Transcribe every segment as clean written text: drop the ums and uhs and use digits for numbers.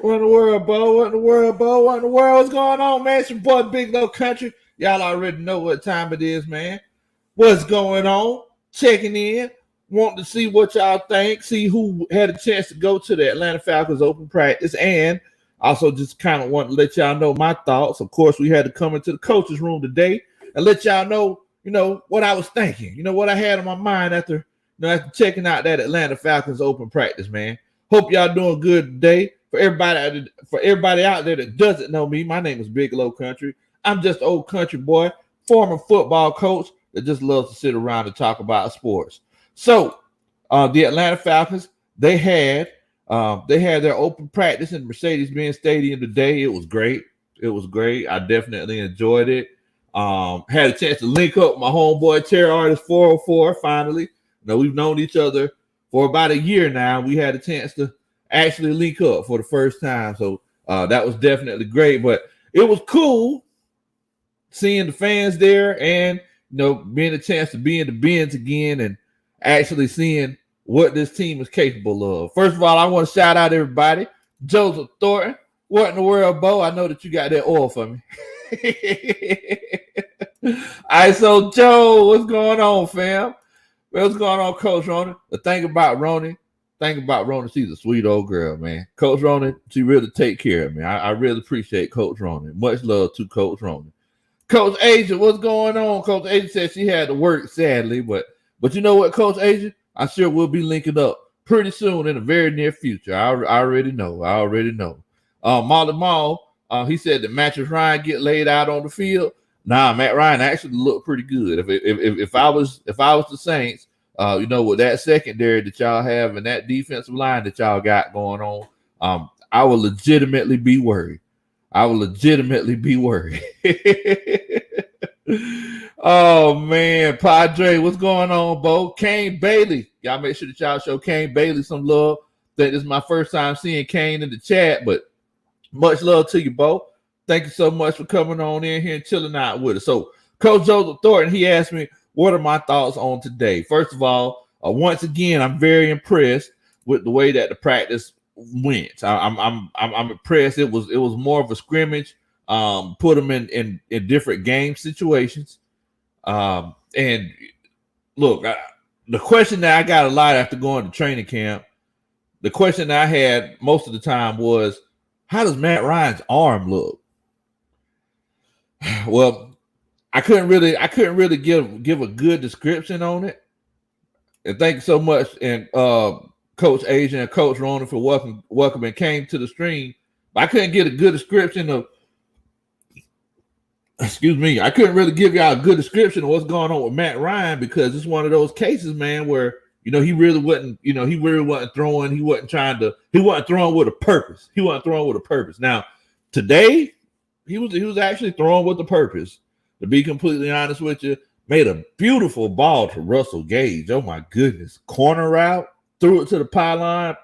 What in the world, Bo? What in the world, Bo? What in the world? What's going on, man? It's your boy, Big Low Kuntry. Y'all already know what time it is, man. What's going on? Checking in. Want to see what y'all think. See who had a chance to go to the Atlanta Falcons Open Practice. And also just kind of want to let y'all know my thoughts. Of course, we had to come into the coach's room today and let y'all know, what I was thinking. What I had on my mind after checking out that Atlanta Falcons Open Practice, man. Hope y'all doing good today. For everybody out there that doesn't know me, my name is Big Low Kuntry. I'm just an old country boy, former football coach that just loves to sit around and talk about sports. So, the Atlanta Falcons, they had their open practice in Mercedes-Benz Stadium today. It was great. I definitely enjoyed it. Had a chance to link up with my homeboy Terry Artist 404 finally. We've known each other for about a year now. We had a chance to actually link up for the first time. So that was definitely great. But it was cool seeing the fans there and, being a chance to be in the bins again and actually seeing what this team is capable of. First of all, I want to shout out everybody. Joseph Thornton. What in the world, Bo? I know that you got that oil for me. All right, so Joe, what's going on, fam? What's going on, Coach Ronan? The thing about Ronan, she's a sweet old girl, man. Coach Ronan, she really take care of me. I really appreciate Coach Ronan. Much love to Coach Ronan. Coach Asia, what's going on? Coach Asia said she had to work, sadly, but you know what, Coach Asia? I'm sure we'll be linking up pretty soon in the very near future. I already know. Molly Mall, he said that Mattress Ryan get laid out on the field. Nah, Matt Ryan actually looked pretty good. If I was the Saints, with that secondary that y'all have and that defensive line that y'all got going on, I will legitimately be worried. Oh man, Padre, what's going on, Bo? Kane Bailey, y'all make sure that y'all show Kane Bailey some love. That is my first time seeing Kane in the chat, but much love to you, Bo. Thank you so much for coming on in here and chilling out with us. So, Coach Joseph Thornton, he asked me, what are my thoughts on today? First of all, once again, I'm very impressed with the way that the practice went. I'm impressed. It was more of a scrimmage. Put them in different game situations. And look, the question that I got a lot after going to training camp, the question that I had most of the time was, how does Matt Ryan's arm look? Well, I couldn't really give a good description on it. And thank you so much, and Coach Asian and Coach Ronan for welcoming came to the stream. But I couldn't get a good description of. Excuse me. I couldn't really give y'all a good description of what's going on with Matt Ryan because it's one of those cases, man, where he really wasn't throwing. He wasn't throwing with a purpose. Now, today he was actually throwing with a purpose. To be completely honest with you, made a beautiful ball to Russell Gage. Oh my goodness. Corner route, threw it to the pylon,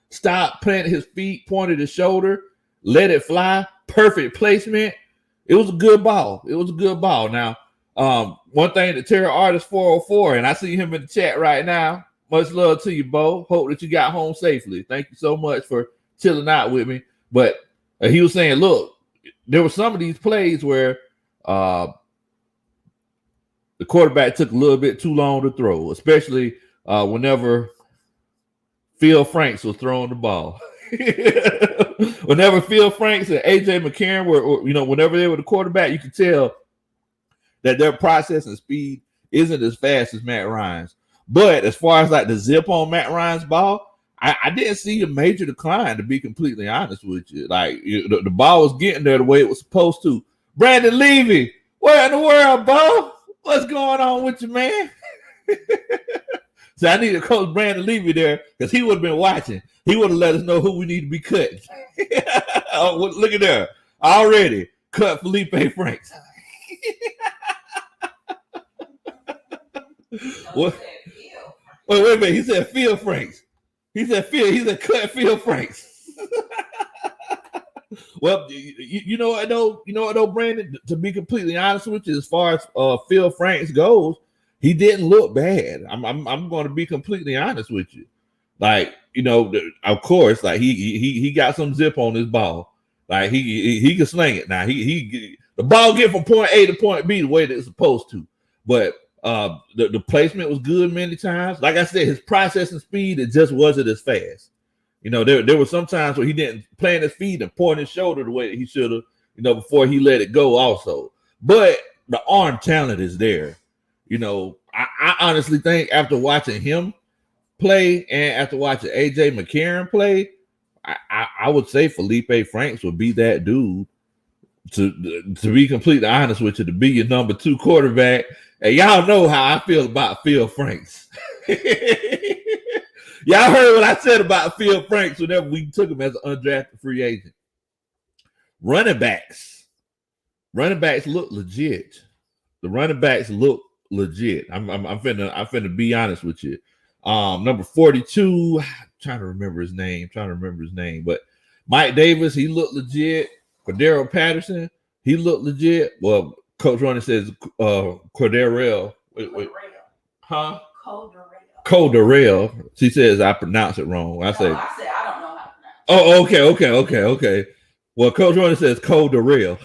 stopped, planted his feet, pointed his shoulder, let it fly. Perfect placement. It was a good ball. Now, one thing that Terry Artist 404, and I see him in the chat right now. Much love to you, Bo. Hope that you got home safely. Thank you so much for chilling out with me. But he was saying, look, there were some of these plays where the quarterback took a little bit too long to throw, especially whenever Phil Franks was throwing the ball. Whenever Phil Franks and AJ McCarron were, whenever they were the quarterback, you could tell that their processing speed isn't as fast as Matt Ryan's. But as far as like the zip on Matt Ryan's ball, I didn't see a major decline, to be completely honest with you. Like the ball was getting there the way it was supposed to. Brandon Levy, where in the world, Bo? What's going on with you, man? So I need to coach Brandon Levy there because he would have been watching. He would have let us know who we need to be cutting. Oh, look at there. Already cut Felipe Franks. What? Wait a minute. He said Phil Franks. He said cut Phil Franks. Well, you know what though, Brandon, to be completely honest with you, as far as Phil Franks goes, he didn't look bad. I'm going to be completely honest with you. Like, of course, like he got some zip on his ball. Like he can sling it. Now the ball get from point A to point B the way that it's supposed to. But the placement was good many times. Like I said, his processing speed, it just wasn't as fast. There were some times where he didn't plant his feet and point his shoulder the way that he should have, before he let it go also. But the arm talent is there. I honestly think after watching him play and after watching AJ McCarron play, I would say Felipe Franks would be that dude. To be completely honest with you, to be your number 2 quarterback. And y'all know how I feel about Phil Franks. Y'all heard what I said about Phil Franks whenever we took him as an undrafted free agent. Running backs look legit. The running backs look legit. I'm finna be honest with you. Number 42, trying to remember his name, but Mike Davis, he looked legit. Cordero Patterson, he looked legit. Well, Coach Ronnie says Cordero. Wait. Huh? Cordero. She says I pronounce it wrong. I said I don't know how to pronounce it. Oh, okay. Well, Coach Ronnie says Cordero.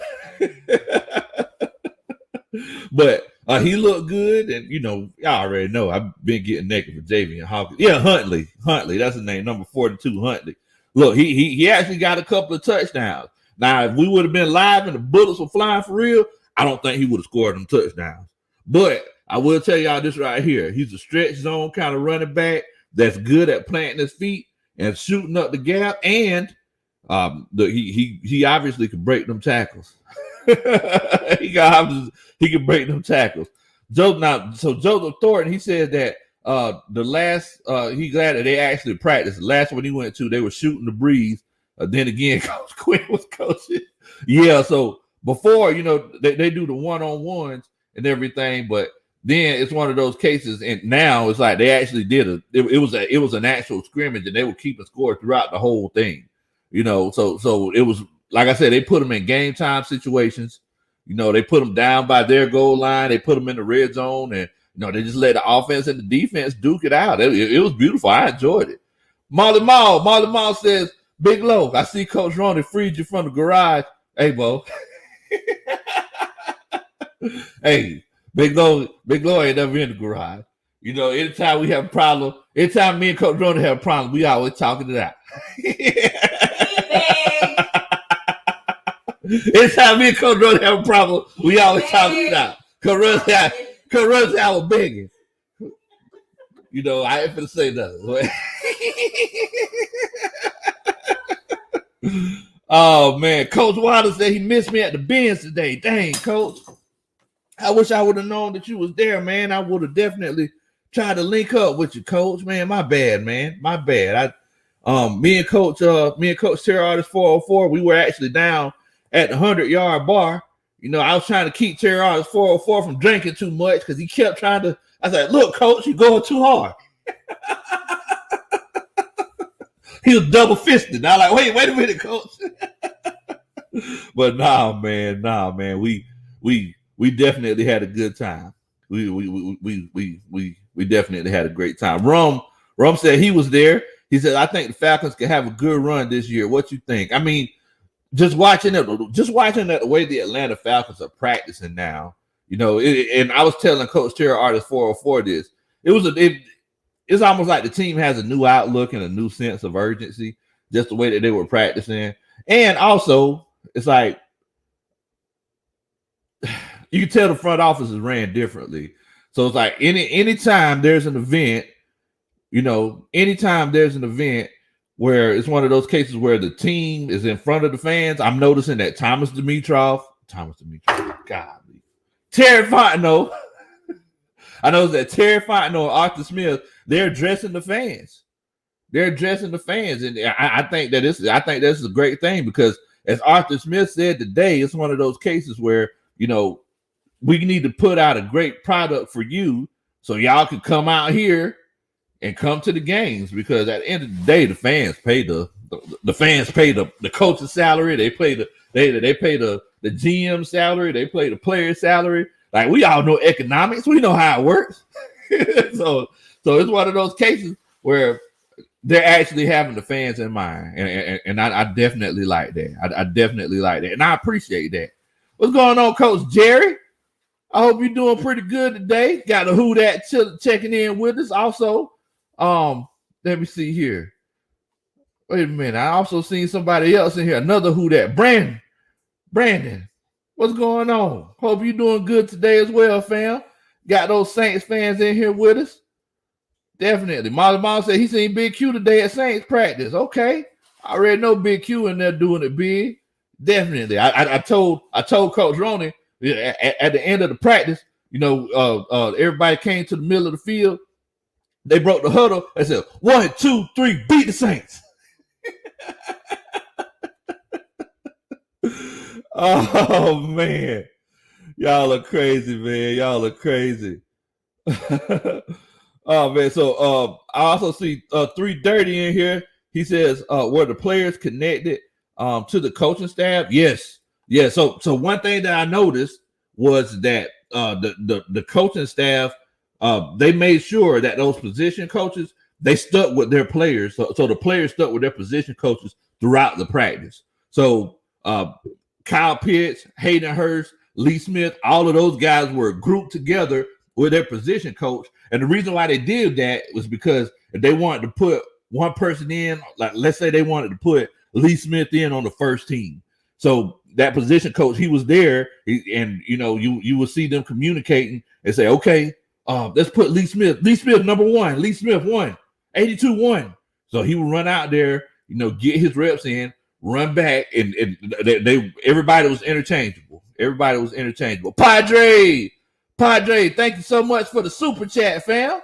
But he looked good, and y'all already know I've been getting naked for Javian Hawkins. Yeah, Huntley, that's his name, number 42, Huntley. Look, he actually got a couple of touchdowns. Now, if we would have been live and the bullets were flying for real, I don't think he would have scored them touchdowns. But I will tell y'all this right here: he's a stretch zone kind of running back that's good at planting his feet and shooting up the gap, and he obviously can break them tackles. he can break them tackles. Joseph Thornton, he said that the last he glad that they actually practiced. The last one he went to, they were shooting the breeze. Then again, Coach Quinn was coaching. Yeah, so before they do the one-on-ones and everything, but then it's one of those cases, and now it's like they actually did it was an actual scrimmage, and they were keeping score throughout the whole thing. So it was, like I said, they put them in game time situations. They put them down by their goal line. They put them in the red zone, and they just let the offense and the defense duke it out. It was beautiful. I enjoyed it. Molly Mall says, Big Low, I see Coach Ronnie freed you from the garage. Hey, Bo. Hey, Big Low ain't never in the garage. Anytime we have a problem, anytime me and Coach Ronnie have a problem, we always talking it out. Anytime me and Coach Ronnie have a problem, we always talking it out. Coach Ronnie, I was begging. I ain't finna say nothing. Oh man, Coach Wilder said he missed me at the Benz today. Dang, Coach. I wish I would have known that you was there, man. I would have definitely tried to link up with you, Coach. Man, my bad, man. My bad. Me and Coach Terry Artist 404, we were actually down at the 100-yard bar. I was trying to keep Terry Artist 404 from drinking too much because he kept trying to. I said, look, Coach, you're going too hard. He was double fisted. I was like, wait a minute, Coach. But nah, man. We definitely had a good time. We definitely had a great time. Rum said he was there. He said, I think the Falcons can have a good run this year. What you think? I mean, just watching that the way the Atlanta Falcons are practicing now, and I was telling Coach Terry Artist 404 this. It's almost like the team has a new outlook and a new sense of urgency, just the way that they were practicing. And also, it's like you can tell the front office is ran differently. So it's like anytime there's an event, where it's one of those cases where the team is in front of the fans, I'm noticing that Thomas Dimitroff, godly, Terry Fontenot. I know that Terry Fontenot and Arthur Smith, they're addressing the fans. And I think this is a great thing because, as Arthur Smith said today, it's one of those cases where, we need to put out a great product for you so y'all can come out here and come to the games, because at the end of the day, the fans pay the coach's salary, they pay the GM salary, they pay the player salary. Like, we all know economics, we know how it works. So it's one of those cases where they're actually having the fans in mind, and I definitely like that. I definitely like that, and I appreciate that. What's going on, Coach Jerry? I hope you're doing pretty good today. Got a Who Dat checking in with us. Also, let me see here. Wait a minute. I also seen somebody else in here. Another Who Dat. Brandon, what's going on? Hope you're doing good today as well, fam. Got those Saints fans in here with us. Definitely. Molly Mom said he seen Big Q today at Saints practice. Okay. I already know Big Q in there doing it big. Definitely. I told Coach Roney at the end of the practice, everybody came to the middle of the field. They broke the huddle. They said, 1, 2, 3, beat the Saints. Oh, man. Y'all are crazy, man. Y'all are crazy. Oh, man. So I also see 3 Dirty in here. He says, were the players connected to the coaching staff? Yes. Yeah. So one thing that I noticed was that the coaching staff, they made sure that those position coaches, they stuck with their players. So the players stuck with their position coaches throughout the practice. So Kyle Pitts, Hayden Hurst, Lee Smith, all of those guys were grouped together with their position coach. And the reason why they did that was because if they wanted to put one person in, like let's say they wanted to put Lee Smith in on the first team. So that position coach, he was there, and you will see them communicating and say, okay, let's put Lee Smith number 1, Lee Smith 1, 82-1. So he would run out there, get his reps in, run back, and everybody was interchangeable. Everybody was interchangeable. Padre, thank you so much for the super chat, fam.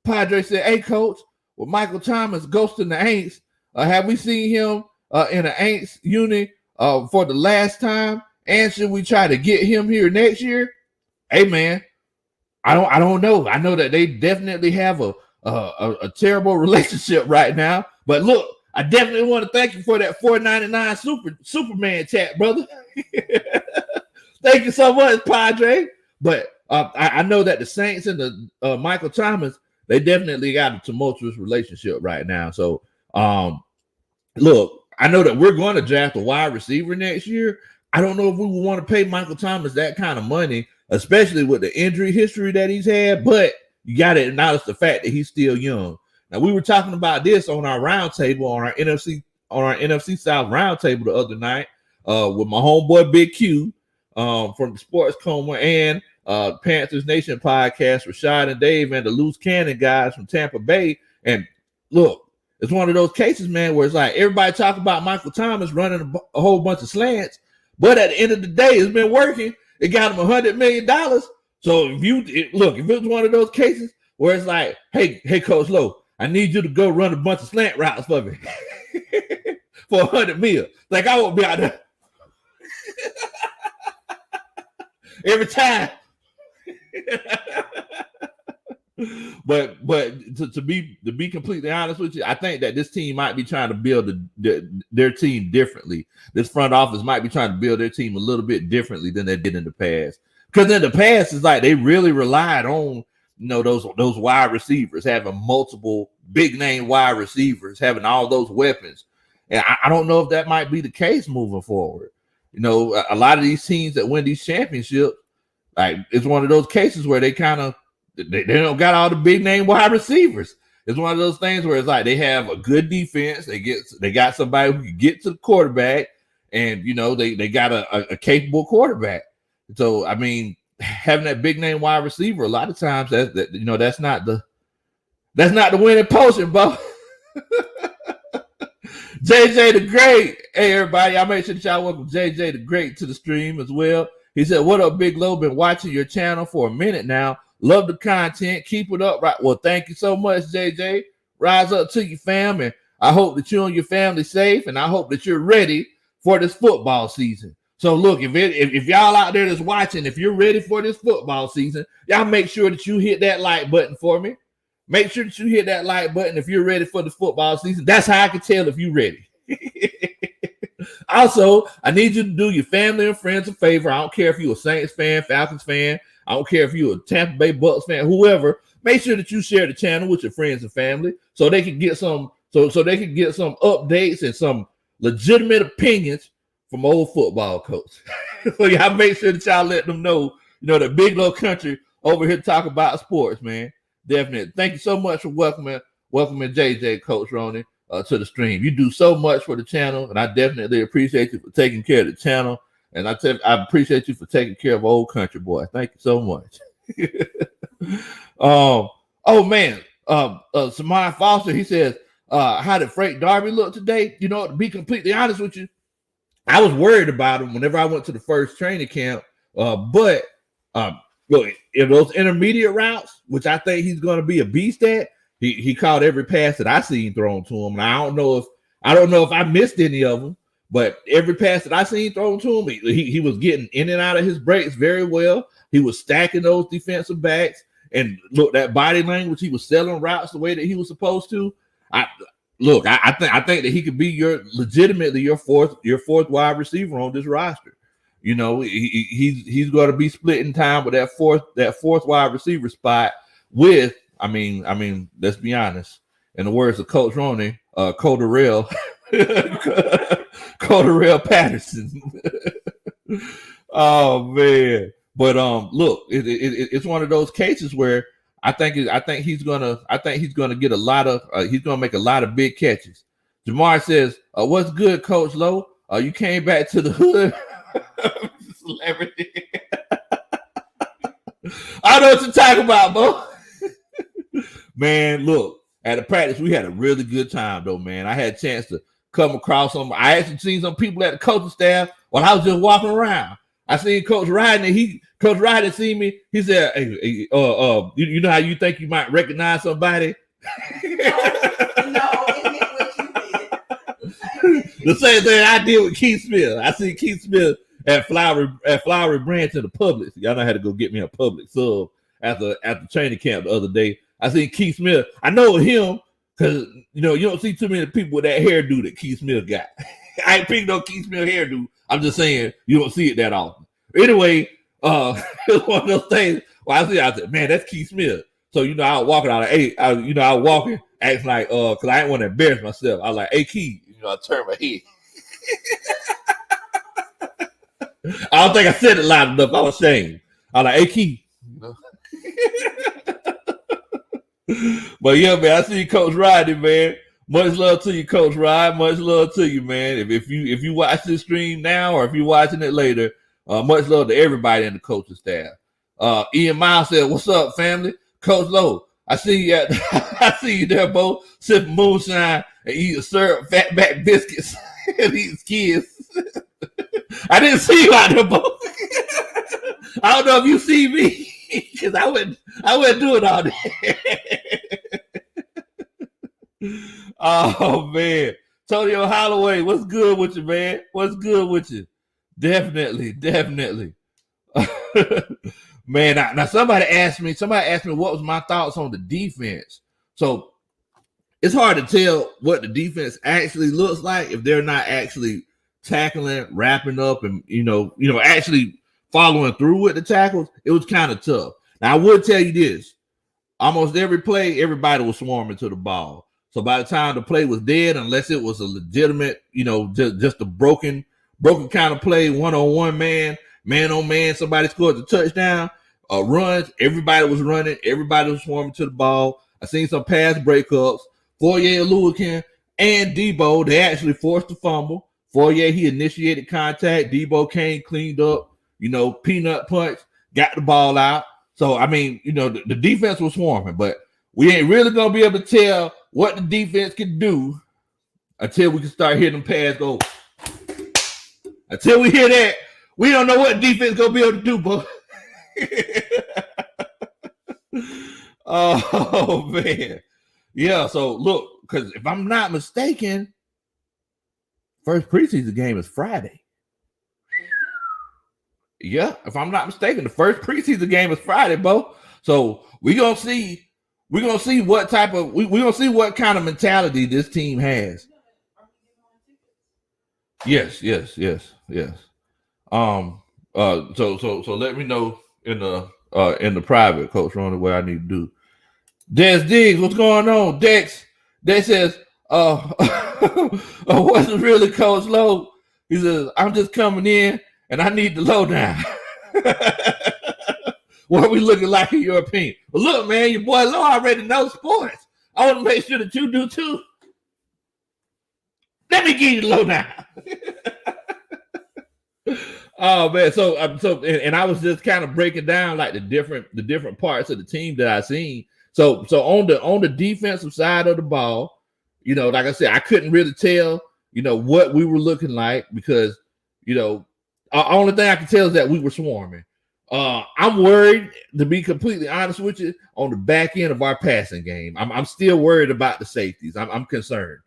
Padre said, hey, coach, with Michael Thomas ghosting the Aints, have we seen him in an Aints unit for the last time? And should we try to get him here next year? Hey, man, I don't know. I know that they definitely have a terrible relationship right now. But look, I definitely want to thank you for that $4.99 Superman chat, brother. Thank you so much, Padre. But I know that the Saints and the Michael Thomas, they definitely got a tumultuous relationship right now. So, look, I know that we're going to draft a wide receiver next year. I don't know if we would want to pay Michael Thomas that kind of money, especially with the injury history that he's had. But you got to acknowledge the fact that he's still young. Now, we were talking about this on our roundtable, on our NFC South roundtable the other night with my homeboy Big Q from the Sports Coma and Panthers Nation podcast, Rashad and Dave, and the Loose Cannon guys from Tampa Bay. And look, it's one of those cases, man, where it's like everybody talk about Michael Thomas running a whole bunch of slants, but at the end of the day, it's been working. It got him $100 million. So if it was one of those cases where it's like, hey, Coach Lowe, I need you to go run a bunch of slant routes for me for $100 million. Like I won't be out there every time. But to be completely honest with you, I think that this team might be trying to build their team differently. This front office might be trying to build their team a little bit differently than they did in the past. Because in the past, it's like they really relied on those wide receivers, having multiple big name wide receivers, having all those weapons. And I don't know if that might be the case moving forward. A lot of these teams that win these championships, like it's one of those cases where they kind of they don't got all the big name wide receivers. It's one of those things where it's like they have a good defense. They got somebody who can get to the quarterback, and they got a capable quarterback. So I mean, having that big name wide receiver, a lot of times that's not the winning potion, bro. JJ the Great. Hey everybody, I make sure that y'all welcome JJ the Great to the stream as well. He said, what up, Big Low? Been watching your channel for a minute now. Love the content. Keep it up. Right. Well, thank you so much, JJ. Rise up to your fam, and I hope that you and your family safe, and I hope that you're ready for this football season. So look, if y'all out there that's watching, if you're ready for this football season, y'all make sure that you hit that like button for me. Make sure that you hit that like button if you're ready for the football season. That's how I can tell if you're ready. Also, I need you to do your family and friends a favor. I don't care if you're a Saints fan, Falcons fan. I don't care if you're a Tampa Bay Bucks fan, whoever. Make sure that you share the channel with your friends and family so they can get some so they can get some updates and some legitimate opinions from old football coach. So y'all make sure that y'all let them know, that Big Low Kuntry over here talk about sports, man. Definitely. Thank you so much for welcoming JJ, Coach Ronnie, to the stream. You do so much for the channel, and I definitely appreciate you for taking care of the channel. And I appreciate you for taking care of old country boy. Thank you so much. Oh man, Samaya Foster, he says, how did Frank Darby look today? To be completely honest with you, I was worried about him whenever I went to the first training camp. But in those intermediate routes, which I think he's going to be a beast at, he caught every pass that I seen thrown to him. And I don't know if I missed any of them, but every pass that I seen thrown to him, he was getting in and out of his breaks very well. He was stacking those defensive backs, and look, that body language, he was selling routes the way that he was supposed to. I think that he could be legitimately your fourth wide receiver on this roster. He's going to be splitting time with that fourth wide receiver spot with, I mean, let's be honest. In the words of Coach Ronnie, Coderell Patterson. Oh man. But look, it's one of those cases where I think he's gonna get a lot of he's gonna make a lot of big catches. Jamar says, "What's good, Coach Lowe? You came back to the hood, celebrity." I know what you're talking about, bro. Man, look, at the practice we had a really good time, though. Man, I had a chance to come across some. I actually seen some people at the coaching staff while I was just walking around. I seen Coach Ryden, and Coach Ryden seen me. He said, "Hey, you know how you think you might recognize somebody?" No, what you did. The same thing I did with Keith Smith. I seen Keith Smith at Flowery Branch in the Publix. Y'all know how to go get me a Publix sub at the training camp the other day. I seen Keith Smith. I know him because you don't see too many people with that hairdo that Keith Smith got. I ain't picking no Keith Smith hairdo. I'm just saying you don't see it that often. Anyway, it's one of those things. Well, I said, man, that's Keith Smith. So I was walking out of I was walking, acting like because I didn't want to embarrass myself. I was like, "Hey, Keith," I turned my head. I don't think I said it loud enough. I was ashamed. I was like, "Hey, Keith." But yeah, man, I see Coach Rodney, man. Much love to you, Coach Rod. Much love to you, man. If you watch this stream now or if you're watching it later, much love to everybody in the coaching staff. Ian Miles said, "What's up, family? Coach Lowe, I see you I see you there, Bo, sipping moonshine and eating syrup, fatback biscuits, and these kids." I didn't see you out there, Bo. I don't know if you see me because I wouldn't do it all day. Oh man, Tonio Holloway, what's good with you, man? What's good with you? Definitely. Man, now somebody asked me what was my thoughts on the defense. So it's hard to tell what the defense actually looks like if they're not actually tackling, wrapping up, and actually following through with the tackles. It was kind of tough. Now I would tell you this: almost every play, everybody was swarming to the ball. So by the time the play was dead, unless it was a legitimate, just a broken kind of play, one-on-one man on man, somebody scored the touchdown, runs, everybody was running, everybody was swarming to the ball. I seen some pass breakups. Fourier, Lewican, and Debo, they actually forced the fumble. Fourier, he initiated contact. Debo came, cleaned up, peanut punch, got the ball out. So, the defense was swarming, but we ain't really going to be able to tell what the defense can do until we can start hearing them pass go. Until we hear that, we don't know what defense going to be able to do, bro. Oh, man. Yeah, so look, because if I'm not mistaken, first preseason game is Friday. Yeah, if I'm not mistaken, the first preseason game is Friday, bro. So we're gonna see what type of we're gonna see what kind of mentality this team has. Yes. So let me know in the private, Coach Ronnie, what I need to do. Des Diggs, what's going on? Dex says, wasn't really Coach Low. He says, I'm just coming in and I need the lowdown. What are we looking like in your opinion? Well, look, man, your boy Low already knows sports. I want to make sure that you do too. Let me give you the lowdown. Oh man, so and I was just kind of breaking down like the different parts of the team that I seen. So on the defensive side of the ball, like I said, I couldn't really tell, what we were looking like because, the only thing I can tell is that we were swarming. I'm worried, to be completely honest with you, on the back end of our passing game. I'm still worried about the safeties. I'm concerned.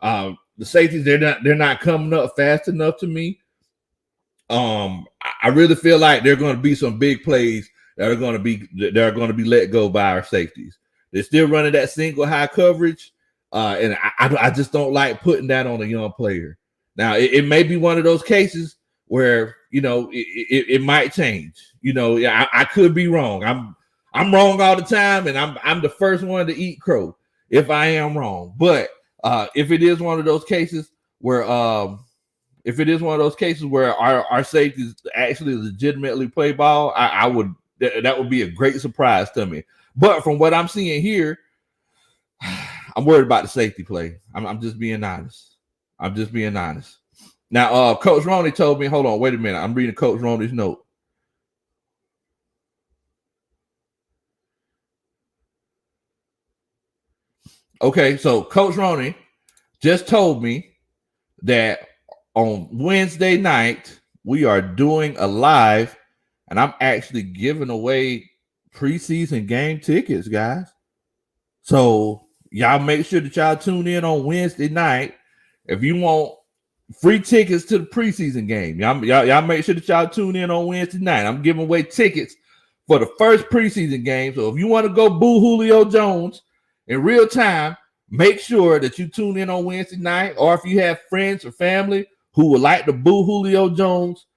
The safeties, they're not coming up fast enough to me. I really feel like there are going to be some big plays that are going to be let go by our safeties. They're still running that single high coverage, and I just don't like putting that on a young player. Now it may be one of those cases where it might change. I could be wrong. I'm wrong all the time, and I'm the first one to eat crow if I am wrong. But if it is one of those cases where our safeties actually legitimately play ball, that would be a great surprise to me. But from what I'm seeing here, I'm worried about the safety play. I'm just being honest. Now, Coach Roney told me, hold on, wait a minute. I'm reading Coach Roney's note. Okay, so Coach Roney just told me that on Wednesday night, we are doing a live, and I'm actually giving away preseason game tickets, guys. So y'all make sure that y'all tune in on Wednesday night. If you want free tickets to the preseason game, y'all make sure that y'all tune in on Wednesday night. I'm giving away tickets for the first preseason game. So if you want to go boo Julio Jones in real time, make sure that you tune in on Wednesday night. Or if you have friends or family who would like to boo Julio Jones,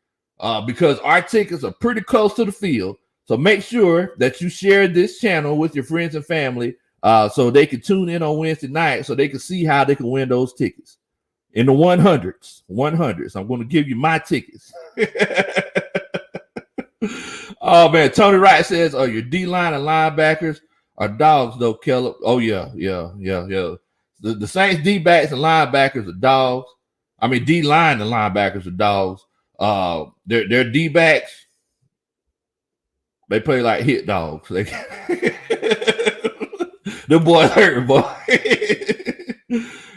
because our tickets are pretty close to the field. So make sure that you share this channel with your friends and family so they can tune in on Wednesday night so they can see how they can win those tickets. In the 100s. I'm going to give you my tickets. Oh, man. Tony Wright says, your D-line and linebackers are dogs, though, Keller. Oh, yeah. The Saints D-backs and linebackers are dogs. I mean, D-line and linebackers are dogs. Their D-backs, they play like hit dogs. The boys hurt, boy.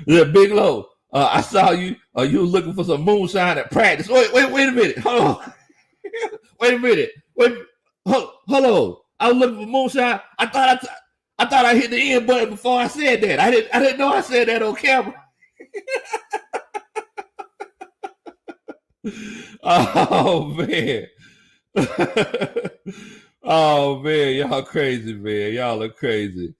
The Big Low. I saw you. You were looking for some moonshine at practice. Wait a minute. Hold on. Wait a minute. Hold on. I was looking for moonshine. I thought I hit the end button before I said that. I didn't know I said that on camera. Oh man. Oh man, y'all crazy, man. Y'all are crazy.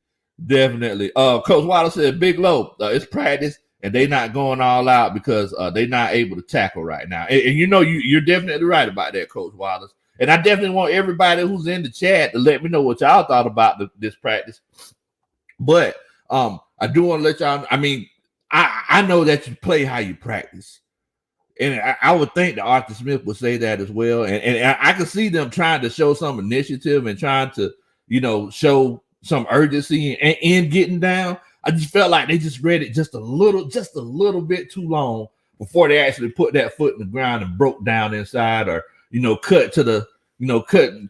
Definitely. Coach Wallace said, Big Low, it's practice, and they not going all out because they not able to tackle right now. And you're definitely right about that, Coach Wallace. And I definitely want everybody who's in the chat to let me know what y'all thought about this practice. But I do want to let y'all. I mean, I know that you play how you practice. And I would think that Arthur Smith would say that as well. And I could see them trying to show some initiative and trying to, show some urgency and getting down. I just felt like they just read it just a little bit too long before they actually put that foot in the ground and broke down inside, or cut to the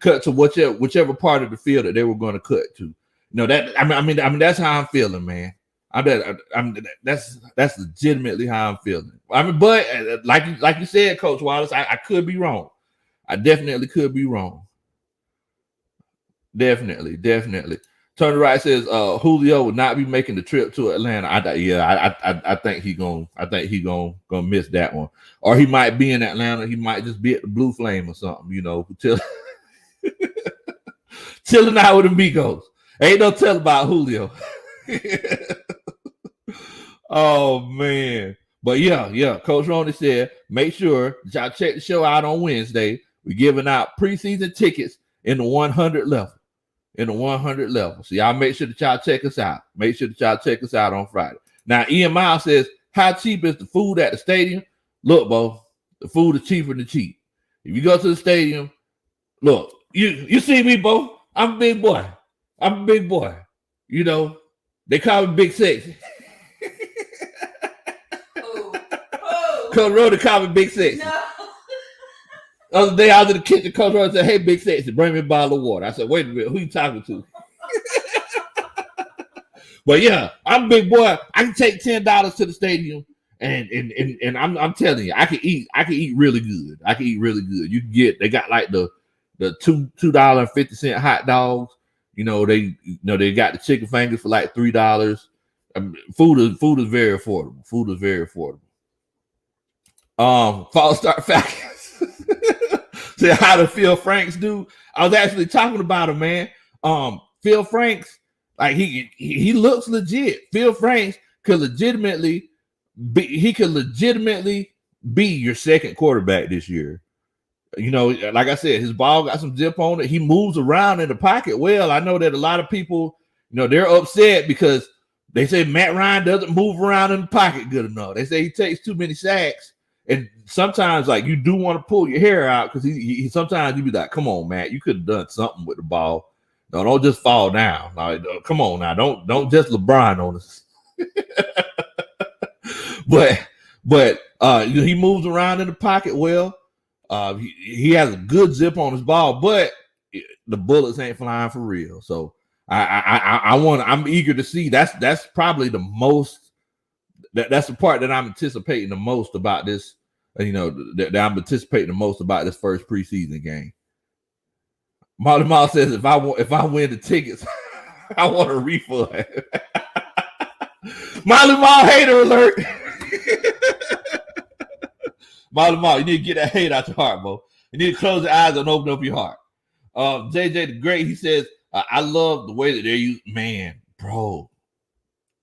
cut to whichever part of the field that they were going to cut to. I mean that's how I'm feeling, man. That's legitimately how I'm feeling. I mean, but like you said, Coach Wallace, I could be wrong. I definitely could be wrong. Definitely. Tony Wright says Julio would not be making the trip to Atlanta. I think he gonna miss that one, or he might be in Atlanta. He might just be at the Blue Flame or something, chilling out with the Migos. Ain't no tell about Julio. Oh man, but yeah. Coach Roney said, make sure y'all check the show out on Wednesday. We're giving out preseason tickets in the 100 level. So y'all make sure that y'all check us out. Make sure that y'all check us out on Friday. Now, Ian Miles says, how cheap is the food at the stadium? Look, Bo, the food is cheaper than cheap. If you go to the stadium, look, you see me, Bo. I'm a big boy. You know, they call me Big Sexy. Coach Rhoda called me Big Sexy. No. Other day I was in the kitchen, Coach Rhoda said, hey, Big Sexy, bring me a bottle of water. I said, wait a minute, who you talking to? But yeah, I'm a big boy. I can take $10 to the stadium, and I'm telling you, I can eat really good. You can get, they got like the $2.50 hot dogs. You know, they got the chicken fingers for like $3. Food is very affordable. False start Falcons. See how the Phil Franks do. I was actually talking about him, man. Phil Franks, like he looks legit. Phil Franks could legitimately be your second quarterback this year. You know, like I said, his ball got some zip on it. He moves around in the pocket well. I know that a lot of people, you know, they're upset because they say Matt Ryan doesn't move around in the pocket good enough. They say he takes too many sacks. And sometimes, like, you do want to pull your hair out because he sometimes you be like, come on, Matt, you could have done something with the ball. No, don't just fall down. Like, come on now, don't just LeBron on us. but he moves around in the pocket well. He has a good zip on his ball, but the bullets ain't flying for real. So I'm eager to see. That's probably the most. That's the part that I'm anticipating the most about this. You know, that I'm anticipating the most about this first preseason game. Molly Mall says, if I win the tickets, I want a refund. Molly Mall hater alert. Molly Mall, you need to get that hate out your heart, bro. You need to close your eyes and open up your heart. JJ the Great, he says, I love the way that they're using. Man, bro,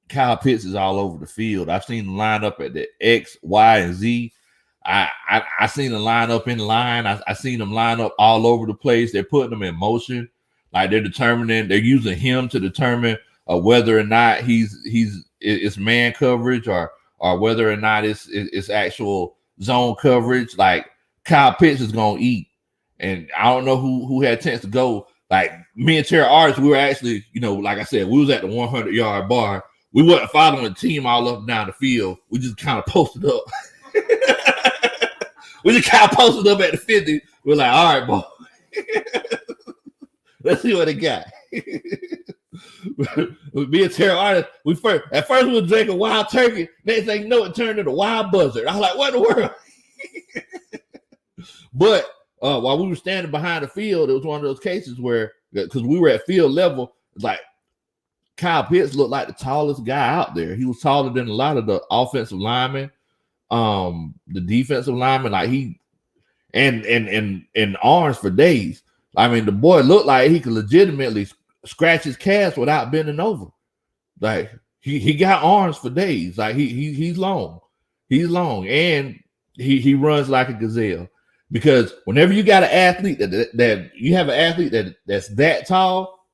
Kyle Pitts is all over the field. I've seen him line up at the X, Y, and Z. I seen him line up in line. I seen him line up all over the place. They're putting him in motion. Like they're using him to determine whether or not it's man coverage or whether or not it's actual zone coverage. Like Kyle Pitts is gonna eat. And I don't know who had a chance to go. Like me and Terry Arts, we were actually, you know, like I said, we was at the 100-yard bar. We wasn't following the team all up and down the field. We just kind of posted up. We just kind of posted up at the 50. We're like, all right, boy. Let's see what they got. Me and Terry Artist, at first we were drinking wild turkey. Next thing you know, it turned into wild buzzard. I was like, what in the world? But while we were standing behind the field, it was one of those cases where, because we were at field level, like Kyle Pitts looked like the tallest guy out there. He was taller than a lot of the offensive linemen, the defensive linemen. Like he and arms for days. I mean, the boy looked like he could legitimately scratch his calves without bending over. Like he got arms for days. Like he's long. He's long, and he runs like a gazelle. Because whenever you got an athlete that you have an athlete that's that tall,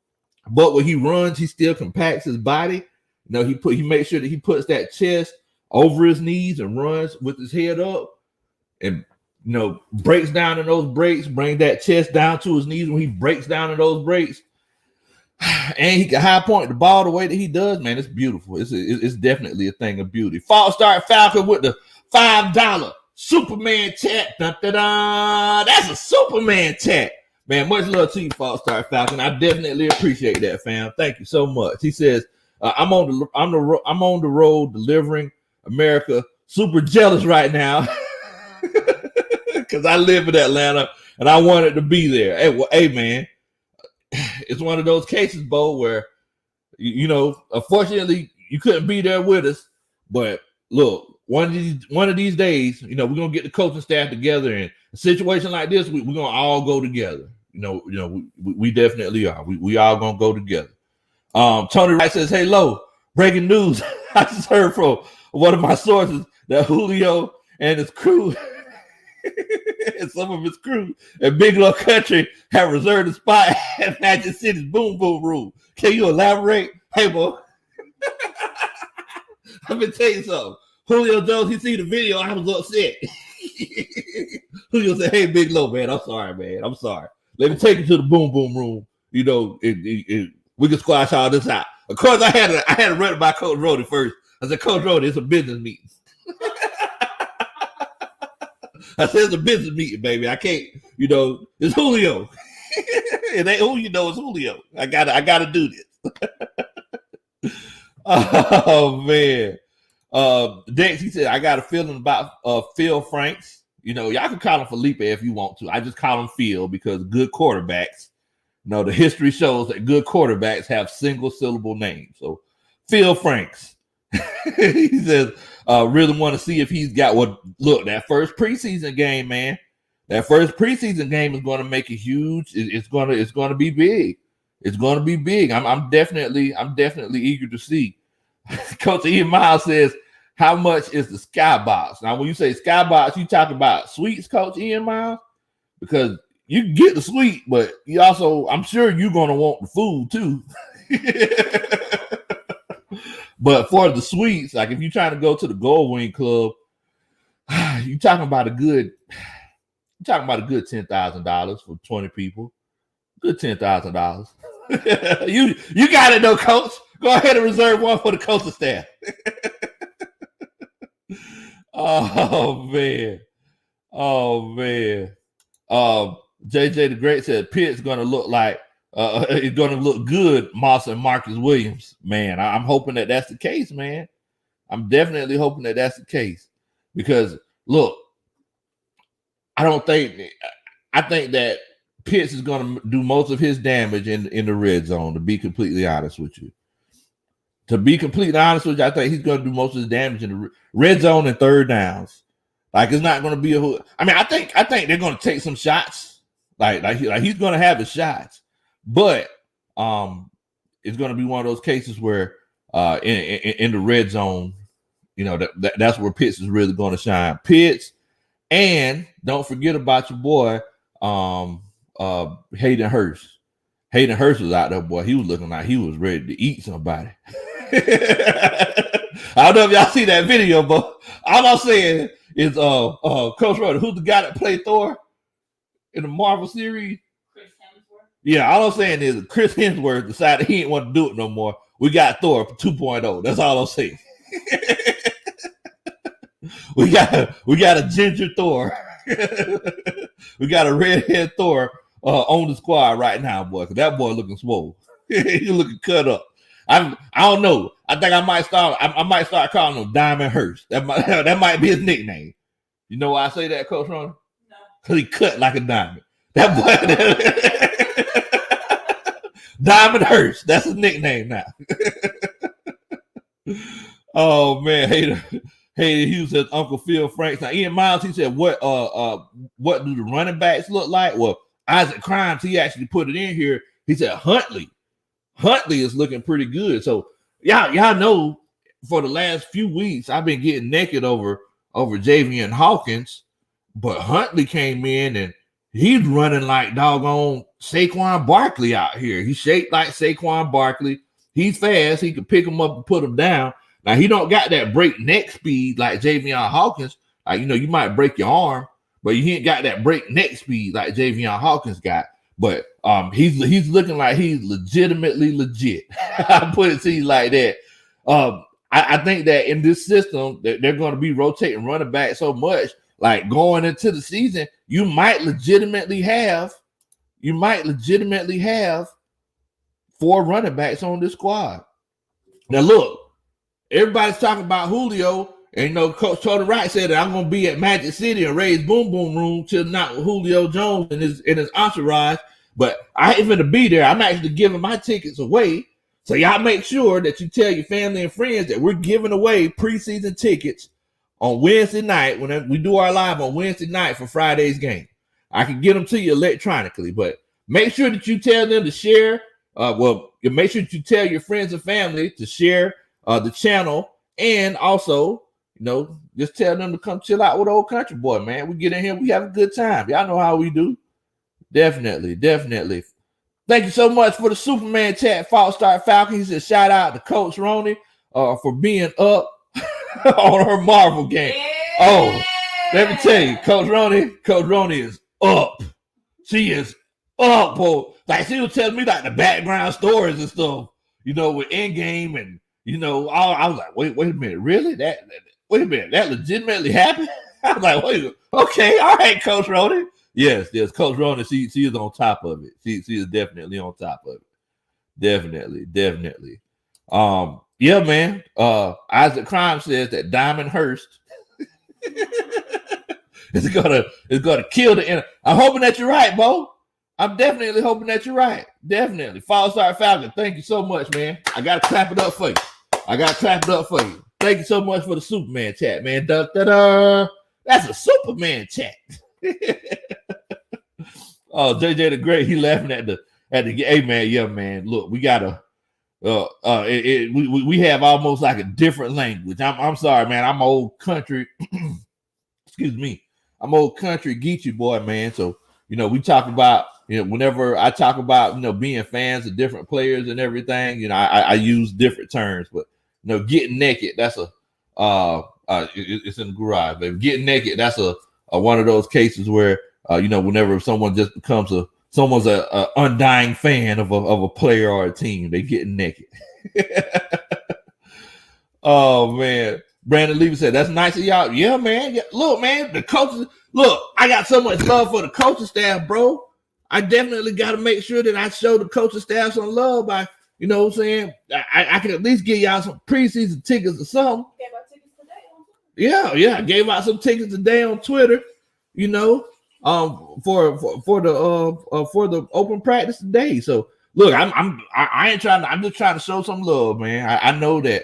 but when he runs, he still compacts his body. You know, he makes sure that he puts that chest over his knees and runs with his head up, and you know, breaks down in those breaks, bring that chest down to his knees when he breaks down in those breaks. And he can high point the ball the way that he does, man. It's beautiful. It's definitely a thing of beauty. False start Falcon with the $5 Superman chat. Dun, dun, dun. That's a Superman chat. Man, much love to you, False Start Falcon. I definitely appreciate that, fam. Thank you so much. He says, I'm on the road delivering America. Super jealous right now because I live in Atlanta and I wanted to be there. Hey, man, it's one of those cases, Bo, where you know, unfortunately, you couldn't be there with us. But look, one of these days, you know, we're gonna get the coaching staff together, and a situation like this, we're gonna all go together. You know, we definitely are. We all gonna go together. Tony Wright says, "Hey, Lo, breaking news. I just heard from one of my sources that Julio and his crew and some of his crew at Big Low Kuntry have reserved a spot at Magic City's Boom Boom Room. Can you elaborate? Hey, boy." I've been telling you something. Julio Jones, he see the video, I was upset. Julio said, "Hey, Big Low, man, I'm sorry, man. I'm sorry. Let me take you to the boom boom room. You know, we can squash all this out." Of course, I had to run it by Coach Rody first. I said, "Coach Rody, it's a business meeting." I said, "It's a business meeting, baby. I can't, you know, it's Julio. It ain't who you know, it's Julio. I gotta do this." Oh man. Dex, he said, "I got a feeling about Phil Franks. You know, y'all can call him Felipe if you want to. I just call him Phil because good quarterbacks, you know, the history shows that good quarterbacks have single syllable names. So Phil Franks." He says, "Really want to see if he's got what. Look, that first preseason game, man. That first preseason game is going to make a huge. It's going to be big. It's going to be big. I'm definitely eager to see." Coach Ian Miles says, "How much is the skybox?" Now, when you say skybox, you talking about suites, Coach Ian Miles, because you can get the suite, but you also, I'm sure you're going to want the food too. But for the suites, like if you're trying to go to the Gold Wing Club, you're talking about a good $10,000 for 20 people. Good $10,000. You got it though, Coach. Go ahead and reserve one for the coaching staff. Oh man. JJ the Great said Pitt's gonna look like it's gonna look good, Moss and Marcus Williams. Man, I'm hoping that that's the case, man. I'm definitely hoping that that's the case. Because look, I think that Pitts is gonna do most of his damage in the red zone, to be completely honest with you. To be completely honest with you, I think he's going to do most of his damage in the red zone and third downs. Like it's not going to be I think they're going to take some shots. Like he's going to have his shots, but it's going to be one of those cases where in the red zone, you know, that's where Pitts is really going to shine. Pitts, and don't forget about your boy Hayden Hurst. Hayden Hurst was out there, boy. He was looking like he was ready to eat somebody. I don't know if y'all see that video, but all I'm saying is Coach Rhoda, who's the guy that played Thor in the Marvel series? Chris Hemsworth. Yeah, all I'm saying is Chris Hemsworth decided he didn't want to do it no more. We got Thor 2.0. That's all I'm saying. we got a ginger Thor. We got a redhead Thor on the squad right now, boy. Because that boy looking swole. He's looking cut up. I don't know. I think I might start calling him Diamond Hurst. That might be his nickname. You know why I say that, Coach Ron? No. Because he cut like a diamond. That boy, Diamond Hurst. That's his nickname now. Oh man, Hayden Hughes says Uncle Phil Franks. Now Ian Miles, he said, what do the running backs look like? Well, Isaac Crimes, he actually put it in here. He said Huntley is looking pretty good. So y'all know for the last few weeks I've been getting naked over Javian Hawkins, but Huntley came in and he's running like doggone Saquon Barkley out here. He's shaped like Saquon Barkley. He's fast. He can pick him up and put him down. Now he don't got that breakneck speed like Javian Hawkins. Like, you know, you might break your arm, but he ain't got that breakneck speed like Javian Hawkins got. But he's looking like he's legitimately legit. I put it to you like that. I think that in this system, they're going to be rotating running back so much. Like going into the season, you might legitimately have 4 running backs on this squad. Now look, everybody's talking about Julio, and you know, Coach Tony Wright said that I'm going to be at Magic City and Ray's Boom Boom Room till not with Julio Jones and his entourage. But I ain't going to be there. I'm actually giving my tickets away. So y'all make sure that you tell your family and friends that we're giving away preseason tickets on Wednesday night when we do our live on Wednesday night for Friday's game. I can get them to you electronically, but make sure that you tell them to share. Make sure that you tell your friends and family to share the channel, and also, you know, just tell them to come chill out with Old Country Boy, man. We get in here, we have a good time. Y'all know how we do. Definitely. Thank you so much for the Superman chat, False Start Falcon. He said, shout out to Coach Roney for being up. on her Marvel game. Yeah. Oh, let me tell you, Coach Ronnie is up. She is up, boy. Like she was telling me like the background stories and stuff, with Endgame and I was like, wait a minute, really? Wait a minute, that legitimately happened? I was like, wait, okay, all right, Coach Ronnie. Yes, Coach Ronnie, she is on top of it. She is definitely on top of it. Definitely. Yeah, man. Isaac Crime says that Diamond Hurst is gonna kill the. I'm hoping that you're right, Bo. I'm definitely hoping that you're right. Definitely. Five-star Falcon, thank you so much, man. I gotta clap it up for you. Thank you so much for the Superman chat, man. Da-da-da. That's a Superman chat. Oh, JJ the Great, he laughing at the hey man, yeah, man. Look, we gotta we have almost like a different language. I'm sorry, man. I'm old country. Excuse me. I'm old country Geechee boy, man. So we talk about whenever I talk about being fans of different players and everything, I use different terms, but getting naked, that's it's in the garage, baby. Getting naked, that's a one of those cases where whenever someone just becomes someone's a undying fan of a player or a team, they getting naked. Oh man. Brandon Levy said, that's nice of y'all. Yeah, man. Yeah. Look, man, the coaches, I got so much love for the coaching staff, bro. I definitely got to make sure that I show the coaching staff some love by, what I'm saying? I can at least give y'all some preseason tickets or something. Gave out tickets today. Yeah. I gave out some tickets today on Twitter, for the open practice today. So look, I ain't trying to, I'm just trying to show some love, man. I know that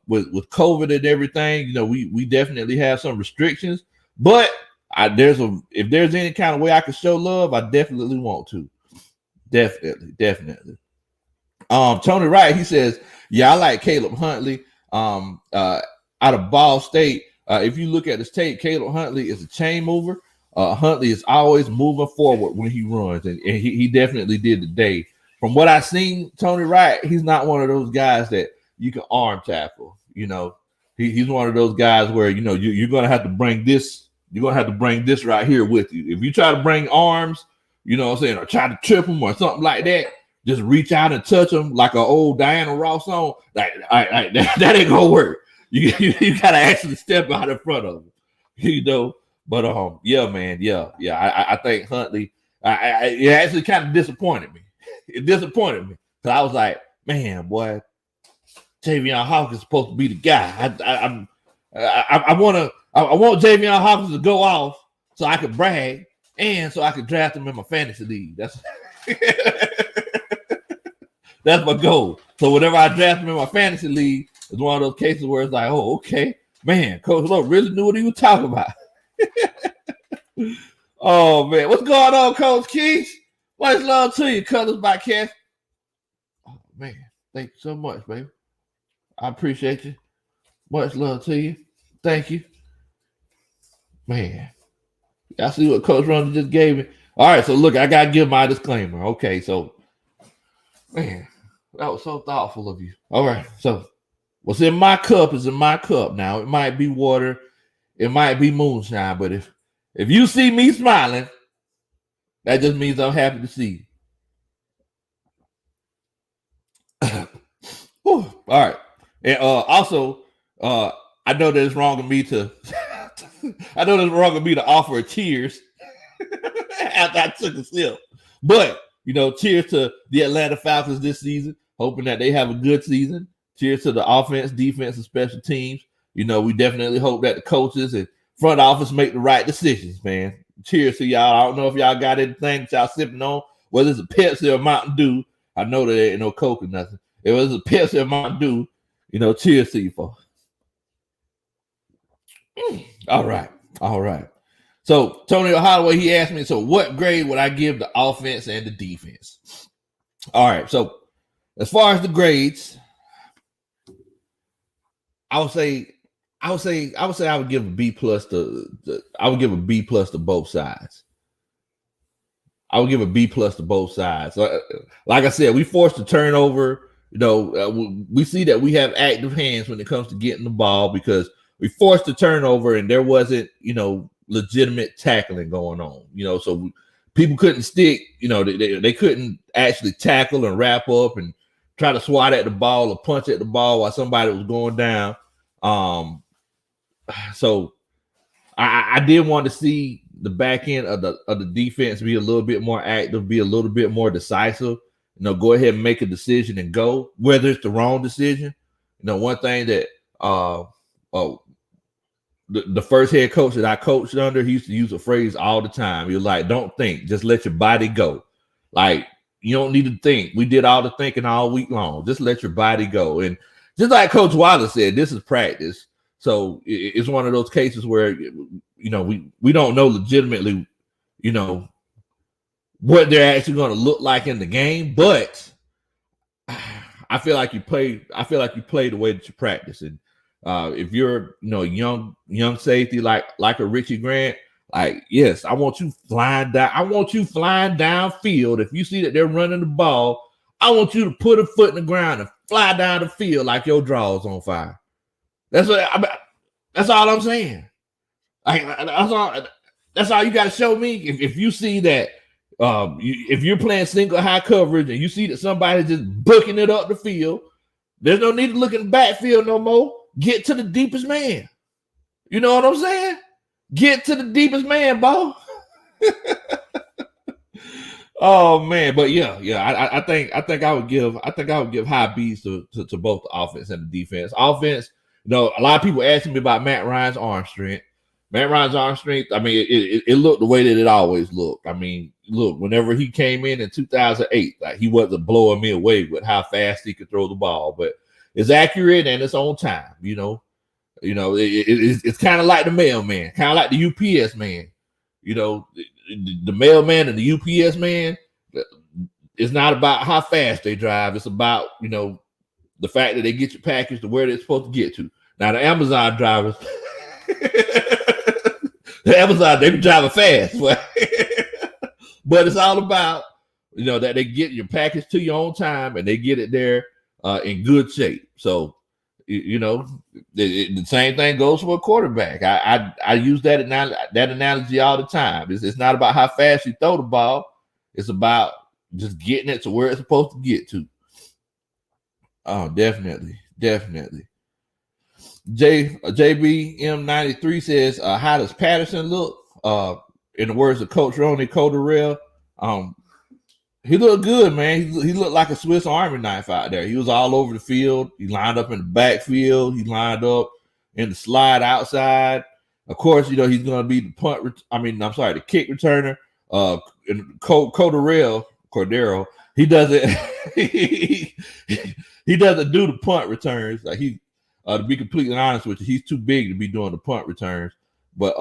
with COVID and everything, we definitely have some restrictions, but if there's any kind of way I can show love, I definitely want to. Definitely. Tony Wright, he says, yeah, I like Caleb Huntley out of Ball State. If you look at his tape, Caleb Huntley is a chain mover. Huntley is always moving forward when he runs, and he definitely did today. From what I've seen, Tony Wright, he's not one of those guys that you can arm tackle. He's one of those guys where you're gonna have to bring this. You're gonna have to bring this right here with you. If you try to bring arms, or try to trip him or something like that, just reach out and touch him like an old Diana Ross song. That ain't gonna work. You gotta actually step out in front of him. But yeah, man, yeah. I think Huntley. It actually kind of disappointed me. It disappointed me because I was like, man, boy, Javion Hawkins is supposed to be the guy. I want Javion Hawkins to go off so I could brag and so I could draft him in my fantasy league. That's my goal. So whenever I draft him in my fantasy league, it's one of those cases where it's like, oh, okay, man, Coach Lowe really knew what he was talking about. Oh man, what's going on, Coach Keith? Much love to you, Colors by Cash. Oh man, thank you so much, baby. I appreciate you. Much love to you. Thank you. Man, I see what Coach Ronnie just gave me. All right, so look, I gotta give my disclaimer. Okay, so man, that was so thoughtful of you. All right, so what's in my cup is in my cup now. It might be water, it might be moonshine, but if you see me smiling, that just means I'm happy to see you. All right. And also, I know that it's wrong of me to offer cheers after I took a sip. But, cheers to the Atlanta Falcons this season, hoping that they have a good season. Cheers to the offense, defense, and special teams. We definitely hope that the coaches and front office make the right decisions, man. Cheers to y'all. I don't know if y'all got anything that y'all sipping on, whether it's a Pepsi or Mountain Dew. I know there ain't no Coke or nothing. If it was a Pepsi or Mountain Dew, cheers to you, folks. All right. So Tony Holloway, he asked me, so what grade would I give the offense and the defense? All right. So as far as the grades, I would give a B plus to both sides. I would give a B plus to both sides. Like I said, we forced a turnover we see that we have active hands when it comes to getting the ball because we forced the turnover and there wasn't, legitimate tackling going on, so people couldn't stick, they couldn't actually tackle and wrap up and try to swat at the ball or punch at the ball while somebody was going down. So I did want to see the back end of the defense be a little bit more active, be a little bit more decisive, go ahead and make a decision and go, whether it's the wrong decision. One thing that the first head coach that I coached under, he used to use a phrase all the time. He was like, don't think, just let your body go. Like, you don't need to think. We did all the thinking all week long. Just let your body go. And just like Coach Wallace said, this is practice. So it's one of those cases where, we don't know legitimately, what they're actually going to look like in the game. But I feel like you play the way that you practice. And if you're, young safety like a Richie Grant, like, yes, I want you flying down. I want you flying downfield. If you see that they're running the ball, I want you to put a foot in the ground and fly down the field like your draw's on fire. That's all I'm saying. Like, that's all you got to show me. If you see that, if you're playing single high coverage and you see that somebody's just booking it up the field, there's no need to look in the backfield no more. Get to the deepest man. You know what I'm saying? Get to the deepest man, Bo. Oh man, but yeah. I think I would give high B's to both the offense and the defense. Offense, a lot of people asking me about Matt Ryan's arm strength. Matt Ryan's arm strength, I mean, it looked the way that it always looked. I mean, look, whenever he came in 2008, like, he wasn't blowing me away with how fast he could throw the ball, but it's accurate and it's on time. It's kind of like the mailman, kind of like the UPS man. The mailman and the UPS man, it's not about how fast they drive. It's about, the fact that they get your package to where they're supposed to get to. Now, the Amazon drivers, they be driving fast. But it's all about, that they get your package to you on time and they get it there in good shape. So, the same thing goes for a quarterback. I use that analogy all the time. It's not about how fast you throw the ball. It's about just getting it to where it's supposed to get to. Oh, definitely. JBM93 says, how does Patterson look? In the words of Coach Ronnie Coderell, he looked good, man. He looked like a Swiss Army knife out there. He was all over the field. He lined up in the backfield. He lined up in the slide outside. Of course, he's going to be the kick returner. And Cordero, he doesn't he doesn't do the punt returns. Like, to be completely honest with you, he's too big to be doing the punt returns. But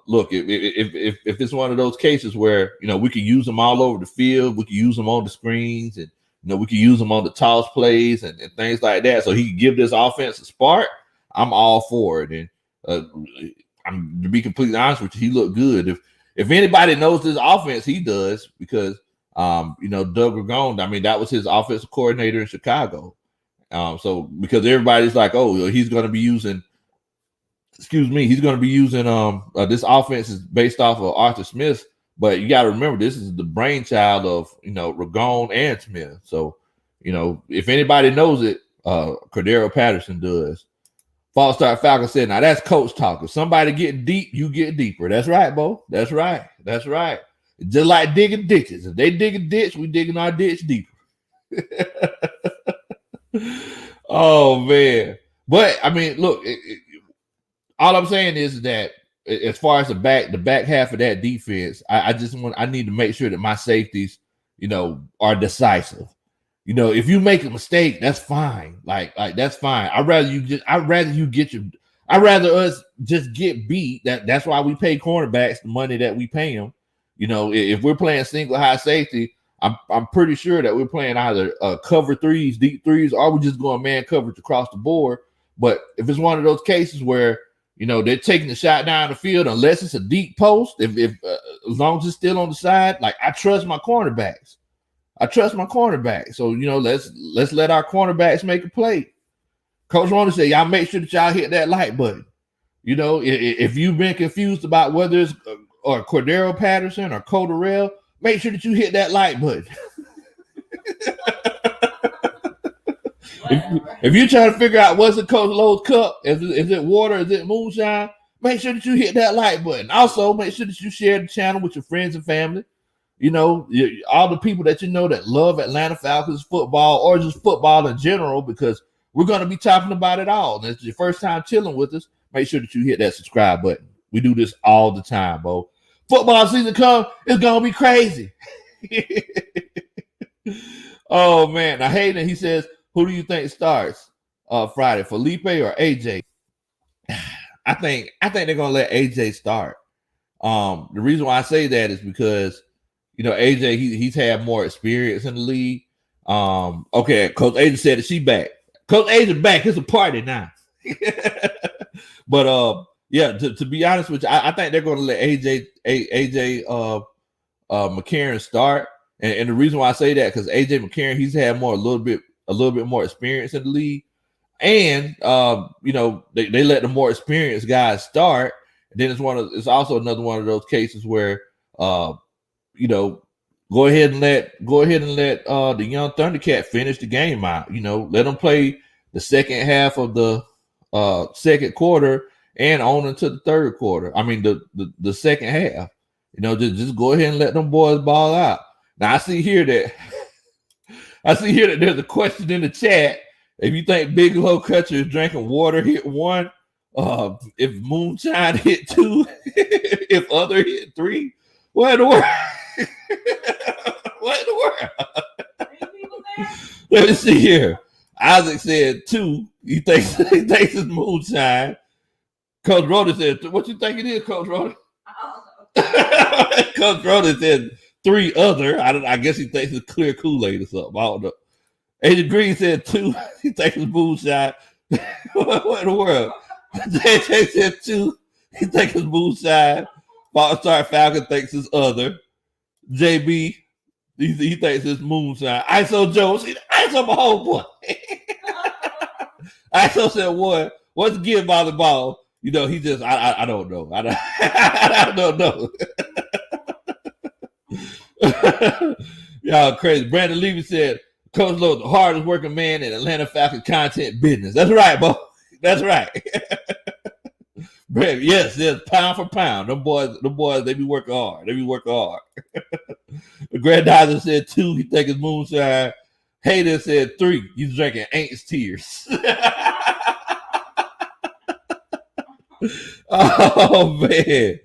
look, if it's one of those cases where, we can use them all over the field, we can use them on the screens, and we can use them on the toss plays and things like that, so he can give this offense a spark, I'm all for it. And to be completely honest with you, he looked good. If anybody knows this offense, he does, because Doug Ragone, that was his offensive coordinator in Chicago. So because everybody's like, oh, he's going to be using. He's going to be using this offense is based off of Arthur Smith, but you got to remember, this is the brainchild of Ragone and Smith. So if anybody knows it, Cordero Patterson does. False Start Falcon said, now that's coach talk. If somebody getting deep, you get deeper. That's right, Bo. That's right. Just like digging ditches. If they dig a ditch, we digging our ditch deeper. Oh man. But I mean, look, all I'm saying is that as far as the back half of that defense, I need to make sure that my safeties, are decisive. If you make a mistake, that's fine. Like that's fine. I'd rather us just get beat. That's why we pay cornerbacks the money that we pay them. If we're playing single high safety, I'm pretty sure that we're playing either cover threes, deep threes, or we're just going man coverage across the board. But if it's one of those cases where they're taking the shot down the field, unless it's a deep post, if as long as it's still on the side, like, I trust my cornerbacks. I trust my cornerback. So, let's let our cornerbacks make a play. Coach Ronald said, y'all make sure that y'all hit that like button. If you've been confused about whether it's or Cordero Patterson or Coderell, make sure that you hit that like button. if you're trying to figure out what's in Coach Lowe's cup, is it water, is it moonshine, make sure that you hit that like button. Also, make sure that you share the channel with your friends and family. All the people that that love Atlanta Falcons football or just football in general, because we're going to be talking about it all. And if it's your first time chilling with us, make sure that you hit that subscribe button. We do this all the time, bro. Football season come, it's going to be crazy. Oh, man. Now, Hayden, he says, who do you think starts Friday, Felipe or AJ? I think they're going to let AJ start. The reason why I say that is because, AJ, he's had more experience in the league. Okay, Coach AJ said that she back. Coach AJ back. It's a party now. But yeah, to be honest with you, I think they're going to let AJ McCarron start. And the reason why I say that, because AJ McCarron, he's had a little bit more experience in the league. And they let the more experienced guys start. And then it's also another one of those cases where go ahead and let the young Thundercat finish the game out. Let them play the second half of the second quarter and on into the third quarter. I mean the second half. Just go ahead and let them boys ball out. Now I see here that there's a question in the chat. If you think Big Low Kuntry is drinking water, hit 1. If moonshine hit 2, if other hit 3, what in the world? What in the world? Let me see here. Isaac said 2. He thinks it's moonshine. Coach Rhoda said, what you think it is, Coach Rhoda? Coach Rhoda said 3 other. I guess he thinks it's clear Kool-Aid or something. I don't know. Agent Green said 2. He thinks it's moonshine. What in the world? JJ said 2. He thinks it's moonshine. Falcon thinks it's other. JB, he thinks it's moonshine. ISO Jones, ISO my whole boy. ISO said 1. Once again, volleyball. He just, I don't know. I don't know. Y'all crazy. Brandon Levy said, Coach Lowe, the hardest working man in Atlanta Falcons content business. That's right, Bo. That's right. Brandon, yes, pound for pound. Them boys, they be working hard. The granddaughter said 2. He think it's moonshine. Hayden said 3. He's drinking Aints tears. Oh man,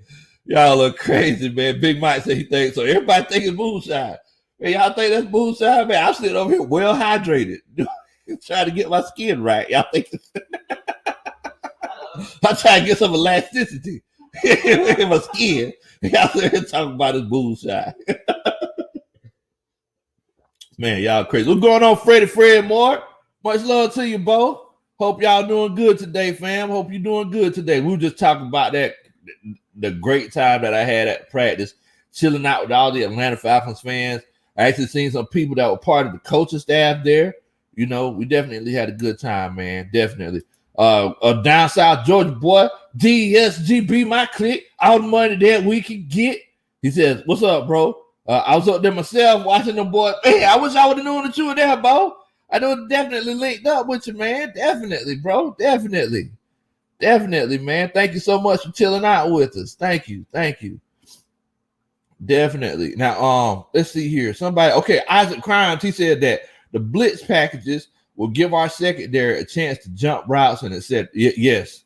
y'all look crazy, man. Big Mike said he thinks so. Everybody think it's moonshine. Man, y'all think that's moonshine, man? I'm sitting over here well hydrated, trying to get my skin right. Y'all think I'm trying to get some elasticity in my skin. Y'all sitting here talking about this moonshine. Man, y'all crazy. What's going on, Freddie Fred Moore? Much love to you, Bo. Hope y'all doing good today, fam. Hope you're doing good today. We were just talking about the great time that I had at practice, chilling out with all the Atlanta Falcons fans. I actually seen some people that were part of the coaching staff there. We definitely had a good time, man. Definitely. Down South Georgia boy, DSGB, my clique, all the money that we can get. He says, what's up, bro? I was up there myself watching them boys. Hey, I wish I would have known that you were there, Bo. I know definitely linked up with you, man. Definitely, bro. Definitely, man. Thank you so much for chilling out with us. Thank you. Definitely. Now, let's see here. Isaac Crimes, he said that the blitz packages will give our secondary a chance to jump routes, and it said yes.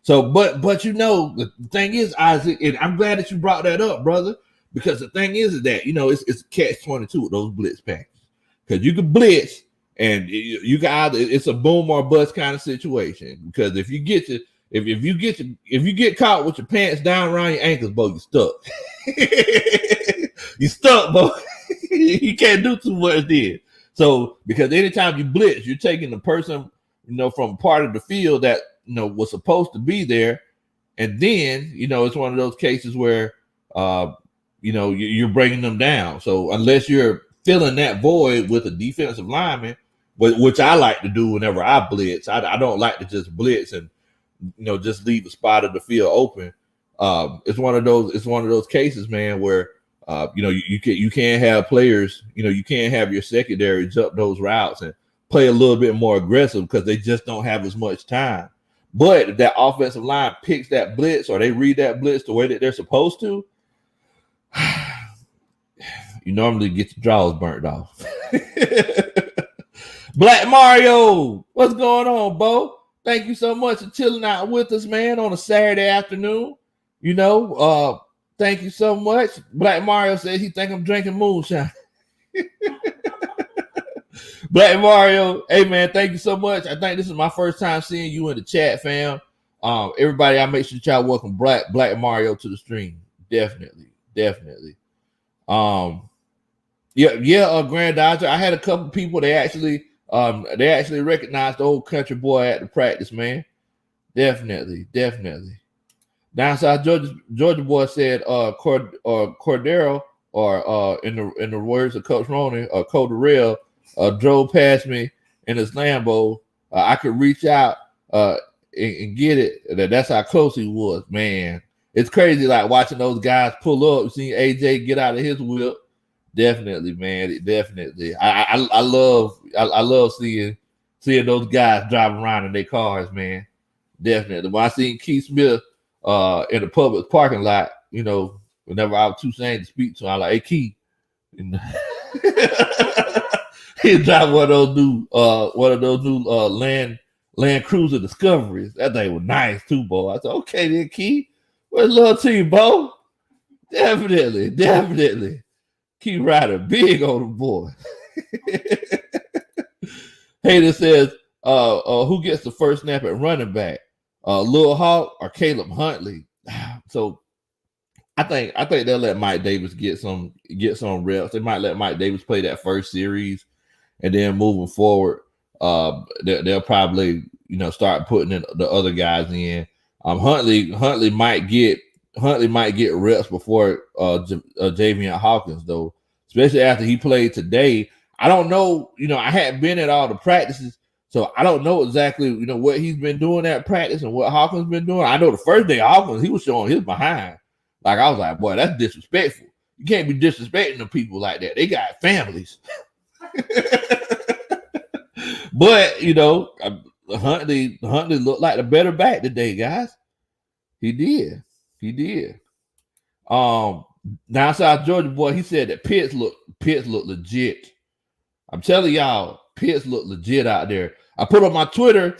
So, but the thing is, Isaac, and I'm glad that you brought that up, brother, because the thing is that it's catch-22 with those blitz packages, because you can blitz. And you can either, it's a boom or bust kind of situation, because if you get caught with your pants down around your ankles, Bo, you stuck. You stuck, Bo. You can't do too much then. So because anytime you blitz, you're taking the person from part of the field that was supposed to be there, and then it's one of those cases where you're bringing them down. So unless you're filling that void with a defensive lineman, which I like to do whenever I blitz. I don't like to just blitz and just leave the spot of the field open. It's one of those cases, man, where you can't have players, you can't have your secondary jump those routes and play a little bit more aggressive because they just don't have as much time. But if that offensive line picks that blitz or they read that blitz the way that they're supposed to, you normally get your draws burnt off. Black Mario, what's going on, Bo? Thank you so much for chilling out with us, man, on a Saturday afternoon. Thank you so much. Black Mario says he think I'm drinking moonshine. Black Mario, hey, man, thank you so much. I think this is my first time seeing you in the chat, fam. Everybody, I make sure y'all welcome Black Mario to the stream. Definitely. Grand Dodger. I had a couple people. They actually recognized the old country boy at the practice, man. Definitely. Down south Georgia boy said Cordero, or in the words of Coach Roney, Cordero drove past me in his Lambo. I could reach out and get it. That's how close he was, man. It's crazy, like watching those guys pull up, seeing AJ get out of his whip. Definitely, man. Definitely. I love seeing those guys driving around in their cars, man. Definitely. When I seen Keith Smith in the public parking lot, whenever I was too sane to speak to him, I'm like, hey Keith. He'd drive one of those new Land Cruiser Discoveries. That thing was nice too, boy. I said, okay then, Keith. Where's love to you, Bo? Definitely. Keep riding big on the boy. Hayden says, who gets the first snap at running back? Lil Hawk or Caleb Huntley? So I think they'll let Mike Davis get some reps. They might let Mike Davis play that first series, and then moving forward, they'll probably start putting in the other guys in. Huntley might get reps before Javian Hawkins, though, especially after he played today. I don't know, I hadn't been at all the practices, so I don't know exactly, what he's been doing at practice and what Hawkins been doing. I know the first day Hawkins, he was showing his behind. Like, I was like, boy, that's disrespectful. You can't be disrespecting the people like that. They got families. But, Huntley looked like the better back today, guys. He did. Down South Georgia boy, he said that Pitts look legit. I'm telling y'all, Pitts look legit out there. I put on my Twitter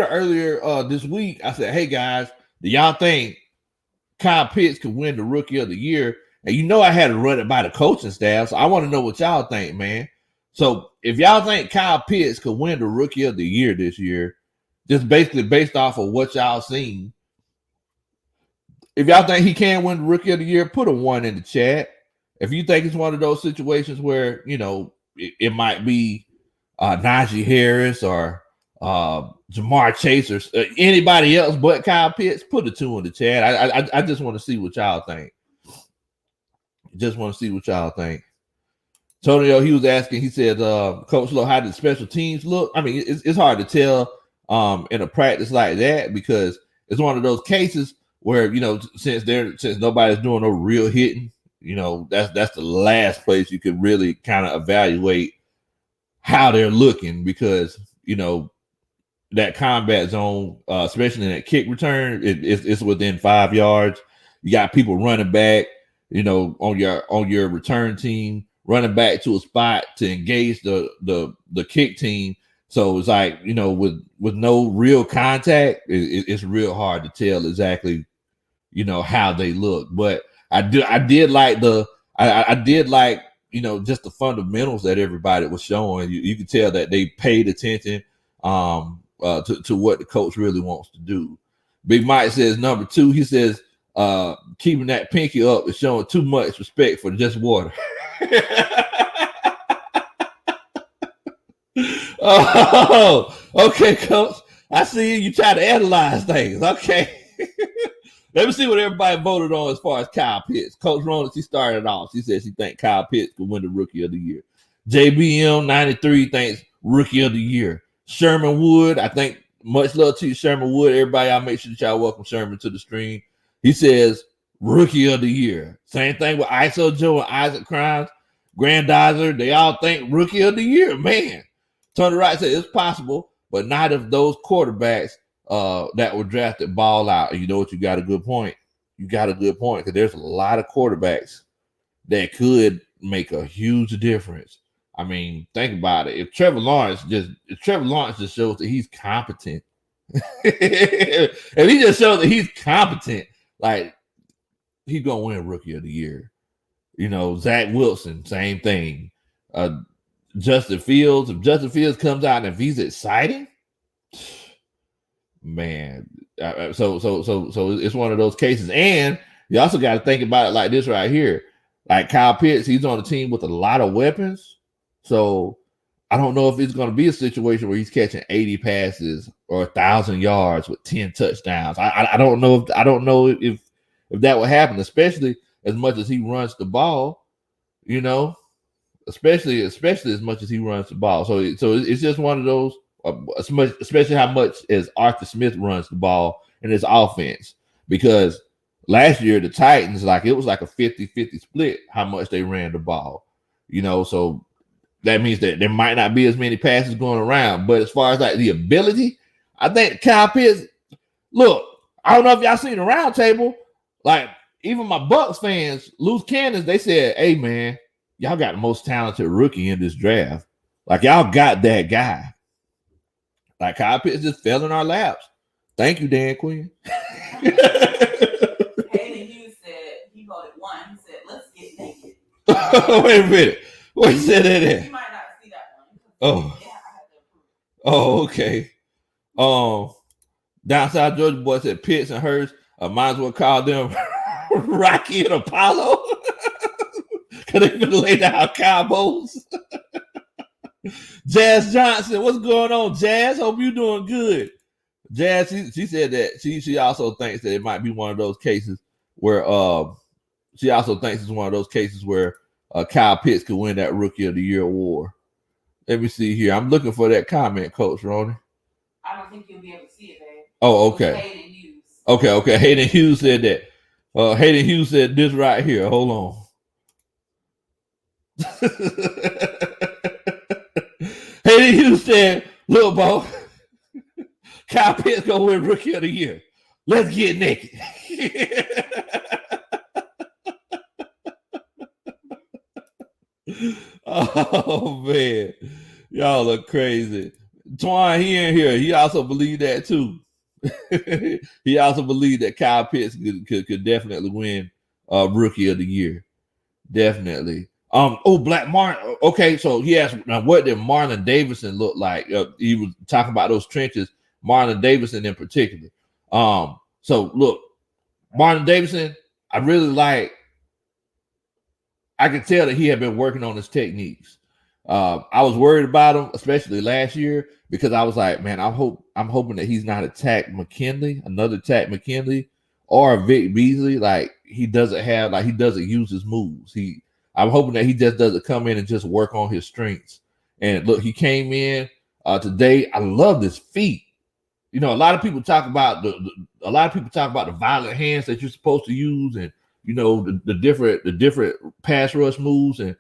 earlier this week. I said, hey guys, do y'all think Kyle Pitts could win the Rookie of the Year? And I had to run it by the coaching staff, so I want to know what y'all think, man. So if y'all think Kyle Pitts could win the Rookie of the Year this year, just basically based off of what y'all seen, if y'all think he can win the Rookie of the Year, put a 1 in the chat. If you think it's one of those situations where, it might be Najee Harris or Jamar Chase or anybody else but Kyle Pitts, put a 2 in the chat. I just want to see what y'all think. Tonio, he was asking, he said, Coach Lowe, how did special teams look? I mean, it's hard to tell in a practice like that because it's one of those cases where, since nobody's doing no real hitting, that's the last place you could really kind of evaluate how they're looking because, that combat zone, especially in that kick return, it's within 5 yards. You got people running back, on your return team, running back to a spot to engage the kick team. So it's like, with no real contact, it's real hard to tell exactly, how they look. But I did like just the fundamentals that everybody was showing. You could tell that they paid attention to what the coach really wants to do. Big Mike says number 2, he says, keeping that pinky up is showing too much respect for just water. Oh, okay, coach. I see you try to analyze things. Okay. Let me see what everybody voted on as far as Kyle Pitts. Coach Rona, she started off. She said she thinks Kyle Pitts could win the Rookie of the Year. JBM 93 thinks Rookie of the Year. Sherman Wood, I think, much love to you, Sherman Wood. Everybody, y'all make sure that y'all welcome Sherman to the stream. He says Rookie of the Year. Same thing with ISO Joe and Isaac Crimes. Grandizer, they all think Rookie of the Year. Man, Tony Wright said it's possible, but not if those quarterbacks that were drafted ball out. And you know what? You got a good point. You got a good point because there's a lot of quarterbacks that could make a huge difference. I mean, think about it. If Trevor Lawrence just shows that he's competent, if he just shows that he's competent, like he's gonna win Rookie of the Year. You know, Zach Wilson, same thing. Justin Fields, if Justin Fields comes out and if he's exciting, man. So it's one of those cases. And you also got to think about it like this right here. Like Kyle Pitts, he's on a team with a lot of weapons. So I don't know if it's going to be a situation where he's catching 80 passes or 1,000 yards with 10 touchdowns. I don't know if that will happen, especially as much as he runs the ball, you know, especially as much as he runs the ball. So it's just one of those, especially how much as Arthur Smith runs the ball in his offense. Because last year, the Titans, it was like a 50-50 split how much they ran the ball, you know, so that means that there might not be as many passes going around. But as far as like the ability, I think Kyle Pitts, look, I don't know if y'all seen the round table. Like, even my Bucks fans, loose cannons, they said, hey, man, y'all got the most talented rookie in this draft. Like, y'all got that guy. Like, Kyle Pitts just fell in our laps. Thank you, Dan Quinn. Hayden Hurst said, he voted 1. He said, let's get naked. Wait a minute. What said that? You might not see that one. Oh. Yeah, I had to approve. Oh, okay. Down South Georgia boy said Pitts and Hurst. Might as well call them Rocky and Apollo. Because they've been laid out combos. Jazz Johnson, what's going on, Jazz? Hope you're doing good. Jazz, she said that she also thinks that it might be one of those cases where Kyle Pitts could win that Rookie of the Year award. Let me see here. I'm looking for that comment, Coach Ronnie. I don't think you'll be able to see it, babe. Oh, okay. Hayden Hurst. Okay. Hayden Hughes said that. Hayden Hughes said this right here. Hold on. Hayden Hughes said, look, Bo, Kyle Pitts gonna win Rookie of the Year. Let's get naked. Oh man, y'all are crazy. Twine, he in here. He also believed that too. He also believed that Kyle Pitts could definitely win Rookie of the Year. Definitely. Black Martin. Okay, so he asked, now what did Marlon Davidson look like? He was talking about those trenches, Marlon Davidson in particular. So look, Marlon Davidson, I really like. I could tell that he had been working on his techniques. I was worried about him, especially last year, because I was like, man, I'm hoping that he's not another Tack McKinley, or Vic Beasley. Like he doesn't use his moves. I'm hoping that he just doesn't come in and just work on his strengths. And look, he came in today. I love his feet. You know, a lot of people talk about the violent hands that you're supposed to use, and you know the different pass rush moves and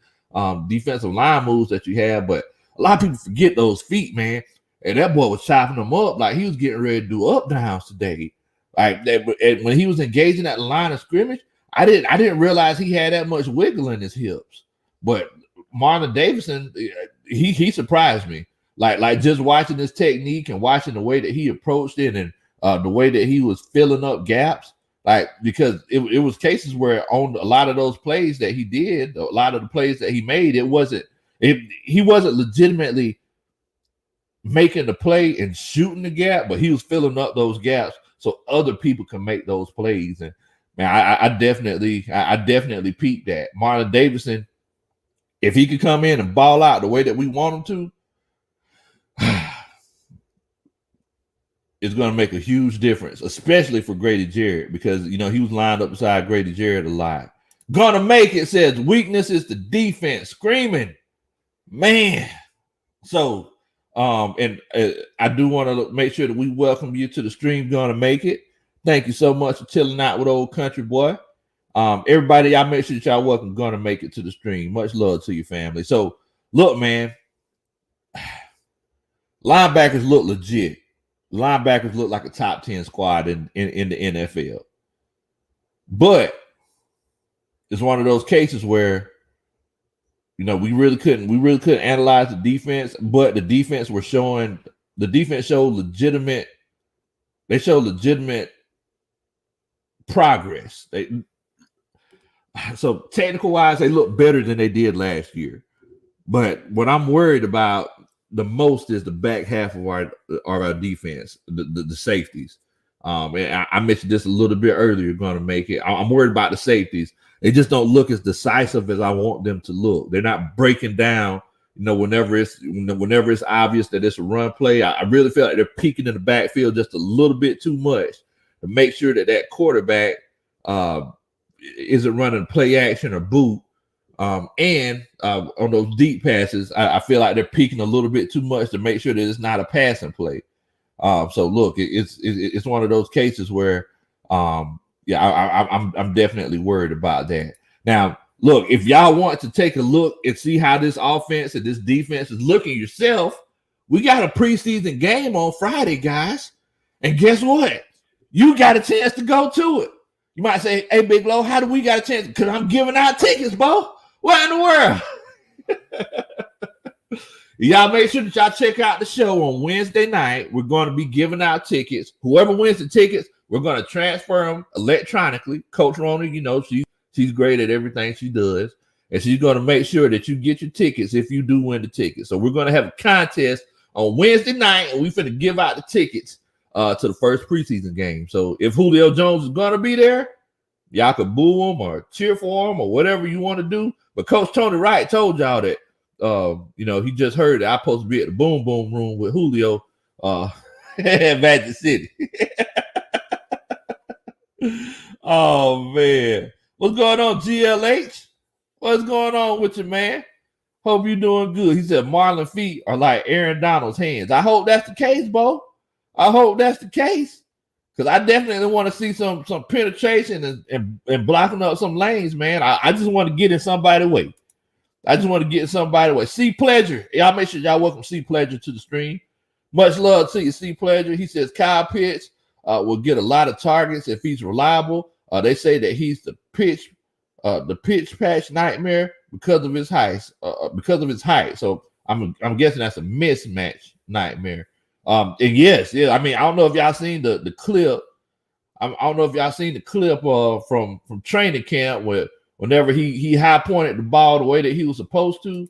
defensive line moves that you have. But a lot of people forget those feet, man. And that boy was chopping them up like he was getting ready to do up downs today. Like that, when he was engaging at the line of scrimmage, I didn't realize he had that much wiggle in his hips. But Marlon Davidson, he surprised me. Like just watching his technique and watching the way that he approached it and the way that he was filling up gaps. Like, because it was cases where on a lot of those plays that he did, a lot of the plays that he made, he wasn't legitimately making the play and shooting the gap, but he was filling up those gaps so other people can make those plays. And man, I definitely peeped that. Marlon Davidson, if he could come in and ball out the way that we want him to, is going to make a huge difference, especially for Grady Jarrett, because, you know, he was lined up beside Grady Jarrett a lot. Gonna make it, says weakness is the defense. Screaming, man. So, and I do want to make sure that we welcome you to the stream. Gonna make it. Thank you so much for chilling out with Old Country Boy. Everybody, y'all make sure that y'all welcome. Gonna make it to the stream. Much love to your family. So, look, man, linebackers look legit. Linebackers look like a top 10 squad in the NFL. But it's one of those cases where, you know, we really couldn't analyze the defense, but the defense showed legitimate progress. So technical wise, they look better than they did last year. But what I'm worried about the most is the back half of our defense, the safeties. And I mentioned this a little bit earlier. Going to make it. I'm worried about the safeties. They just don't look as decisive as I want them to look. They're not breaking down. You know, whenever it's obvious that it's a run play, I really feel like they're peeking in the backfield just a little bit too much to make sure that quarterback isn't running play action or boot. And on those deep passes, I feel like they're peeking a little bit too much to make sure that it's not a passing play. So look, it's one of those cases where, I'm definitely worried about that. Now, look, if y'all want to take a look and see how this offense and this defense is looking yourself, we got a preseason game on Friday, guys. And guess what? You got a chance to go to it. You might say, hey, Big Low, how do we got a chance? Because I'm giving out tickets, Bo. What in the world? Y'all make sure that y'all check out the show on Wednesday night. We're going to be giving out tickets. Whoever wins the tickets, we're going to transfer them electronically. Coach Rona, you know, she's great at everything she does. And she's going to make sure that you get your tickets if you do win the tickets. So we're going to have a contest on Wednesday night, and we're finna give out the tickets to the first preseason game. So if Julio Jones is going to be there, y'all could boo him or cheer for him or whatever you want to do. But Coach Tony Wright told y'all that, you know, he just heard that I'm supposed to be at the Boom Boom Room with Julio at Magic City. Oh, man. What's going on, GLH? What's going on with you, man? Hope you're doing good. He said Marlon feet are like Aaron Donald's hands. I hope that's the case, Bo. I hope that's the case. Because I definitely want to see some penetration and blocking up some lanes, man. I just want to get in somebody's way. C Pleasure. Y'all make sure y'all welcome C Pleasure to the stream. Much love to you, C Pleasure. He says Kyle Pitts will get a lot of targets if he's reliable. They say that he's the pitch patch nightmare because of his height. So I'm guessing that's a mismatch nightmare. And yes, I mean, I don't know if y'all seen the clip. I don't know if y'all seen the clip from training camp whenever he high pointed the ball the way that he was supposed to.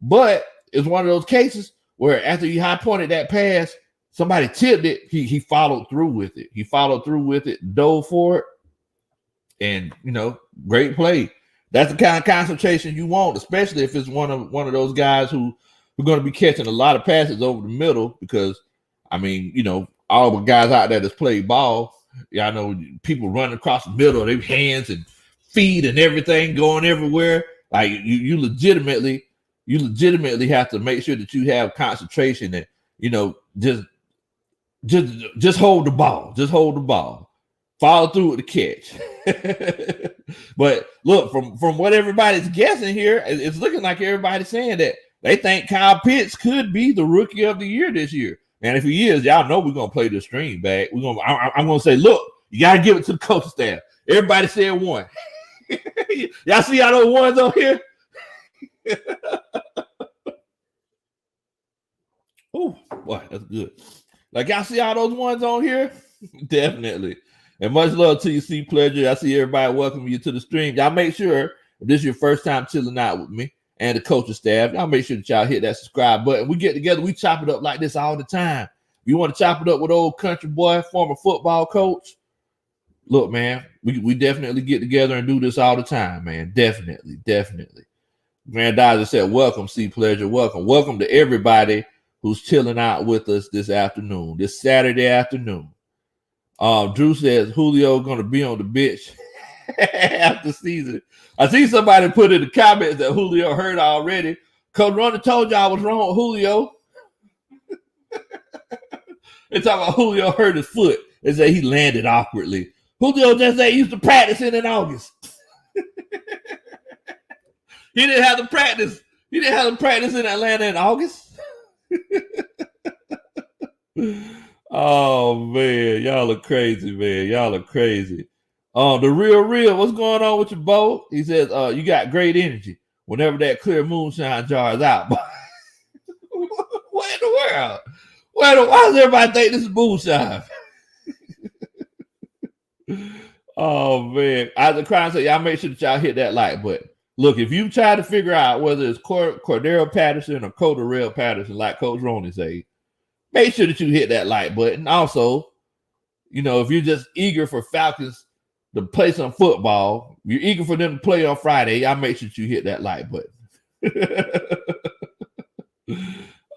But it's one of those cases where after he high pointed that pass, somebody tipped it. He followed through with it. Dove for it. And, you know, great play. That's the kind of concentration you want, especially if it's one of those guys who are going to be catching a lot of passes over the middle. Because, I mean, you know, all the guys out there that's played ball, y'all know people running across the middle, their hands and feet and everything going everywhere. Like you legitimately have to make sure that you have concentration and, you know, just hold the ball. Just hold the ball. Follow through with the catch. But look, from what everybody's guessing here, it's looking like everybody's saying that they think Kyle Pitts could be the rookie of the year this year. And if he is, y'all know we're gonna play the stream back. I'm gonna say, look, you gotta give it to the coaching staff. Everybody said one. Y'all see all those ones on here? Oh, boy, that's good. Like, y'all see all those ones on here? Definitely. And much love to you, C Pleasure. I see everybody welcoming you to the stream. Y'all make sure, if this is your first time chilling out with me and the coaching staff, y'all make sure that y'all hit that subscribe button. We get together, we chop it up like this all the time. If you want to chop it up with old country boy, former football coach, look, man, we definitely get together and do this all the time, man. Definitely. Grand Dodger said, welcome, C Pleasure. Welcome to everybody who's chilling out with us this afternoon, this Saturday afternoon. Drew says Julio gonna be on the bench after season. I see somebody put in the comments that Julio hurt already. Coach Ronnie told you I was wrong with Julio. They talking about Julio hurt his foot. They say he landed awkwardly. Julio just said he used to practice in August. He didn't have to practice. He didn't have to practice in Atlanta in August. Oh man, y'all are crazy, man. Y'all are crazy. The real, what's going on with your Bo? He says, you got great energy whenever that clear moonshine jar is out. What in the world? Why does everybody think this is moonshine? Oh man. Isaac Crown said, y'all make sure that y'all hit that like button. Look, if you try to figure out whether it's Cordero Patterson or Cordero Patterson, like Coach Roney say, make sure that you hit that like button. Also, if you're just eager for Falcons to play some football, you're eager for them to play on Friday, y'all make sure that you hit that like button.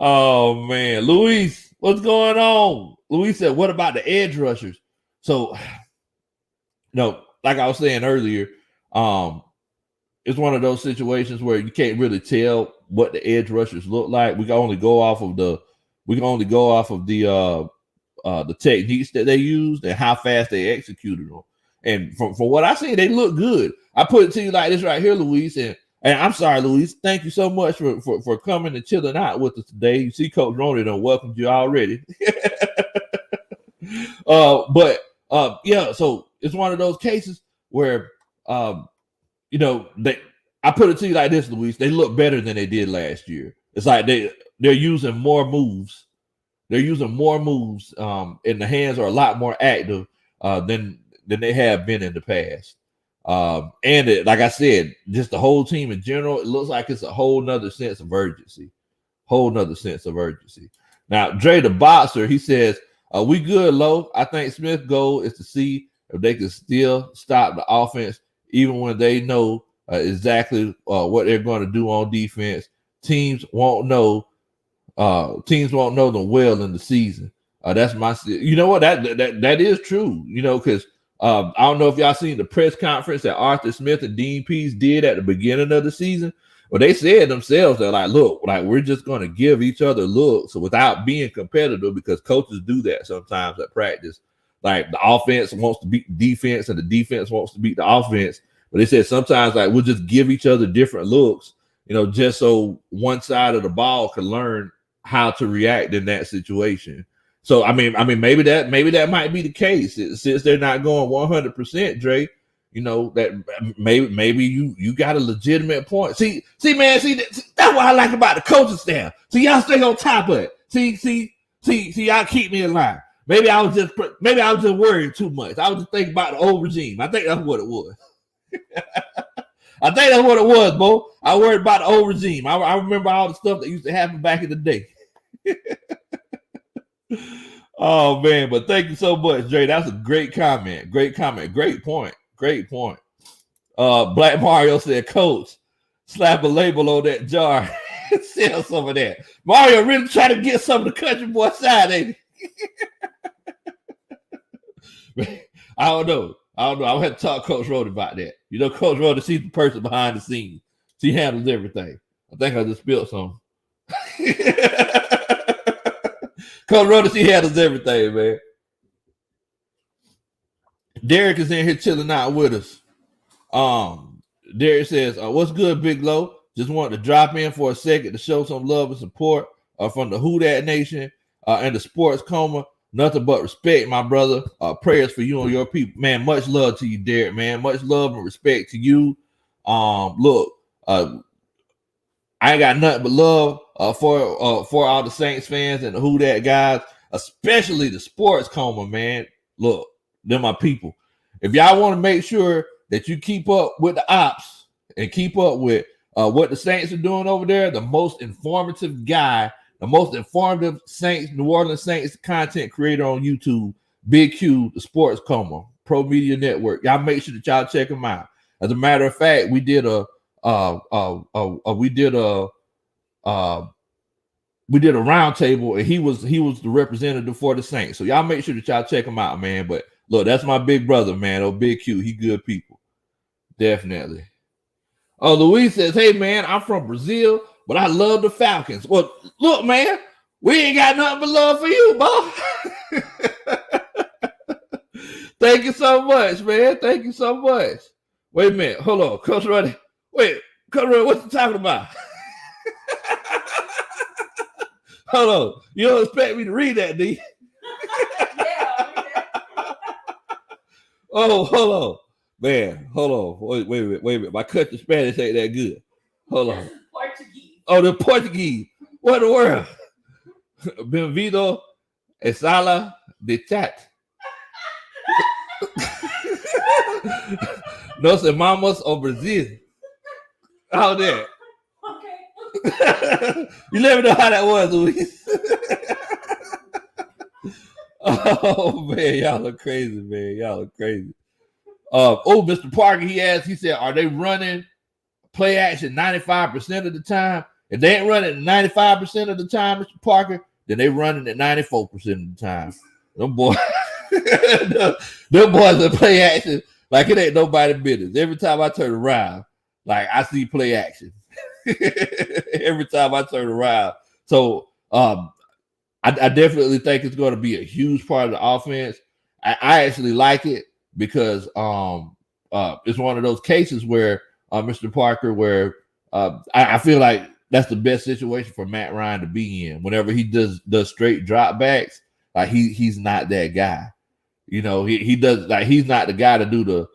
Oh man, Luis, what's going on? Luis said, what about the edge rushers? So, like I was saying earlier, it's one of those situations where you can't really tell what the edge rushers look like. We can only go off of the techniques that they used and how fast they executed them. And from what I see, they look good. I put it to you like this right here, Luis, and I'm sorry, Luis. Thank you so much for coming and chilling out with us today. You see, Coach Roney done welcomed you already. Yeah. So it's one of those cases where, I put it to you like this, Luis. They look better than they did last year. It's like they're using more moves. They're using more moves, and the hands are a lot more active than they have been in the past. Like I said, just the whole team in general, it looks like it's a whole nother sense of urgency. Now, Dre the Boxer, he says, we good, Low. I think Smith's goal is to see if they can still stop the offense, even when they know exactly what they're going to do on defense. Teams won't know them well in the season. That's my. You know what? That is true. Because I don't know if y'all seen the press conference that Arthur Smith and Dean Pease did at the beginning of the season. Well, they said themselves, they're like, look, like we're just going to give each other looks without being competitive, because coaches do that sometimes at practice. Like the offense wants to beat the defense and the defense wants to beat the offense. But they said sometimes like we'll just give each other different looks, just so one side of the ball can learn how to react in that situation. So I mean, maybe that might be the case since they're not going 100%, Dre. That maybe you got a legitimate point. See, man, that's what I like about the coaching staff. See, y'all stay on top of it. See, y'all keep me in line. Maybe I was just worried too much. I was just thinking about the old regime. I think that's what it was. I think that's what it was, Bo. I worried about the old regime. I remember all the stuff that used to happen back in the day. Oh man, but thank you so much, Dre. That's a great comment. Great point. Black Mario said, Coach, slap a label on that jar and sell some of that. Mario really trying to get some of the country boy side, ain't he? I don't know. I would have to talk to Coach Rhoda about that. Coach Rhoda, she's the person behind the scenes. She handles everything. I think I just spilled some. Coach Rhoda, she handles everything, man. Derek is in here chilling out with us. Derek says, what's good, Big Low? Just wanted to drop in for a second to show some love and support from the Who Dat Nation and the Sports Coma. Nothing but respect, my brother. Prayers for you and your people. Man, much love to you, Derek, man. Much love and respect to you. Look, I ain't got nothing but love for all the Saints fans and the Who Dat guys, especially the Sports Coma, man. Look, they're my people. If y'all want to make sure that you keep up with the ops and keep up with what the Saints are doing over there, the most informative guy, the most informative Saints, New Orleans Saints content creator on YouTube, Big Q, the Sports Coma, Pro Media Network. Y'all make sure that y'all check him out. As a matter of fact, we did a we did a round table, and he was the representative for the Saints. So y'all make sure that y'all check him out, man. But look, that's my big brother, man. Oh, Big Q, he good people, definitely. Oh, Luis says, hey man, I'm from Brazil, but I love the Falcons. Well, look, man, we ain't got nothing but love for you, boy. Thank you so much, man. Thank you so much. Wait a minute, hold on, Coach Ruddy. Wait, Coach Ruddy, what you talking about? Hold on. You don't expect me to read that, do you? Oh, hold on. Man, hold on. Wait a minute. My country Spanish ain't that good. Hold on. Portuguese. Oh, the Portuguese. What in the world? Bem-vindo a sala de chat. Nos amamos ao Brasil. How that? Okay. You let me know how that was, Luis. Oh man, y'all are crazy, man. Y'all are crazy. Mr. Parker, he said, are they running play action 95% of the time? If they ain't running 95% of the time, Mr. Parker, then they running at 94% of the time. Them boys, them boys that play action like it ain't nobody business. Every time I turn around, like I see play action. Every time I turn around. So I definitely think it's going to be a huge part of the offense. I actually like it because it's one of those cases where Mr. Parker, where I feel like that's the best situation for Matt Ryan to be in. Whenever he does straight drop backs, like he's not that guy. You know, he does, like, he's not the guy to do the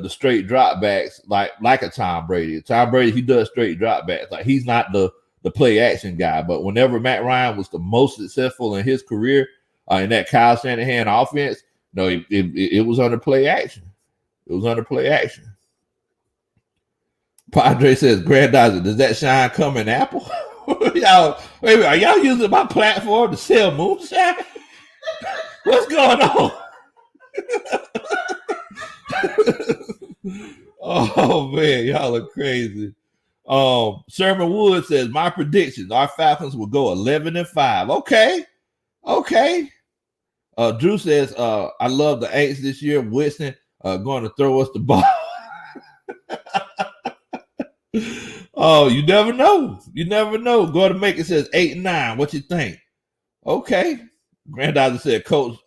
straight drop backs like a Tom Brady. Tom Brady, he does straight drop backs. Like, he's not the play action guy. But whenever Matt Ryan was the most successful in his career in that Kyle Shanahan offense, no, it was under play action. It was under play action. Padre says, Granddaughter, does that shine come in Apple? Y'all, wait, are y'all using my platform to sell moonshine? What's going on? Oh man, y'all are crazy. Sherman Wood says, my predictions, our Falcons will go 11-5. Okay. Drew says, I love the Aints this year. Winston going to throw us the ball. Oh, you never know. Go to make it says 8-9. What you think? Okay. Granddaughter said, Coach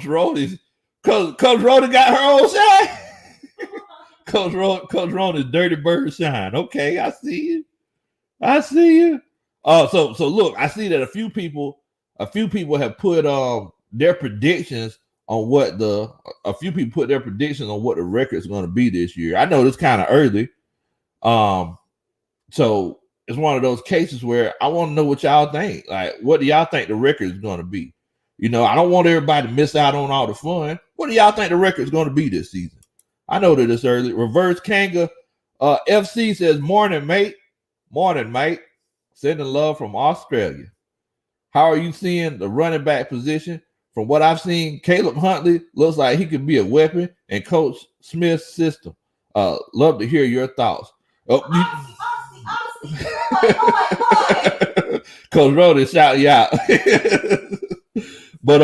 Rhodes got her own shine. Coach Rhodes dirty bird shine. Okay, I see you. So look, I see that a few people have put their predictions on what the record is going to be this year. I know it's kind of early. So it's one of those cases where I want to know what y'all think. Like, what do y'all think the record is going to be? You know, I don't want everybody to miss out on all the fun. What do y'all think the record is going to be this season? I know that it's early. Reverse Kanga FC says, morning, mate. Sending love from Australia. How are you seeing the running back position? From what I've seen, Caleb Huntley looks like he could be a weapon in Coach Smith's system. Love to hear your thoughts. Coach Rhodes shout you out. But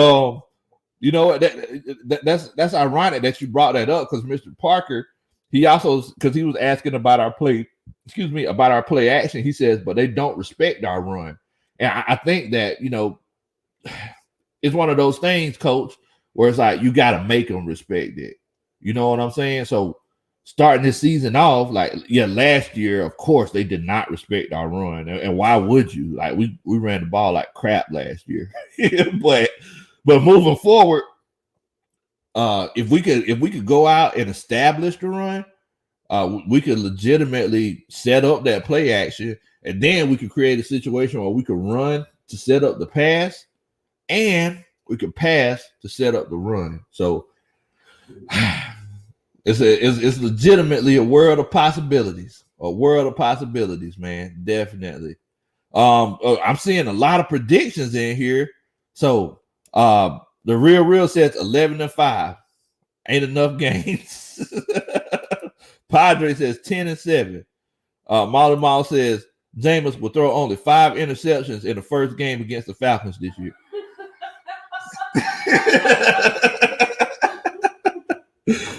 you know what? That's ironic that you brought that up, because Mr. Parker, he also, because he was asking about our play action. He says, but they don't respect our run, and I think that, you know, it's one of those things, Coach, where it's like you got to make them respect it. You know what I'm saying? So starting this season off, like, yeah, last year, of course, they did not respect our run, and why would you? Like, we ran the ball like crap last year, but moving forward, if we could go out and establish the run, we could legitimately set up that play action, and then we could create a situation where we could run to set up the pass, and we could pass to set up the run. So it's legitimately a world of possibilities. Man. Definitely. I'm seeing a lot of predictions in here. So the real says 11-5. Ain't enough games. Padre says 10-7. Molly Mall says Jameis will throw only 5 interceptions in the first game against the Falcons this year.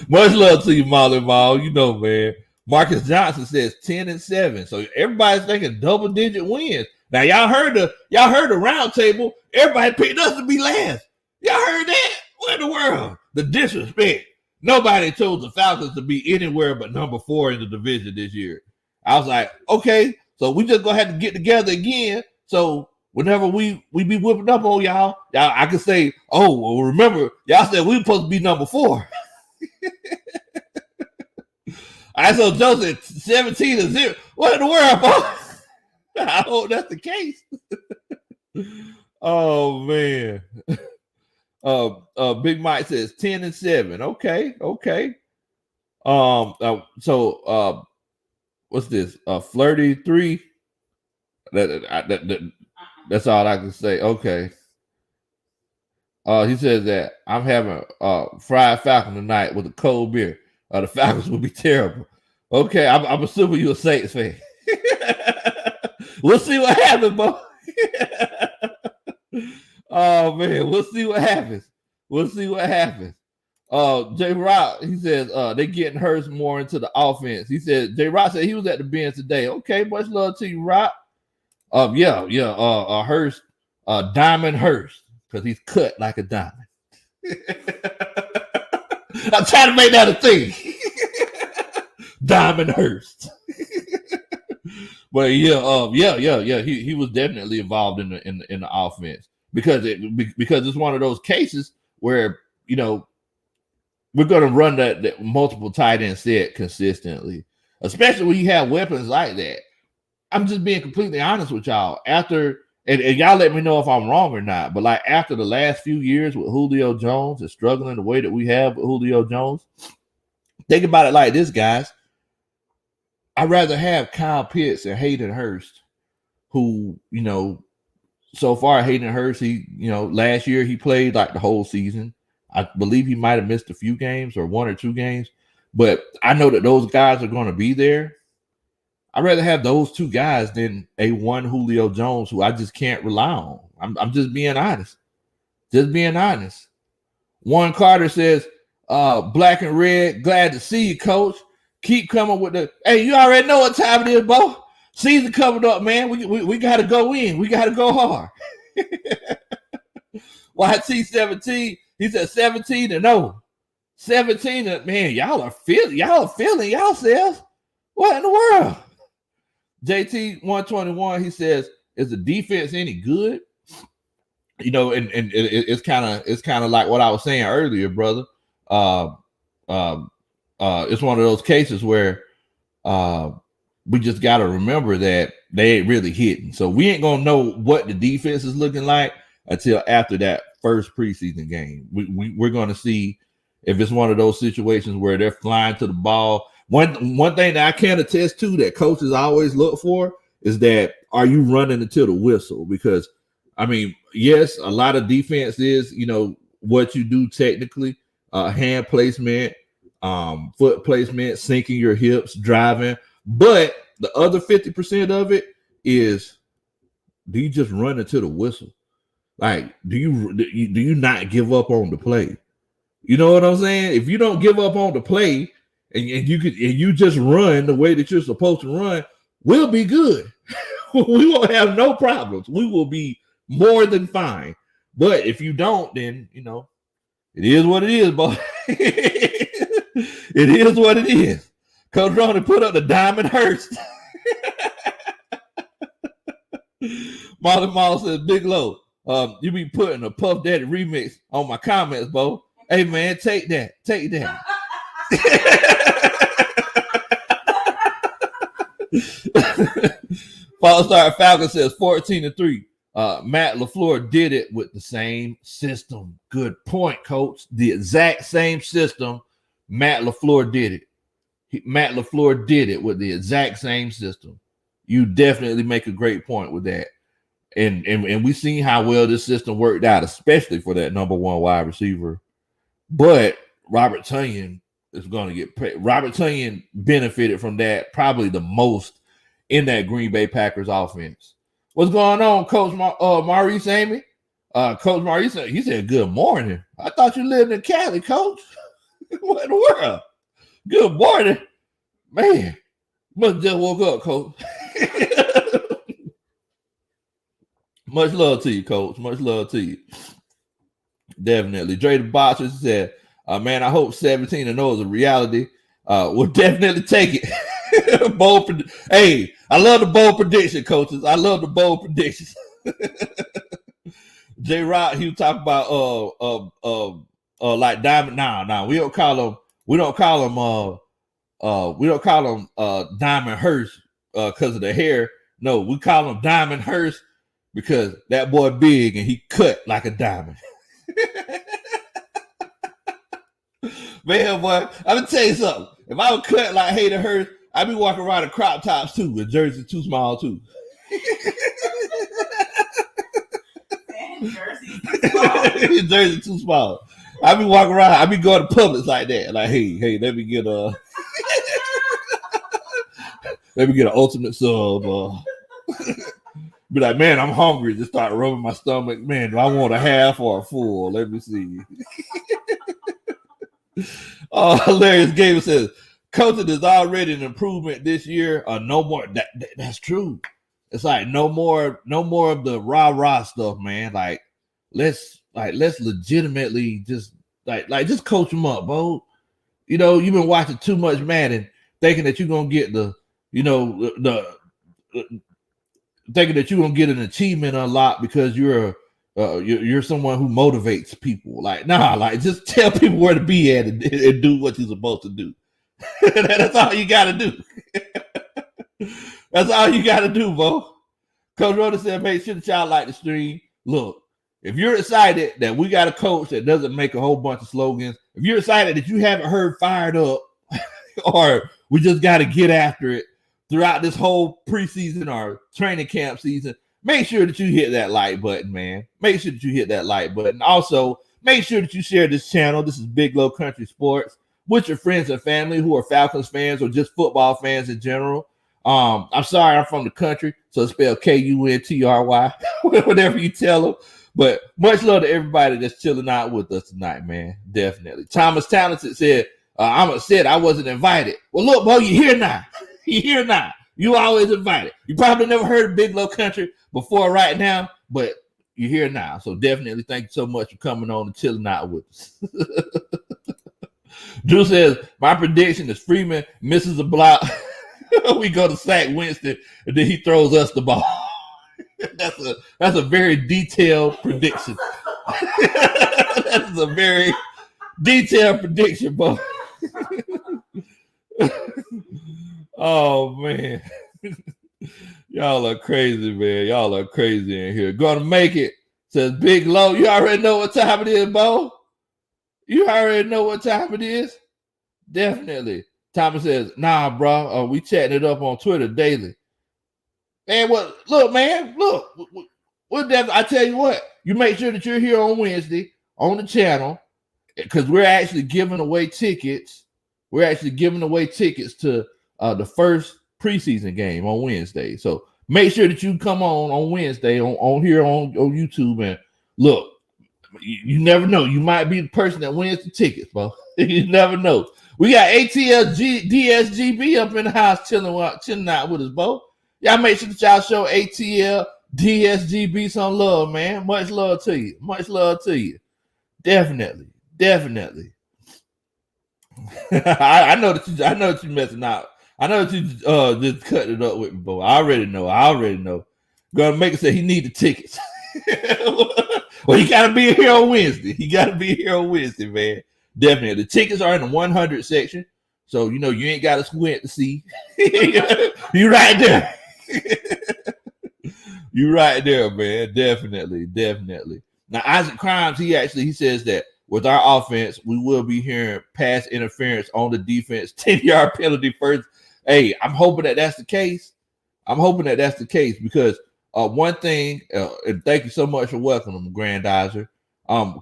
Much love to you, Molly Mall. You know, man. Marcus Johnson says 10-7. So everybody's thinking double-digit wins. Now y'all heard the round table. Everybody picked us to be last. Y'all heard that? What in the world? The disrespect. Nobody chose the Falcons to be anywhere but number 4 in the division this year. I was like, okay, so we just gonna have to get together again. So whenever we be whipping up on y'all, I can say, oh, well, remember, y'all said we were supposed to be number 4. I so Joseph 17-0. What in the world, boy? I hope that's the case. Oh man. Big Mike says 10-7. Okay. What's this? Flirty 3. That's all I can say. Okay. He says that I'm having fried falcon tonight with a cold beer. The Falcons will be terrible. Okay, I'm assuming you're a Saints fan. We'll see what happens, boy. Oh man, we'll see what happens. J Rock, he says they getting Hurst more into the offense. He said J Rock said he was at the bench today. Okay, much love to you, Rock. Hurst, Diamond Hurst, because he's cut like a diamond. I'm trying to make that a thing. Diamond Hurst. But he was definitely involved in the offense because it's one of those cases where, you know, we're going to run that multiple tight end set consistently, especially when you have weapons like that. I'm just being completely honest with y'all. After and y'all let me know if I'm wrong or not, but like after the last few years with Julio Jones and struggling the way that we have with Julio Jones, think about it like this, guys. I'd rather have Kyle Pitts and Hayden Hurst, who, you know, so far Hayden Hurst, he, you know, last year he played like the whole season. I believe he might have missed a few games or 1 or 2 games, but I know that those guys are going to be there. I'd rather have those 2 guys than a one Julio Jones who I just can't rely on. I'm just being honest. Warren Carter says, black and red, glad to see you, coach. Keep coming with the, hey, you already know what time it is, Bo. Season coming up, man. We got to go in. We got to go hard. YT17, he said 17-0. 17, man, y'all are feeling yourselves. What in the world? JT 121, he says, is the defense any good? You know, and it's kind of like what I was saying earlier, brother. It's one of those cases where we just got to remember that they ain't really hitting. So we ain't gonna know what the defense is looking like until after that first preseason game. We're gonna see if it's one of those situations where they're flying to the ball. One thing that I can attest to that coaches always look for is that, are you running until the whistle? Because I mean, yes, a lot of defense is, you know, what you do technically, hand placement, foot placement, sinking your hips, driving. But the other 50% of it is, do you just run until the whistle? Like, do you not give up on the play? You know what I'm saying? If you don't give up on the play and you just run the way that you're supposed to run, we'll be good. We won't have no problems. We will be more than fine. But if you don't, then, you know, it is what it is, boy. It is what it is. Coach Ronnie put up the Diamond Hurst. Molly says, Big Low, you be putting a Puff Daddy remix on my comments, Bo. Hey, man, take that. False-Star Falcon says 14-3. Matt LaFleur did it with the same system. Good point, coach. The exact same system. Matt LaFleur did it. Matt LaFleur did it with the exact same system. You definitely make a great point with that. And we seen how well this system worked out, especially for that number 1 wide receiver. But Robert Tonyan is going to get Robert Tonyan benefited from that probably the most in that Green Bay Packers offense. What's going on, Coach Maurice Amy? Coach Maurice, he said, good morning. I thought you lived in Cali, Coach. What in the world? Good morning. Man, must just woke up, Coach. Much love to you, Coach. Much love to you. Definitely. Dre the Boxer said, man, I hope 17-0 is a reality. We'll definitely take it. Bold hey, I love the bold prediction, coaches. I love the bold predictions. J Rock, he was talking about like Diamond. Nah, we don't call him Diamond Hurst because of the hair. No, we call him Diamond Hurst because that boy big and he cut like a diamond. Man, boy, I'm gonna tell you something. If I would cut like Hayden Hurst, I'd be walking around in crop tops too, with jerseys too small too. Jersey too small. I be walking around. I be going to Publix like that. Like, hey, let me get an ultimate sub. Be like, man, I'm hungry. Just start rubbing my stomach. Man, do I want a half or a full? Let me see. Hilarious Gamer says, coaching is already an improvement this year. No more. That's true. It's like no more of the rah stuff, man. Like let's legitimately just just coach them up, bro. You know, you've been watching too much Madden, thinking that you're gonna get thinking that you're gonna get an achievement unlocked because you're someone who motivates people. Like, nah, like just tell people where to be at and do what you're supposed to do. That's all you gotta do. That's all you got to do, bro. Coach Rhoda said, make sure that y'all like the stream. Look, if you're excited that we got a coach that doesn't make a whole bunch of slogans, if you're excited that you haven't heard fired up or we just got to get after it throughout this whole preseason or training camp season, make sure that you hit that like button, man. Make sure that you hit that like button. Also, make sure that you share this channel. This is Big Low Kuntry Sports with your friends and family who are Falcons fans or just football fans in general. I'm sorry, I'm from the country, so it's spelled Kuntry, whatever you tell them. But much love to everybody that's chilling out with us tonight, man. Definitely. Thomas Talented said, I'm upset I wasn't invited. Well, look, bro, you're here now. You're here now. You always invited. You probably never heard of Big Low Kuntry before right now, but you're here now. So definitely thank you so much for coming on and chilling out with us. Drew says, my prediction is Freeman misses a block. We go to sack Winston, and then he throws us the ball. That's a very detailed prediction. That's a very detailed prediction, bro. Oh man, y'all are crazy, man. Y'all are crazy in here. Gonna make it, says Big Low. You already know what time it is, Bo. You already know what time it is. Definitely. Thomas says, nah, bro, we chatting it up on Twitter daily. Man, look, man, look. I tell you what, you make sure that you're here on Wednesday on the channel because we're actually giving away tickets. We're actually giving away tickets to the first preseason game on Wednesday. So make sure that you come on Wednesday on here on YouTube and look. You never know. You might be the person that wins the tickets, bro. You never know. We got ATL DSGB up in the house chilling out with us, bro. Y'all make sure that y'all show ATL DSGB some love, man. Much love to you. Much love to you. Definitely. I know that you messing out. I know that you just cutting it up with me, bro. I already know. Gonna make it say he need the tickets. Well, you gotta be here on Wednesday. Man. Definitely. The tickets are in the 100 section. So, you ain't got to squint to see. You right there. You right there, man. Definitely. Now, Isaac Crimes, he says that with our offense, we will be hearing pass interference on the defense, 10-yard penalty first. Hey, I'm hoping that that's the case. Because one thing, and thank you so much for welcoming, Grandizer.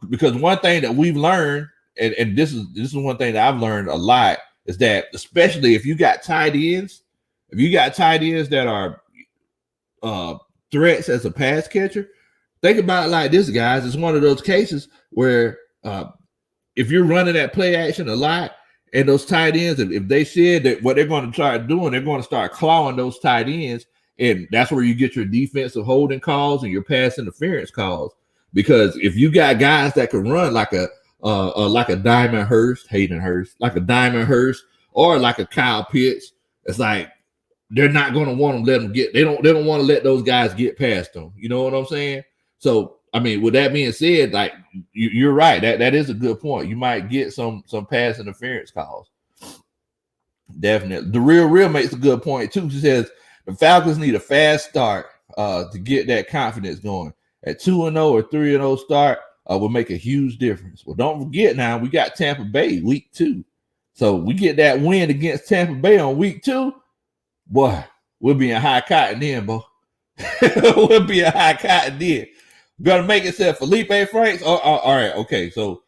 Because one thing that we've learned, and this is one thing that I've learned a lot, is that especially if you got tight ends If you got tight ends that are threats as a pass catcher, think about it like this, guys. It's one of those cases where if you're running that play action a lot, and those tight ends, if they said that what they're going to start doing, they're going to start clawing those tight ends, and that's where you get your defensive holding calls and your pass interference calls. Because if you got guys that can run like a Diamond Hurst, Hayden Hurst, like a Diamond Hurst, or like a Kyle Pitts, it's like they're not going to want to let them get. They don't want to let those guys get past them. You know what I'm saying? So, I mean, with that being said, like you're right. That is a good point. You might get some pass interference calls. Definitely. The real makes a good point too. She says the Falcons need a fast start to get that confidence going. At 2-0 or 3-0 start will make a huge difference. Well, don't forget now we got Tampa Bay week 2. So we get that win against Tampa Bay on week 2. Boy, we'll be in high cotton then, boy. We'll be in high cotton then. Gonna make it say Felipe Franks. All right, okay. So,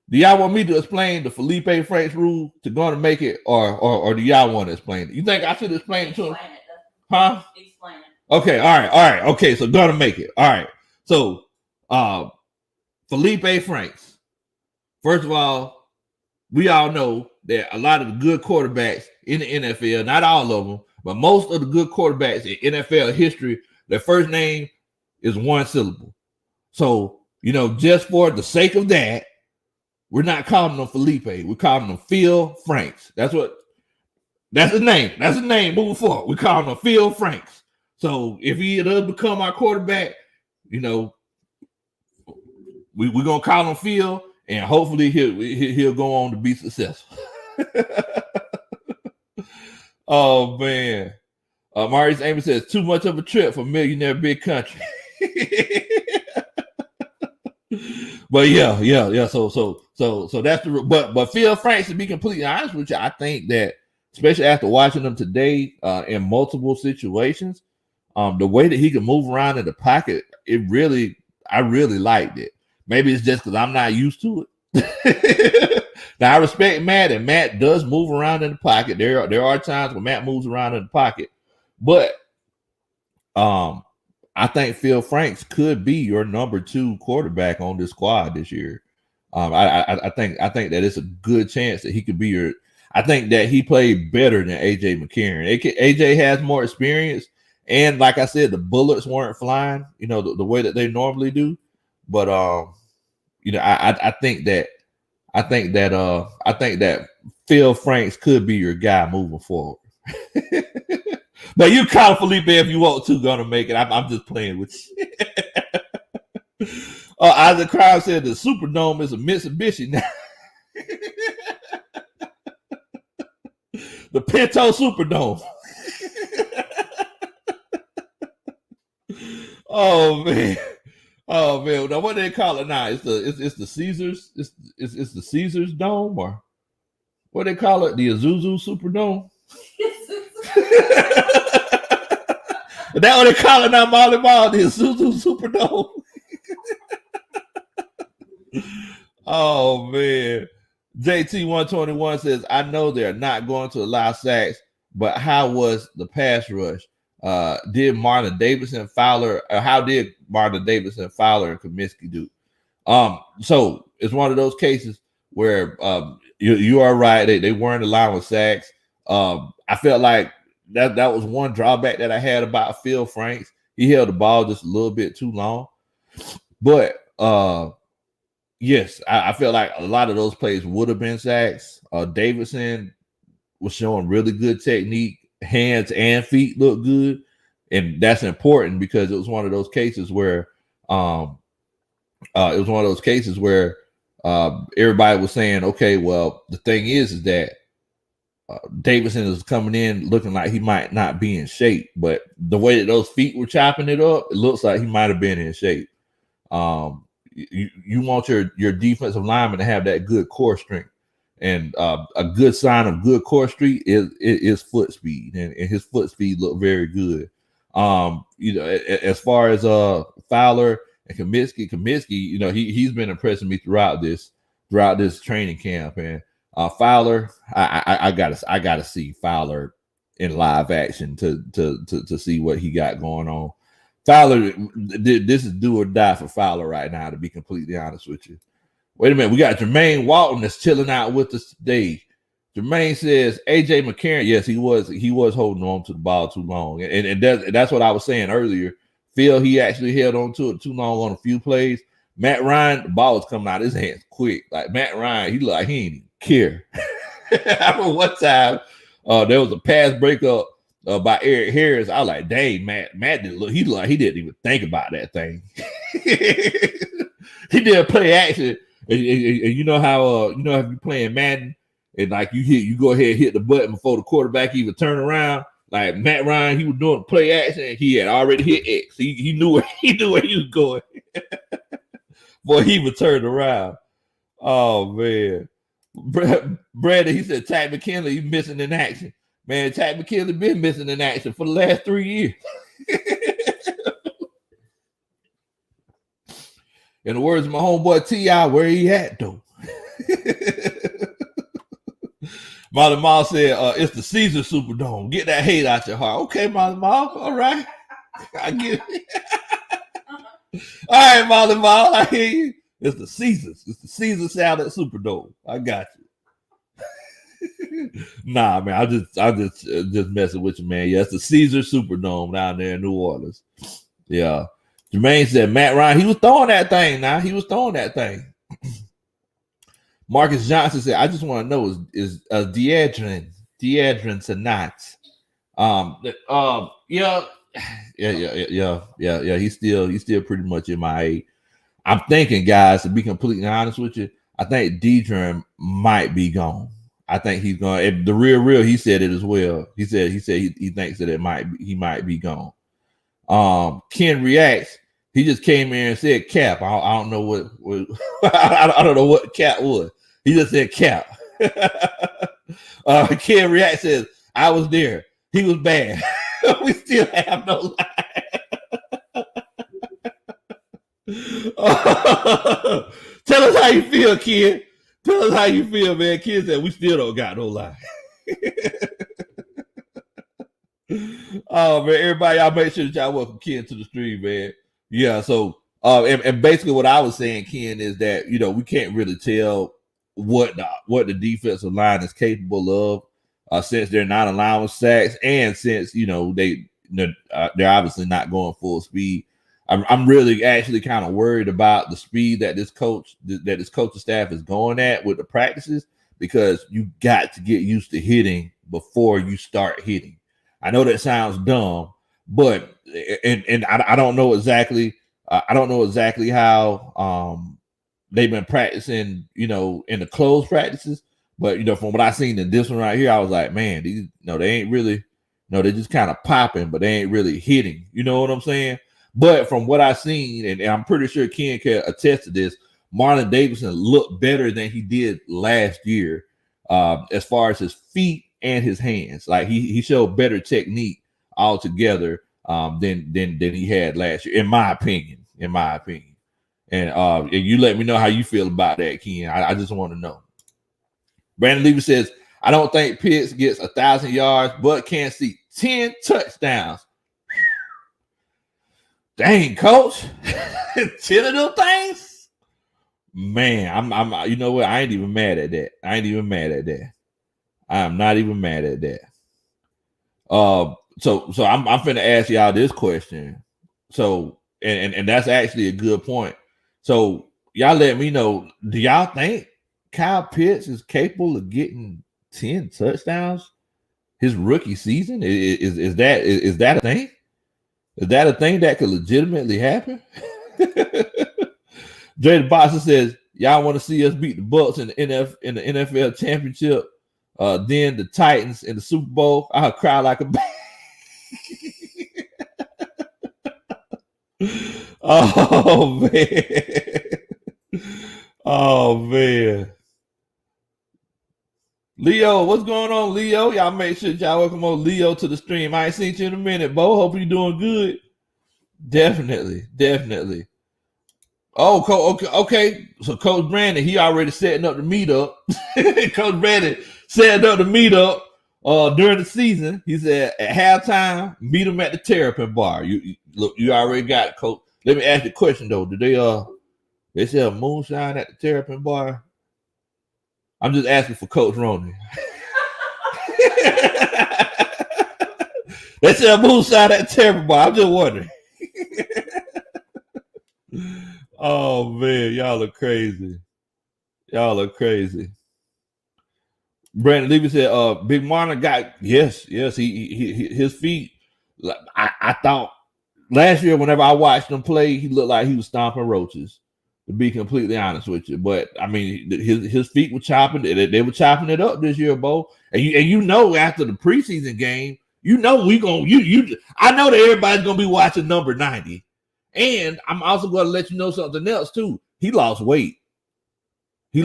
do y'all want me to explain the Felipe Franks rule to gonna make it, or do y'all want to explain it? You think I should explain it to him? Huh? Explain it. Okay. All right. Okay. So gonna make it. All right. So, Felipe Franks. First of all, we all know that a lot of the good quarterbacks in the NFL, not all of them, but most of the good quarterbacks in NFL history, their first name is one syllable. So, just for the sake of that, we're not calling him Felipe. We're calling him Phil Franks. That's his name. That's his name moving forward. We're calling him Phil Franks. So if he does become our quarterback, we're going to call him Phil, and hopefully he'll go on to be successful. Oh, man. Maurice Amos says, too much of a trip for millionaire Big Country. But yeah. So that's but Phil Franks, to be completely honest with you, I think that especially after watching him today in multiple situations, the way that he can move around in the pocket, I really liked it. Maybe it's just because I'm not used to it. Now I respect Matt, and Matt does move around in the pocket. There are times when Matt moves around in the pocket. But I think Phil Franks could be your number 2 quarterback on this squad this year. I think that it's a good chance that he could be your. I think that he played better than AJ McCarron. AJ has more experience, and like I said, the bullets weren't flying, the way that they normally do. But I think that Phil Franks could be your guy moving forward. But you call Felipe if you want to, gonna make it. I'm just playing with you. Isaac Crowd said the Superdome is a Mitsubishi now. The Pinto Superdome. Oh man. Now what do they call it now? It's the Caesars. It's the Caesars Dome, or what they call it? The Azuzu Superdome. That what they call it now, Molly Ball, the Azuzu Superdome. Oh man. JT121 says, I know they're not going to allow sacks, but how was the pass rush? How did Marlon Davidson, Fowler, and Kaminsky do? So it's one of those cases where you are right. They weren't allowing sacks. I felt like that was one drawback that I had about Phil Franks. He held the ball just a little bit too long. But yes, I felt like a lot of those plays would have been sacks. Davidson was showing really good technique. Hands and feet look good. And that's important because it was one of those cases where everybody was saying, okay, well, the thing is that Davidson is coming in looking like he might not be in shape, but the way that those feet were chopping it up, it looks like he might have been in shape. You want your defensive lineman to have that good core strength, and a good sign of good core strength is foot speed, and his foot speed looked very good. As far as Fowler and Kaminsky, he's been impressing me throughout this training camp, and Fowler, I gotta see Fowler in live action to see what he got going on. Fowler, this is do or die for Fowler right now, to be completely honest with you. Wait a minute, we got Jermaine Walton that's chilling out with us today. Jermaine says AJ McCarron, yes, he was holding on to the ball too long, and that's what I was saying earlier. Phil, he actually held on to it too long on a few plays. Matt Ryan, the ball was coming out of his hands quick. Like Matt Ryan, he looked like he ain't even care. I remember one time there was a pass breakup by Eric Harris. I was like, dang, Matt didn't look. He looked like he didn't even think about that thing. He did a play action, and you know how if you're playing Madden and like you go ahead and hit the button before the quarterback even turn around. Like Matt Ryan, he was doing play action, and he had already hit X. He knew where he was going. Boy, he would turn around. Oh man, Brandon, he said Ty McKinley, he's missing in action. Man, Ty McKinley been missing in action for the last 3 years. In the words of my homeboy T.I., where he at though? Molly Mall said, it's the Caesar Superdome. Get that hate out your heart. Okay, Molly Mall. All right. I get it. All right, Molly Mall. I hear you. It's the Caesars. It's the Caesar Salad Superdome. I got you. Nah, man. I just messing with you, man. Yeah, it's the Caesar Superdome down there in New Orleans. Yeah. Jermaine said Matt Ryan, he was throwing that thing now. He was throwing that thing. Marcus Johnson said, I just want to know is Deadrin tonight. Yeah. He's still pretty much MIA. I'm thinking, guys, to be completely honest with you, I think Deadrin might be gone. I think he's going. The real, he said it as well. He said he thinks that he might be gone. Ken reacts. He just came in and said cap. I don't know what I don't know what cap was. He just said cap. Ken reacts says, I was there. He was bad. We still have no lie. Tell us how you feel, Ken. Tell us how you feel, man. Ken said we still don't got no lie. Oh man, everybody, y'all make sure that y'all welcome Ken to the stream, man. Yeah, so and basically what I was saying, Ken, is that we can't really tell what the defensive line is capable of since they're not allowing sacks, and since they're obviously not going full speed. I'm really actually kind of worried about the speed that this coaching staff is going at with the practices, because you got to get used to hitting before you start hitting. I know that sounds dumb, but and I don't know exactly. I don't know exactly how they've been practicing, in the closed practices. But from what I seen in this one right here, I was like, man, these they ain't really, they're just kind of popping, but they ain't really hitting. You know what I'm saying? But from what I seen, and I'm pretty sure Ken can attest to this, Marlon Davidson looked better than he did last year, as far as his feet and his hands. Like he showed better technique altogether than he had last year, in my opinion. And you let me know how you feel about that, Ken. I just want to know. Brandon Levy says, I don't think Pitts gets 1,000 yards, but can see 10 touchdowns. Dang, coach. 10 of them things? Man, I'm you know what? I ain't even mad at that. I am not even mad at that. So I'm finna ask y'all this question. So and that's actually a good point. So y'all let me know, do y'all think Kyle Pitts is capable of getting 10 touchdowns his rookie season? Is that a thing? Is that a thing that could legitimately happen? Dre the Boxer says, y'all want to see us beat the Bucks in the NFL championship, then the Titans in the Super Bowl? I'll cry like a baby. Oh man. Leo, what's going on, Leo? Y'all make sure y'all welcome on Leo to the stream. I ain't seen you in a minute, Bo. Hope you're doing good. Definitely. Oh, okay. So Coach Brandon, he already setting up the meetup. Coach Brandon setting up the meetup during the season. He said at halftime, meet him at the Terrapin Bar. Look, you already got it, Coach. Let me ask you a question though. Do they sell moonshine at the Terrapin Bar? I'm just asking for Coach Roney. They sell moonshine at the Terrapin Bar. I'm just wondering. Oh man, y'all are crazy. Y'all are crazy. Brandon Levy said, Big Marlon got yes. He his feet. I thought last year whenever I watched him play, he looked like he was stomping roaches. To be completely honest with you, but I mean, his feet were chopping. They were chopping it up this year, Bo. And you know after the preseason game, you know we gonna you. I know that everybody's gonna be watching number 90. And I'm also going to let you know something else too. He lost weight. I'm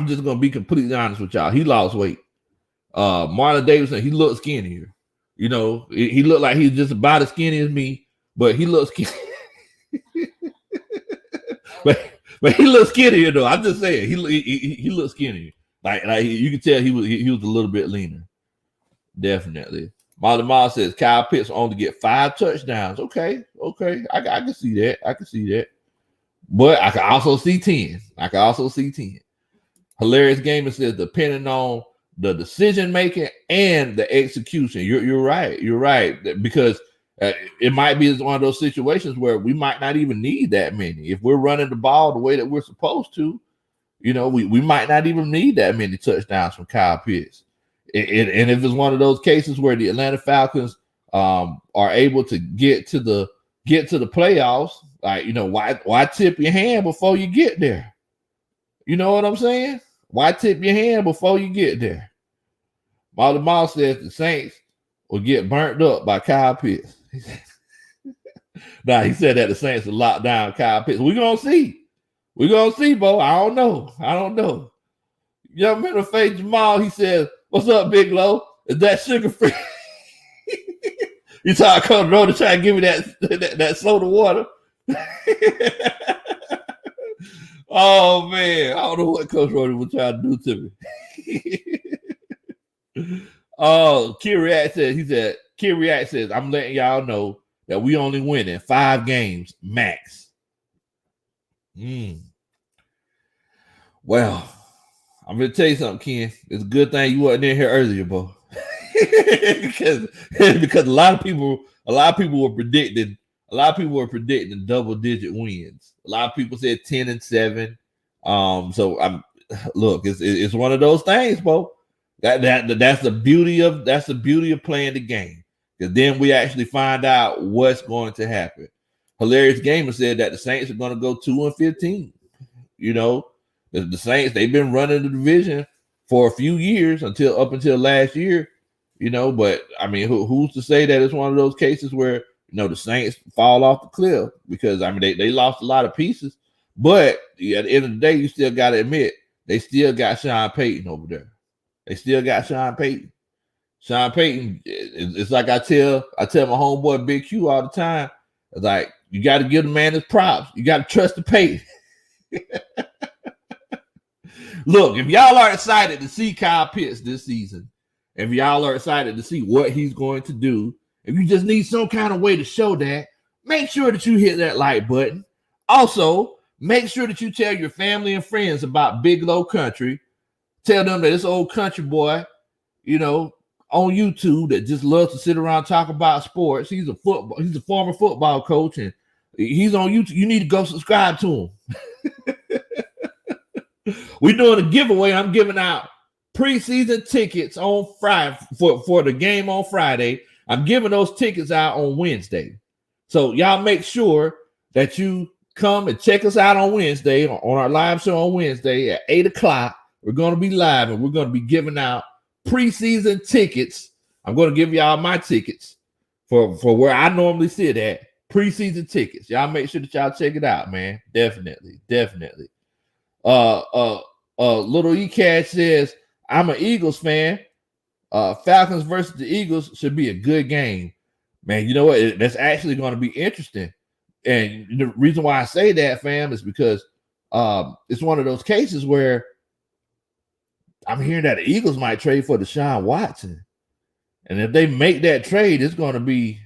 just going to be completely honest with y'all. He lost weight. Marlon Davidson, he looked skinnier. You know, he looked like he's just about as skinny as me, but he looks skinny. but he looks skinnier though. I'm just saying he looks skinnier. Like you can tell he was a little bit leaner. Definitely. Molly Miles says Kyle Pitts only get 5 touchdowns. Okay. I can see that. But I can also see 10. Hilarious Gamer says depending on the decision making and the execution. You're right. Because it might be one of those situations where we might not even need that many. If we're running the ball the way that we're supposed to, you know, we might not even need that many touchdowns from Kyle Pitts. And if it's one of those cases where the Atlanta Falcons are able to get to the playoffs, like, you know, why tip your hand before you get there? You know what I'm saying? Why tip your hand before you get there? Molly Moss says the Saints will get burnt up by Kyle Pitts. Nah, he said that the Saints will lock down Kyle Pitts. We're gonna see, Bo. I don't know. Young man of faith Jamal, he says, "What's up, Big Low? Is that sugar free?" You talk Coach Road to try to give me that soda water. Oh man, I don't know what Coach Road was trying to do to me. Oh, Kiriak says, "I'm letting y'all know that we only win in 5 games max." Well, I'm gonna tell you something, Ken. It's a good thing you wasn't in here earlier, Bo. because a lot of people were predicting double-digit wins. A lot of people said 10-7. So it's one of those things, Bo. That's the beauty of playing the game. Because then we actually find out what's going to happen. Hilarious Gamer said that the Saints are going to go 2-15. You know, the Saints, they've been running the division for a few years up until last year, you know, but I mean, who's to say that it's one of those cases where, you know, the Saints fall off the cliff? Because I mean, they lost a lot of pieces, but at the end of the day, you still got to admit, they still got Sean Payton over there. Sean Payton, it's like I tell my homeboy Big Q all the time, it's like, you got to give the man his props. You got to trust the Payton. Look, if y'all are excited to see Kyle Pitts this season, if y'all are excited to see what he's going to do, if you just need some kind of way to show that, make sure that you hit that like button. Also, make sure that you tell your family and friends about Big Low Kuntry. Tell them that this old country boy, you know, on YouTube that just loves to sit around talk about sports. He's a former football coach, and he's on YouTube. You need to go subscribe to him. We're doing a giveaway. I'm giving out preseason tickets on Friday for the game on Friday. I'm giving those tickets out on Wednesday. So y'all make sure that you come and check us out on Wednesday on our live show on Wednesday at 8:00. We're going to be live and we're going to be giving out preseason tickets. I'm going to give y'all my tickets for where I normally sit at. Preseason tickets. Y'all make sure that y'all check it out, man. Definitely. Little E-Cash says, I'm an Eagles fan. Falcons versus the Eagles should be a good game. Man, you know what? That's actually going to be interesting And the reason why I say that, fam, is because it's one of those cases where I'm hearing that the Eagles might trade for Deshaun Watson. And if they make that trade, it's going to be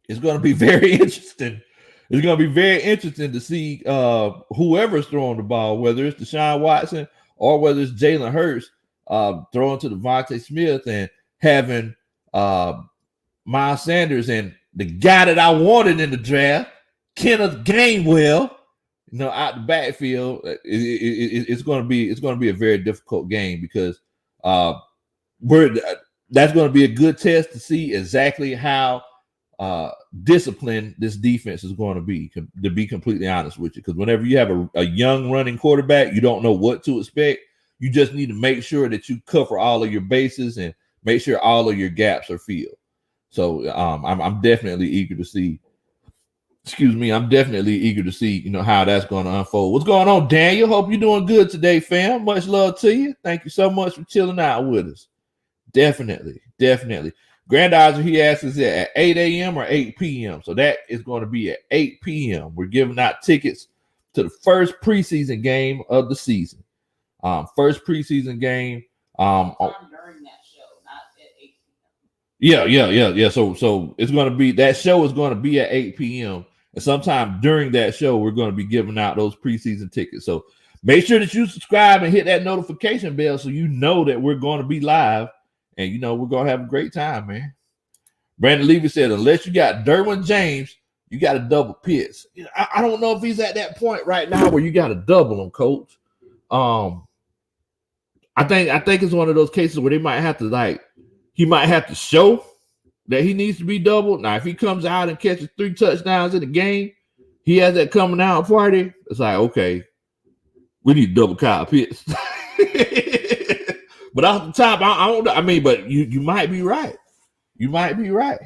very interesting. It's going to be very interesting to see whoever's throwing the ball, whether it's Deshaun Watson or whether it's Jalen Hurst throwing to Devontae Smith and having Miles Sanders and the guy that I wanted in the draft, Kenneth Gainwell, out the backfield. It's going to be a very difficult game because that's going to be a good test to see exactly how disciplined this defense is going to be completely honest with you. Because whenever you have a young running quarterback, you don't know what to expect. You just need to make sure that you cover all of your bases and make sure all of your gaps are filled. So I'm definitely eager to see. I'm definitely eager to see, how that's going to unfold. What's going on, Daniel? Hope you're doing good today, fam. Much love to you. Thank you so much for chilling out with us. Definitely. Grandizer, he asks, is it at 8 a.m. or 8 p.m.? So that is going to be at 8 p.m. We're giving out tickets to the first preseason game of the season. First preseason game. During that show, not at 8 p.m. Yeah. So it's going to be, that show is going to be at 8 p.m. And sometime during that show, we're going to be giving out those preseason tickets. So make sure that you subscribe and hit that notification bell so you know that we're going to be live. And, we're going to have a great time, man. Brandon Levy said, unless you got Derwin James, you got to double Pitts. I don't know if he's at that point right now where you got to double him, coach. I think it's one of those cases where they might have to, he might have to show that he needs to be doubled. Now, if he comes out and catches 3 touchdowns in the game, he has that coming out party. It's like, okay, we need to double Kyle Pitts. But off the top, I don't know. I mean, but you might be right. You might be right.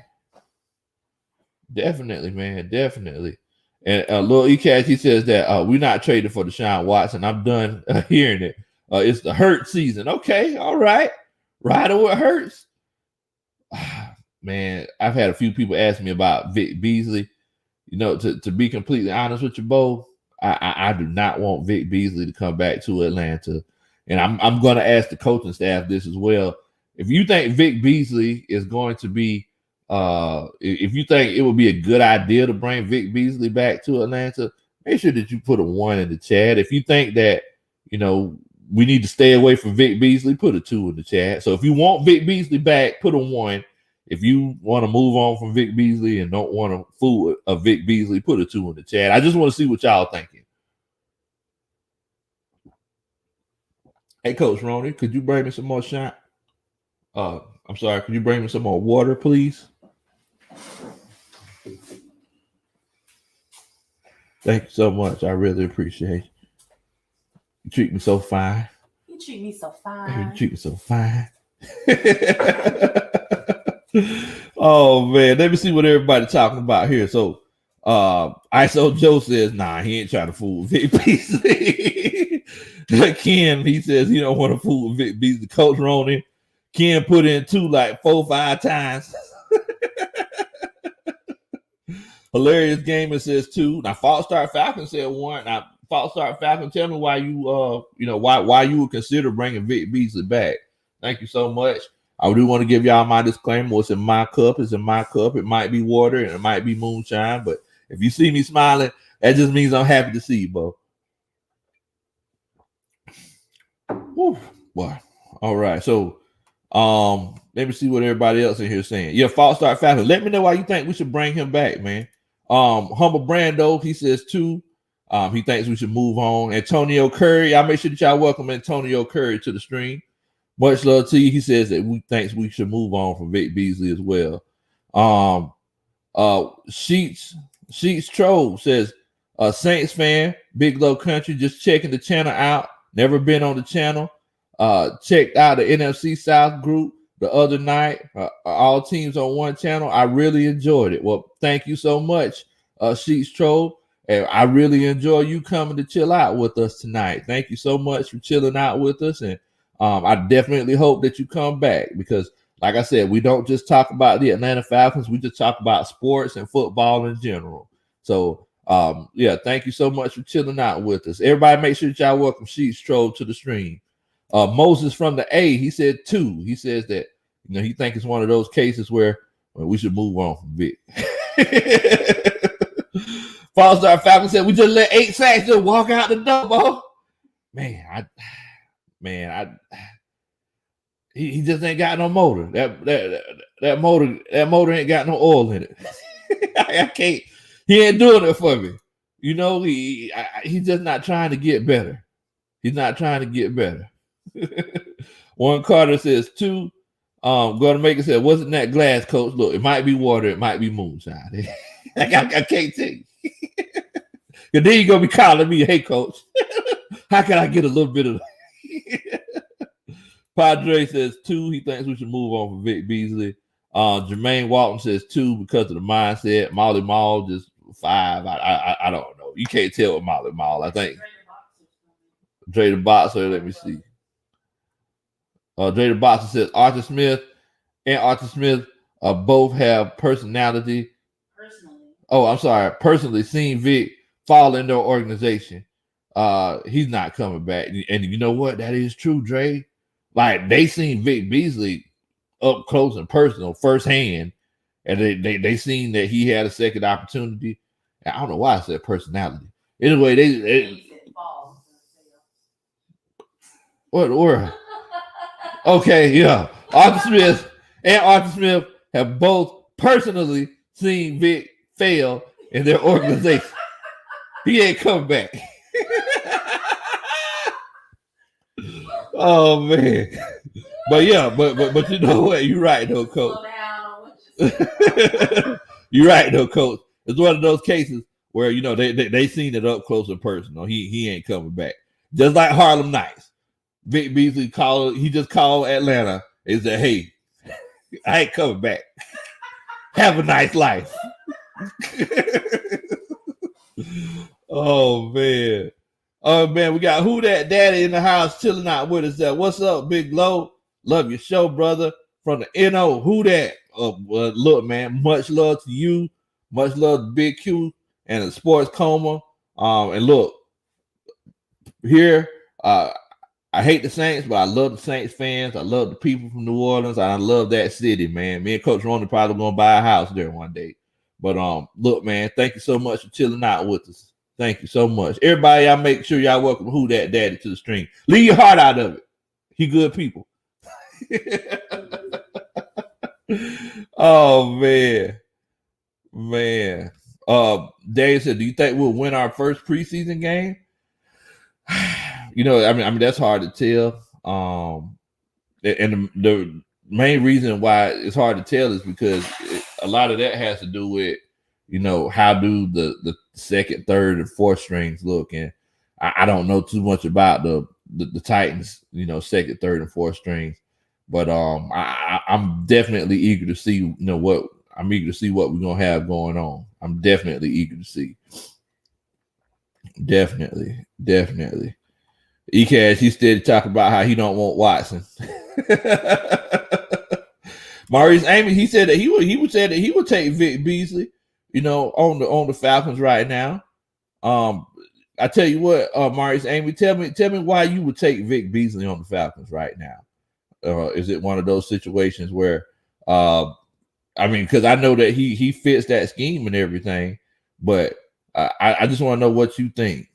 Definitely, man. Definitely. And Lil E-Cash, he says that we're not trading for Deshaun Watson. I'm done hearing it. It's the Hurt season. Okay, all right. Riding with Hurts. Man, I've had a few people ask me about Vic Beasley. To be completely honest with you, Bo, I do not want Vic Beasley to come back to Atlanta. And I'm going to ask the coaching staff this as well. If you think Vic Beasley is going to be, if you think it would be a good idea to bring Vic Beasley back to Atlanta, make sure that you put a 1 in the chat. If you think that, we need to stay away from Vic Beasley, put a 2 in the chat. So if you want Vic Beasley back, put a 1. If you want to move on from Vic Beasley and don't want to fool with a Vic Beasley, put a 2 in the chat. I just want to see what y'all thinking. Hey, Coach Ronnie, could you bring me some more shot? I'm sorry, could you bring me some more water, please? Thank you so much. I really appreciate it. You treat me so fine. You treat me so fine. You treat me so fine. Oh, man. Let me see what everybody's talking about here. So, ISO Joe says, nah, he ain't trying to fool with Vic Beasley. Ken, he says he don't want to fool with Vic Beasley. Coach Ronan, Ken put in 2 like 4-5 times. Hilarious Gamer says 2. Now, False Start Falcon said 1. Now, False Start Falcon, tell me why you why you would consider bringing Vic Beasley back. Thank you so much. I do want to give y'all my disclaimer. What's in my cup is in my cup. It might be water and it might be moonshine, but if you see me smiling, that just means I'm happy to see you, bro. Woo, boy. All right. So let me see what everybody else in here is saying. Yeah, False Start Falcon. Let me know why you think we should bring him back, man. Humble Brando, he says 2. He thinks we should move on. Antonio Curry, y'all make sure that y'all welcome Antonio Curry to the stream. Much love to you. He says that we thinks we should move on from Vic Beasley as well. Sheets Troll says, Saints fan, Big Low Kuntry, just checking the channel out. Never been on the channel. Checked out the NFC South group the other night. All teams on one channel. I really enjoyed it. Well, thank you so much, Sheets Troll. And I really enjoy you coming to chill out with us tonight. Thank you so much for chilling out with us. And I definitely hope that you come back because like I said, we don't just talk about the Atlanta Falcons. We just talk about sports and football in general. So, yeah, thank you so much for chilling out with us. Everybody, make sure that y'all welcome Sheets Troll to the stream. Moses from the A, he said 2. He says that he thinks it's one of those cases where we should move on from Vic. False Star Falcon said we just let 8 sacks just walk out the door, bro. He just ain't got no motor. That motor ain't got no oil in it. I can't. He ain't doing it for me. He's just not trying to get better. He's not trying to get better. One Carter says 2. Gonna make it say, wasn't that glass, coach? Look, it might be water, it might be moonshine. I can't tell you. And then you're gonna be calling me, hey coach, how can I get a little bit of Padre says 2. He thinks we should move on from Vic Beasley. Jermaine Walton says 2 because of the mindset. Molly Mall just 5. I don't know. You can't tell with Molly Mall. I think Dre the Boxer. Let me see. Dre the Boxer says Arthur Smith and Arthur Smith both have personality. Personally seen Vic fall in their organization. He's not coming back. And you know what? That is true, Dre. Like, they seen Vic Beasley up close and personal, firsthand, and they seen that he had a second opportunity. I don't know why I said personality. Anyway, what? Okay, yeah. Arthur Smith and Arthur Smith have both personally seen Vic fail in their organization. He ain't coming back. Oh man. But yeah, but you know what? You're right though, coach. You're right though, coach. It's one of those cases where they seen it up close and personal. He ain't coming back. Just like Harlem Nights. Vic Beasley just called Atlanta and said, hey, I ain't coming back. Have a nice life. Oh man. Oh man, we got Who That Daddy in the house chilling out with us. What's up, Big Low? Love your show, brother. From the NO, Who That? Look, man, much love to you. Much love to Big Q and the Sports Coma. And look, here, I hate the Saints, but I love the Saints fans. I love the people from New Orleans. And I love that city, man. Me and Coach Ronnie probably gonna buy a house there one day. But look, man, thank you so much for chilling out with us. Thank you so much. Everybody, y'all make sure y'all welcome Who That Daddy to the stream. Leave your heart out of it. He good people. Oh man. Dave said, do you think we'll win our first preseason game? I mean, that's hard to tell. And the main reason why it's hard to tell is because a lot of that has to do with, how do the second, third, and fourth strings look? And I don't know too much about the Titans, second, third, and fourth strings. But I'm definitely eager to see, what we're gonna have going on. I'm definitely eager to see. Definitely. E-Cash, he still talking about how he don't want Watson. Maurice Amy, he said that he would take Vic Beasley, on the Falcons right now. I tell you what, Maurice Amy, tell me why you would take Vic Beasley on the Falcons right now. Is it one of those situations where, because I know that he fits that scheme and everything, but I just want to know what you think.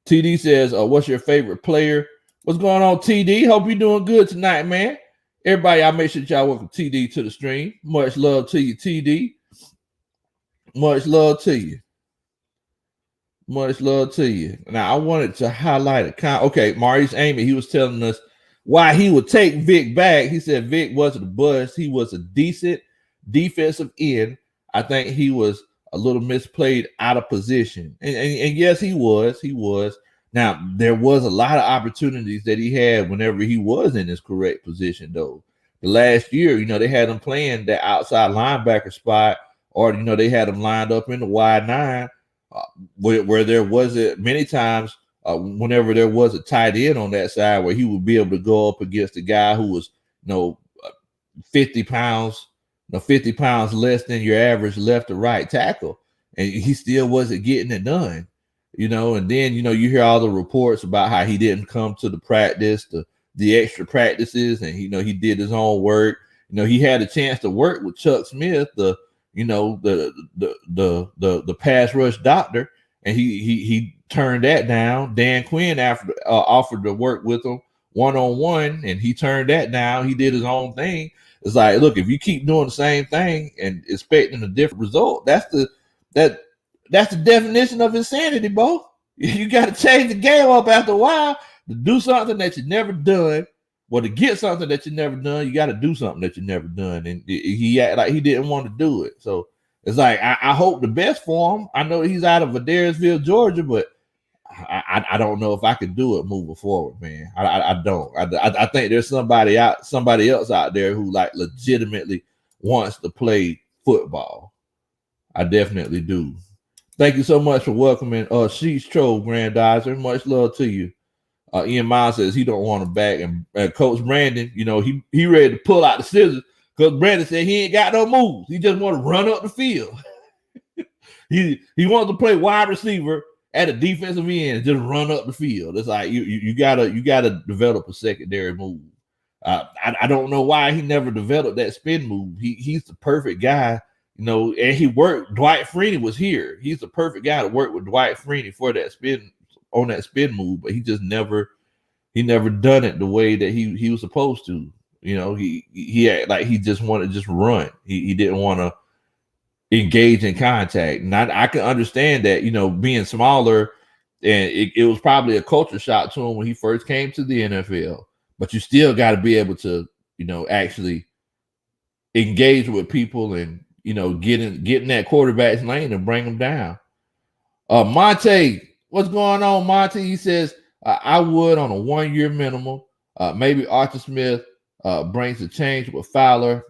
TD says, what's your favorite player? What's going on, TD? Hope you're doing good tonight, man. Everybody, y'all make sure y'all welcome TD to the stream. Much love to you, TD. Much love to you. Now, I wanted to highlight okay, Maurice Amy, he was telling us why he would take Vic back. He said Vic wasn't a bust. He was a decent defensive end. I think he was a little misplayed, out of position. And yes, he was. Now, there was a lot of opportunities that he had whenever he was in his correct position, though. The last year, they had him playing that outside linebacker spot, or, they had him lined up in the wide 9, where there wasn't many times whenever there was a tight end on that side where he would be able to go up against a guy who was, 50 pounds, 50 pounds less than your average left or right tackle. And he still wasn't getting it done, and then, you hear all the reports about how he didn't come to the practice, the extra practices, and, he did his own work. He had a chance to work with Chuck Smith, the pass rush doctor, and he turned that down. Dan Quinn offered to work with him one-on-one, and he turned that down. He did his own thing. It's like, look, if you keep doing the same thing and expecting a different result, that's the definition of insanity, Bo. You got to change the game up after a while to do something that you never done. Well, to get something that you never done, you got to do something that you never done. And he acted like he didn't want to do it. So it's like, I hope the best for him. I know he's out of Adairsville, Georgia, but I don't know if I could do it moving forward, man. I don't. I think there's somebody else out there who like legitimately wants to play football. I definitely do. Thank you so much for welcoming Sheets Troll, Grandizer. Much love to you. Ian Miles says he don't want him back, and Coach Brandon, he ready to pull out the scissors because Brandon said he ain't got no moves. He just want to run up the field. he wants to play wide receiver at a defensive end, just run up the field. It's like you gotta develop a secondary move. I don't know why he never developed that spin move. He's the perfect guy, and he worked. Dwight Freeney was here. He's the perfect guy to work with Dwight Freeney for that spin move, but he just never done it the way that he was supposed to. He had, like he just wanted to just run. He didn't want to engage in contact. And I can understand that, being smaller, and it was probably a culture shock to him when he first came to the NFL. But you still got to be able to, actually engage with people and, get in that quarterback's lane and bring them down. Monte, what's going on, Monte? He says, I would on a 1-year minimum. Maybe Arthur Smith brings a change with Fowler.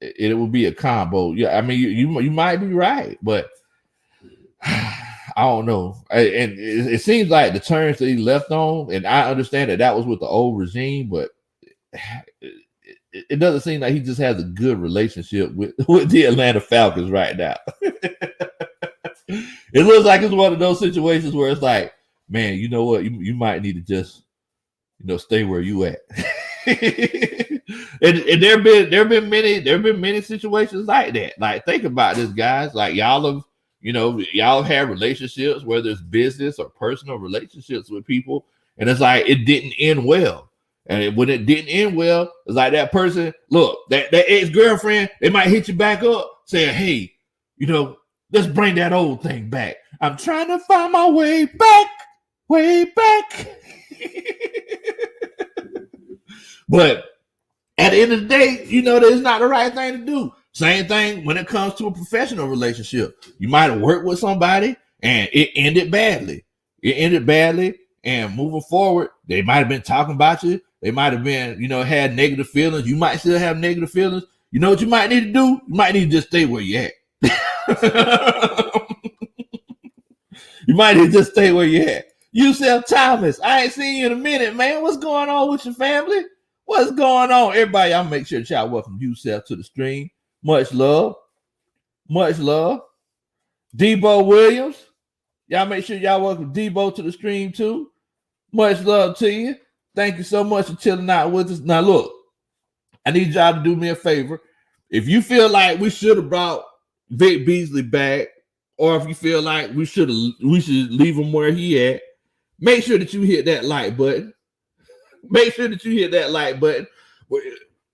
It would be a combo. Yeah, I mean, you might be right, but I don't know. And it seems like the terms that he left on, and I understand that was with the old regime, but it doesn't seem like he just has a good relationship with the Atlanta Falcons right now. It looks like it's one of those situations where it's like, man, you know what? You might need to just, stay where you at. and there have been many situations like that. Like, think about this, guys. Like, y'all have had relationships, whether it's business or personal relationships with people, and it's like it didn't end well. And when it didn't end well, it's like that person, look, that ex-girlfriend, they might hit you back up saying, hey, let's bring that old thing back. I'm trying to find my way back. But at the end of the day, that it's not the right thing to do. Same thing when it comes to a professional relationship. You might have worked with somebody and it ended badly. And moving forward, they might have been talking about you. They might have been, had negative feelings. You might still have negative feelings. You know what you might need to do? You might need to just stay where you're at. You might need to just stay where you're at. Yusef Thomas, I ain't seen you in a minute, man. What's going on with your family? What's going on? Everybody, y'all make sure that y'all welcome Yusef to the stream. Much love. Debo Williams, y'all make sure y'all welcome Debo to the stream too. Much love to you. Thank you so much for chilling out with us. Now, look, I need y'all to do me a favor. If you feel like we should have brought Vic Beasley back, or if you feel like we should leave him where he at, make sure that you hit that like button.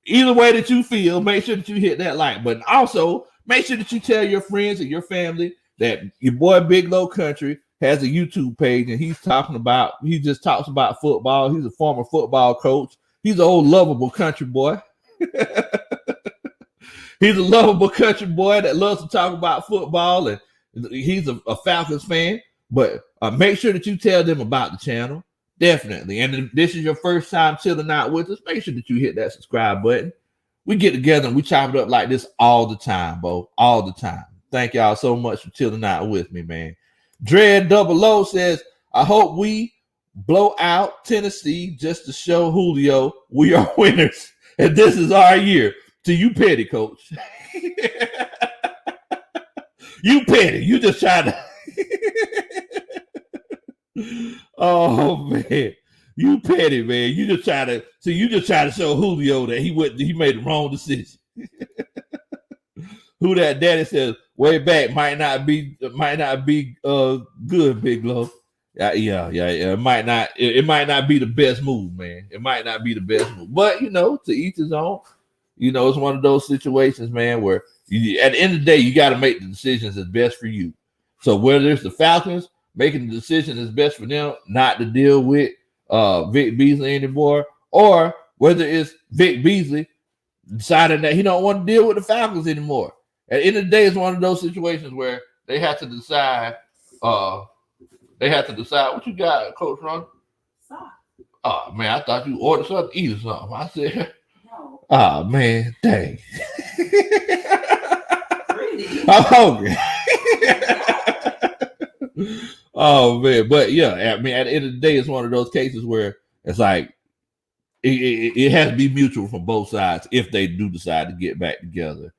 Either way that you feel, make sure that you hit that like button. Also, make sure that you tell your friends and your family that your boy Big Low Kuntry has a YouTube page, and he just talks about football. He's a former football coach. He's an old lovable country boy. He's a lovable country boy that loves to talk about football, and he's a Falcons fan. But make sure that you tell them about the channel. Definitely. And if this is your first time chilling out with us, make sure that you hit that subscribe button. We get together and we chop it up like this all the time, Bo. All the time. Thank y'all so much for chilling out with me, man. Dread Double O says, I hope we blow out Tennessee just to show Julio we are winners. And this is our year. So you petty, coach. You petty. You just trying to. Oh man, you petty, man. You just try to. So you just try to show Julio that he made the wrong decision. Who that daddy says way back might not be good, Big Low. Yeah. It might not be the best move, man. It might not be the best move, but to each his own. It's one of those situations, man, where at the end of the day, you got to make the decisions that's best for you. So whether it's the Falcons making the decision that's best for them not to deal with Vic Beasley anymore, or whether it's Vic Beasley deciding that he don't want to deal with the Falcons anymore. At the end of the day, it's one of those situations where they have to decide. What you got, Coach Ron? Oh man, I thought you ordered something to eat or something. I said, no. Oh man, dang. I'm hungry. Oh man, but yeah, at the end of the day, it's one of those cases where it's like it has to be mutual from both sides if they do decide to get back together.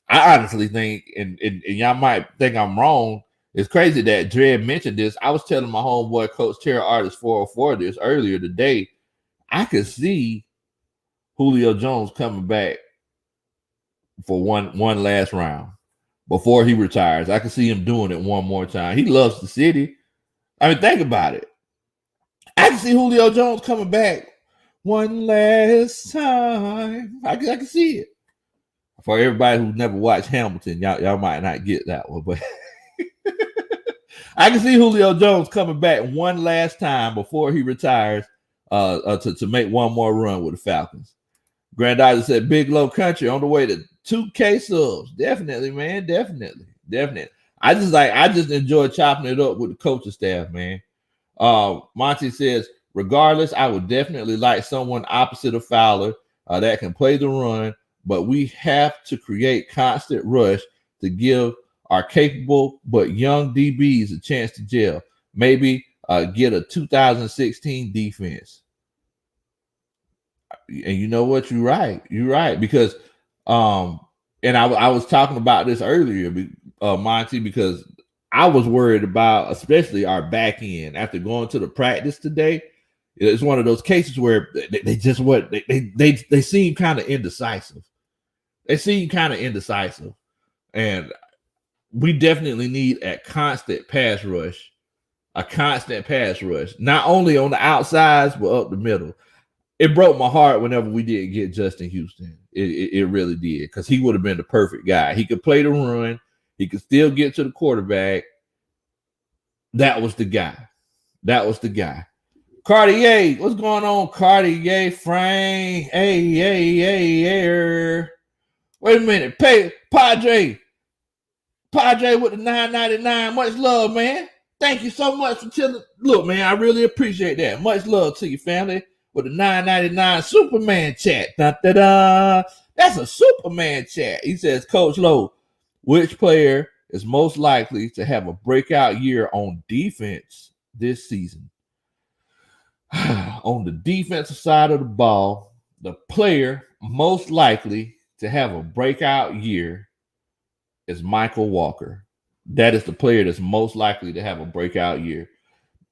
I honestly think, and y'all might think I'm wrong, it's crazy that Dred mentioned this. I was telling my homeboy, Coach Terry Artist 404, this earlier today. I could see Julio Jones coming back for one last round before he retires. I could see him doing it one more time. He loves the city. I mean, think about it. I can see Julio Jones coming back one last time. I can see it. For everybody who's never watched Hamilton, y'all might not get that one, but I can see Julio Jones coming back one last time before he retires to make one more run with the Falcons. Granddaughter said, Big Low Kuntry on the way to 2K subs. Definitely, man. Definitely. I just enjoy chopping it up with the coaching staff, man. Monty says, regardless, I would definitely like someone opposite of Fowler that can play the run, but we have to create constant rush to give our capable but young DBs a chance to gel. Maybe get a 2016 defense. And you know what? You're right. Because, and I was talking about this earlier, Monty, because I was worried about, especially our back end after going to the practice today. It's one of those cases where they just they seem kind of indecisive. And we definitely need a constant pass rush, not only on the outsides, but up the middle. It broke my heart whenever we didn't get Justin Houston. It really did, because he would have been the perfect guy. He could play the run. He could still get to the quarterback. That was the guy. Cartier, what's going on, Cartier, Frank? Hey. Wait a minute. Padre with the $9.99. Much love, man. Thank you so much for telling. Look, man, I really appreciate that. Much love to you, family. With the $9.99 Superman chat. Da-da-da. That's a Superman chat. He says, Coach Lowe, which player is most likely to have a breakout year on defense this season? On the defensive side of the ball, the player most likely to have a breakout year is Michael Walker. That is the player that's most likely to have a breakout year.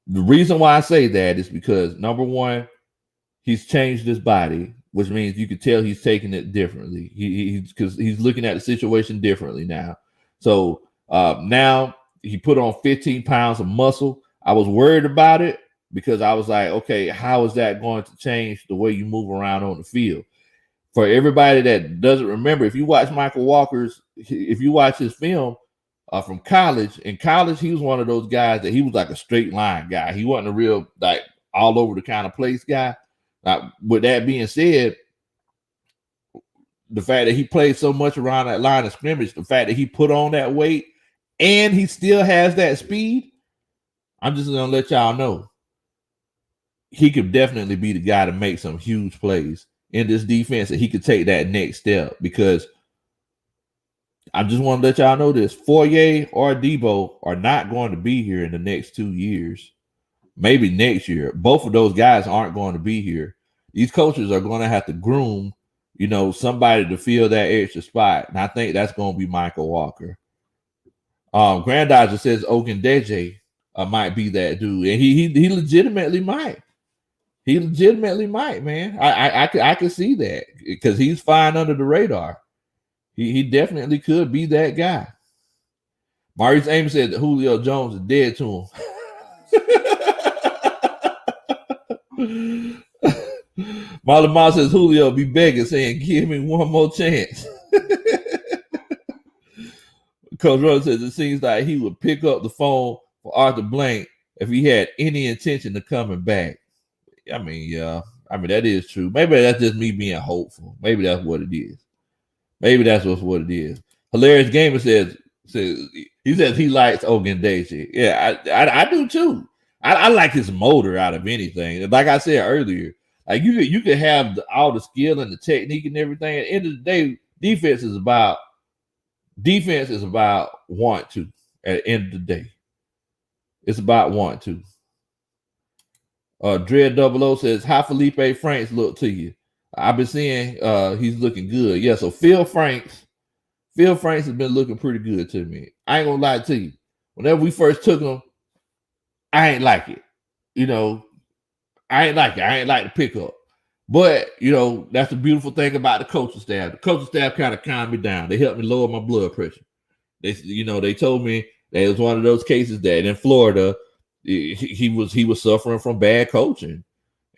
The reason why I say that is because, number one, he's changed his body, which means you could tell he's taking it differently. Because he's looking at the situation differently now. So now he put on 15 pounds of muscle. I was worried about it because I was like, okay, how is that going to change the way you move around on the field? For everybody that doesn't remember, if you watch his film from college, in college, he was one of those guys that he was like a straight line guy. He wasn't a real like all over the kind of place guy. With that being said, the fact that he played so much around that line of scrimmage, the fact that he put on that weight and he still has that speed, I'm just going to let y'all know he could definitely be the guy to make some huge plays in this defense, and he could take that next step, because I just want to let y'all know this. Foye or Debo are not going to be here in the next 2 years. Maybe next year. Both of those guys aren't going to be here. These coaches are going to have to groom somebody to fill that extra spot. And I think that's going to be Michael Walker. Granddodger says Ogundeji might be that dude. And he legitimately might. He legitimately might, man. I could see that because he's flying under the radar. He definitely could be that guy. Maurice Ames said that Julio Jones is dead to him. Marlon Miles says Julio be begging, saying, "Give me one more chance." Coach Rose says it seems like he would pick up the phone for Arthur Blank if he had any intention of coming back. I mean, yeah. I mean, that is true. Maybe that's just me being hopeful. Maybe that's what it is. Maybe that's what it is. Hilarious Gamer says he likes Ogundeji. Yeah, I do too. I like his motor out of anything. Like I said earlier, like you could have all the skill and the technique and everything. At the end of the day, defense is about want to. At the end of the day, it's about want to. Dread 00 says, "How Felipe Franks look to you?" I've been seeing he's looking good. Yeah, so Phil Franks has been looking pretty good to me. I ain't gonna lie to you. Whenever we first took him, I ain't like it. I ain't like it. I ain't like the pickup. But, that's the beautiful thing about the coaching staff. The coaching staff kind of calmed me down. They helped me lower my blood pressure. They told me that it was one of those cases that in Florida, he was suffering from bad coaching.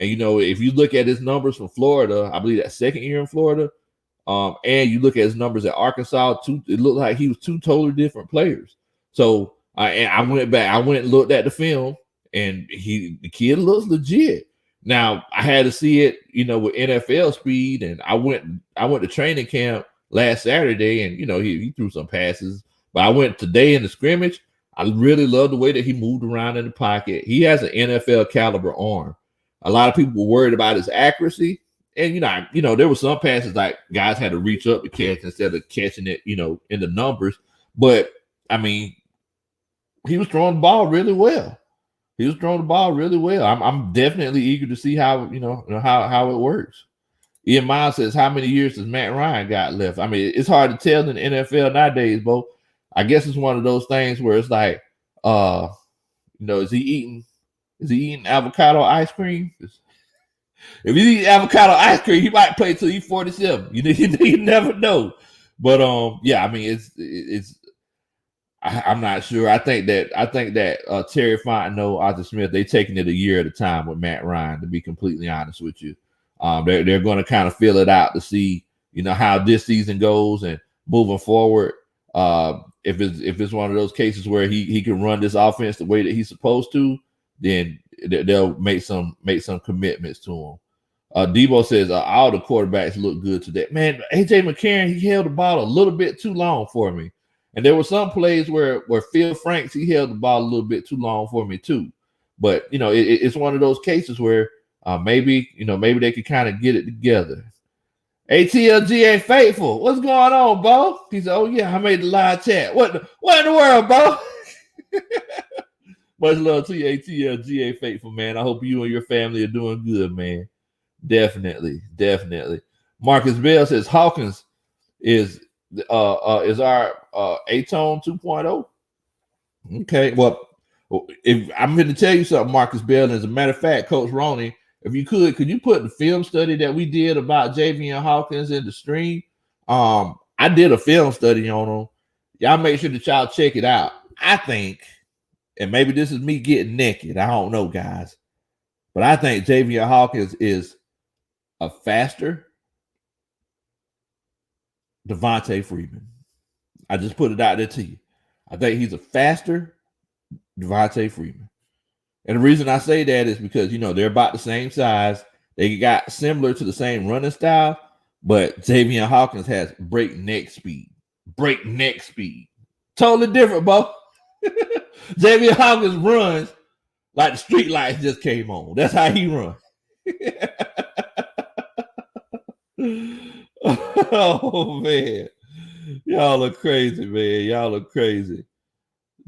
And, if you look at his numbers from Florida, I believe that second year in Florida, and you look at his numbers at Arkansas, it looked like he was two totally different players. So I went back, I went and looked at the film, and the kid looks legit. Now I had to see it, with NFL speed, and I went to training camp last Saturday, and he threw some passes. But I went today in the scrimmage. I really love the way that he moved around in the pocket. He has an NFL caliber arm. A lot of people were worried about his accuracy. And, there were some passes like guys had to reach up to catch instead of catching it, in the numbers. But, I mean, he was throwing the ball really well. I'm definitely eager to see how it works. Ian Miles says, "How many years does Matt Ryan got left?" I mean, it's hard to tell in the NFL nowadays, Bo. I guess it's one of those things where it's like, is he eating avocado ice cream? If he's eating avocado ice cream, he might play till he's 47. You never know. But yeah, I mean, I'm not sure. I think that Terry Fontenot, Arthur Smith, they taking it a year at a time with Matt Ryan. To be completely honest with you, they're going to kind of fill it out to see how this season goes and moving forward. If it's one of those cases where he can run this offense the way that he's supposed to, then they'll make some commitments to him. Debo says all the quarterbacks look good today. Man, AJ McCarron, he held the ball a little bit too long for me. And there were some plays where Phil Franks, he held the ball a little bit too long for me too. But it's one of those cases where maybe they could kind of get it together. ATLGA Faithful, what's going on, Bo? He said, "Oh yeah, I made the live chat. What in the world, Bo?" Much love to you, ATLGA Faithful, man. I hope you and your family are doing good, man. Definitely. Marcus Bell says Hawkins is our A-Tone 2.0. Okay, well, if I'm going to tell you something, Marcus Bell, as a matter of fact, Coach Roney, if you could you put the film study that we did about Javian Hawkins in the stream? I did a film study on him. Y'all make sure that y'all check it out. I think, and maybe this is me getting naked, I don't know, guys, but I think Javian Hawkins is a faster Devontae Freeman. I just put it out there to you. I think he's a faster Devontae Freeman. And the reason I say that is because, they're about the same size. They got similar to the same running style, but Javian Hawkins has breakneck speed. Totally different, Bo. Javian Hawkins runs like the street lights just came on. That's how he runs. Oh, man. Y'all are crazy, man. Y'all are crazy.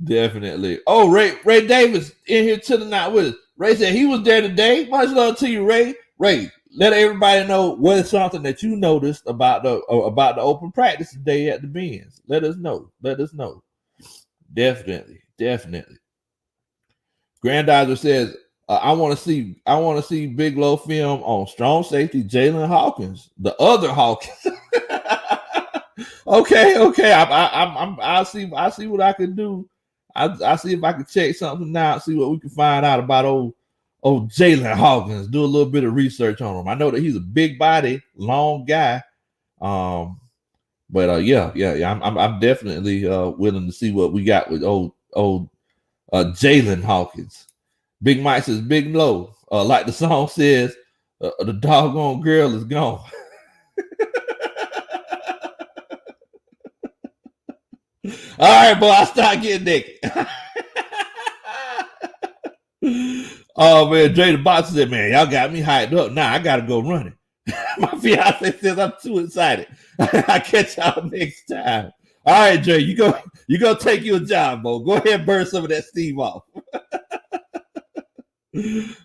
Definitely. Oh, Ray Davis in here to the night with us. Ray said he was there today. Much love to you, Ray. Ray, let everybody know what is something that you noticed about the open practice today at the Benz. Let us know. Definitely. Grandizer says, I want to see Big Low film on strong safety Jalen Hawkins, the other Hawkins. okay. I'll see what I can do. I'll see if I can check something out, see what we can find out about old Jalen Hawkins. Do a little bit of research on him. I know that he's a big body, long guy. But yeah. I'm definitely willing to see what we got with old Jalen Hawkins. Big Mike says, Big Low, like the song says, the doggone girl is gone. All right, boy, I start getting naked. Oh man, Dre the Boxer said, man, y'all got me hyped up. Now I gotta go running. My fiance says I'm too excited. I catch y'all next time. All right, Dre, you go take you a job, Bo. Go ahead and burn some of that steam off.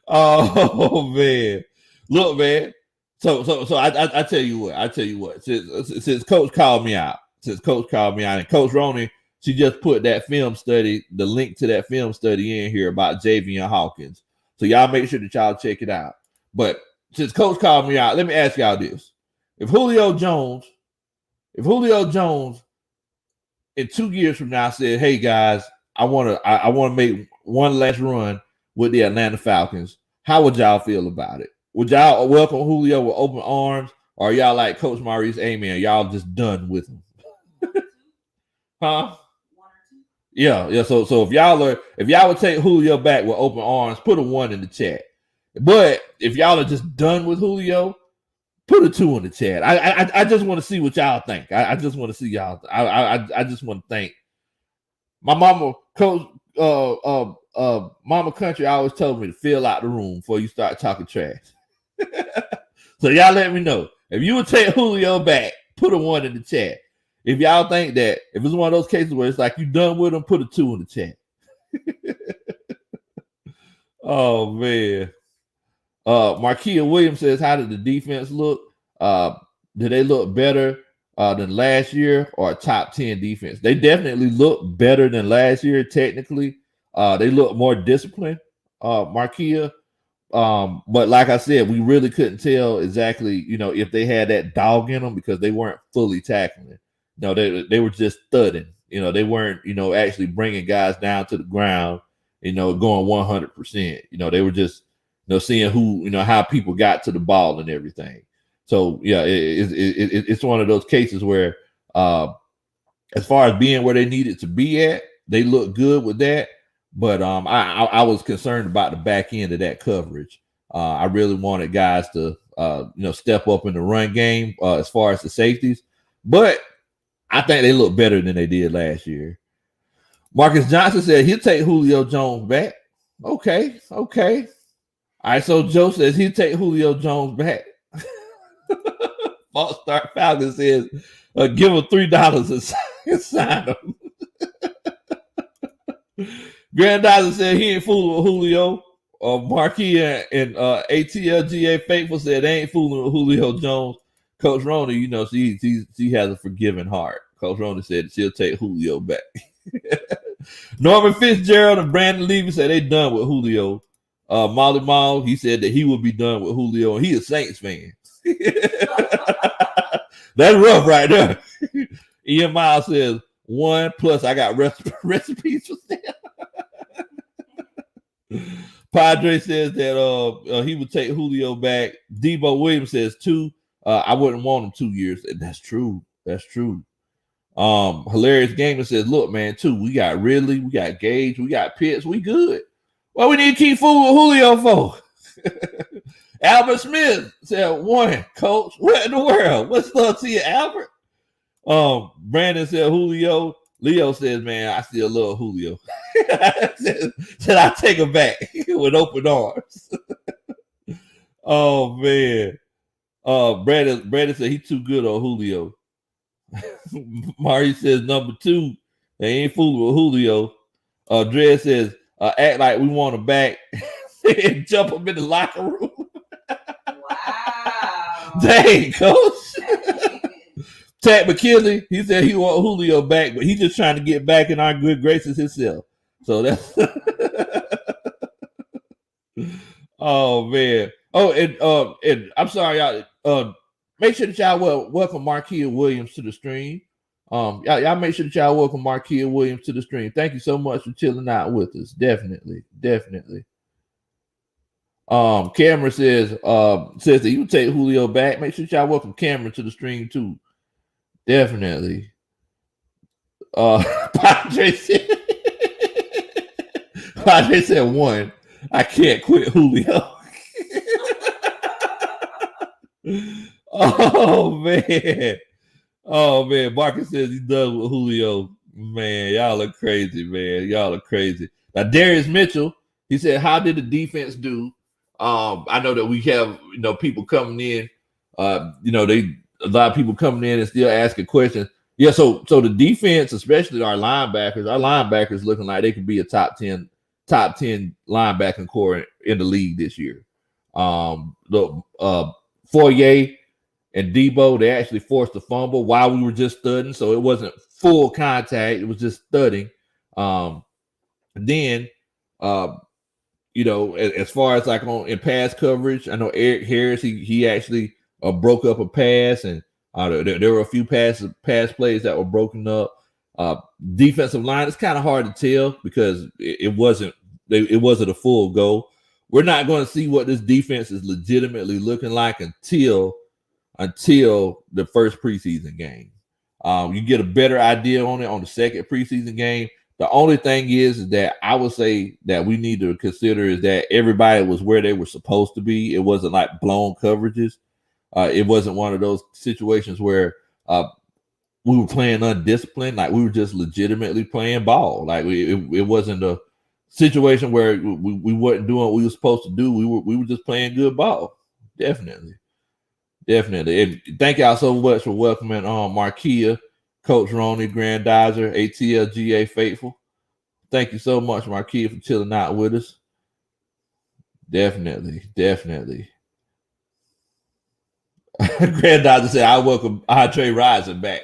Oh man. Look, man. So I tell you what. Since Coach called me out, and Coach Roney, she just put that film study, the link to that film study in here about Javian Hawkins. So y'all make sure that y'all check it out. But since Coach called me out, let me ask y'all this. If Julio Jones in 2 years from now said, hey guys, I wanna make one last run with the Atlanta Falcons, how would y'all feel about it? Would y'all welcome Julio with open arms, or are y'all like Coach Maurice, amen, y'all just done with him? Huh? Yeah. So if y'all would take Julio back with open arms, put a 1 in the chat. But if y'all are just done with Julio, put a 2 in the chat. I just want to see what y'all think. I just want to see y'all. I just want to think. My mama, Coach Mama Country always told me to fill out the room before you start talking trash. So y'all let me know. If you would take Julio back, put a 1 in the chat. If y'all think that, if it's one of those cases where it's like you done with him, put a 2 in the chat. Oh man. Markia Williams says, how did the defense look? Did they look better than last year, or a top 10 defense? They definitely look better than last year, technically. They look more disciplined, Markia. But like I said, we really couldn't tell exactly, if they had that dog in them, because they weren't fully tackling. They were just thudding. They weren't, actually bringing guys down to the ground, going 100%. They were just, seeing who, how people got to the ball and everything. So yeah, it's one of those cases where, as far as being where they needed to be at, they look good with that. But I was concerned about the back end of that coverage. I really wanted guys to step up in the run game as far as the safeties. But I think they look better than they did last year. Marcus Johnson said he'll take Julio Jones back. Okay. All right, so Joe says he'll take Julio Jones back. False Start Falcon says give him $3 and sign him. Grandizer said he ain't fooling with Julio. Marquis and ATLGA Faithful said they ain't fooling with Julio Jones. Coach Roney, she has a forgiving heart. Coach Roney said she'll take Julio back. Norman Fitzgerald and Brandon Levy said they done with Julio. Molly Mall, he said that he would be done with Julio, and he a Saints fan. That's rough right there. Ian Miles says 1 plus I got recipes for sale. Padre says that he would take Julio back. Debo Williams says 2. I wouldn't want him 2 years. That's true. Hilarious Gamer says, look, man, 2. We got Ridley, we got Gage, we got Pitts, we good. What we need to keep fooling with Julio for? Albert Smith said 1, coach. What in the world? What's up to you, Albert? Brandon said Julio. Leo says, man, I still love Julio. said I take him back with open arms. Oh man. Brandon said he's too good on Julio. Mari says number 2, they ain't fooling with Julio. Dred says act like we want him back and jump him in the locker room. Wow. Dang, coach. Tad McKinley, he said he want Julio back, but he's just trying to get back in our good graces himself. So that's oh man. Oh, and I'm sorry, y'all. Make sure that y'all welcome Marquia Williams to the stream. Y'all make sure that y'all welcome Marquia Williams to the stream. Thank you so much for chilling out with us. Definitely. Cameron says that you take Julio back. Make sure y'all welcome Cameron to the stream too. Definitely. Padre said one. I can't quit Julio. Oh man. Marcus says he's done with Julio. Man, y'all are crazy, man. Y'all are crazy. Now Darius Mitchell, he said, how did the defense do? I know that we have people coming in. A lot of people coming in and still asking questions. Yeah, so the defense, especially our linebackers looking like they could be a top 10 linebacking core in the league this year. Foyer and Debo, they actually forced a fumble while we were just studying, so it wasn't full contact, it was just studying. Then as far as like in pass coverage, I know Eric Harris, he actually broke up a pass, and there were a few pass plays that were broken up. Defensive line, it's kind of hard to tell because it wasn't a full go. We're not going to see what this defense is legitimately looking like until the first preseason game. You get a better idea on it on the second preseason game. The only thing is that I would say that we need to consider is that everybody was where they were supposed to be. It wasn't like blown coverages. It wasn't one of those situations where we were playing undisciplined. Like we were just legitimately playing ball. Like it wasn't a situation where we weren't doing what we were supposed to do. We were just playing good ball. Definitely. And thank y'all so much for welcoming Marquia, Coach Ronnie, Grandizer, ATLGA faithful. Thank you so much, Marquia, for chilling out with us. Definitely. Grandizer said, I welcome Andre Rison back.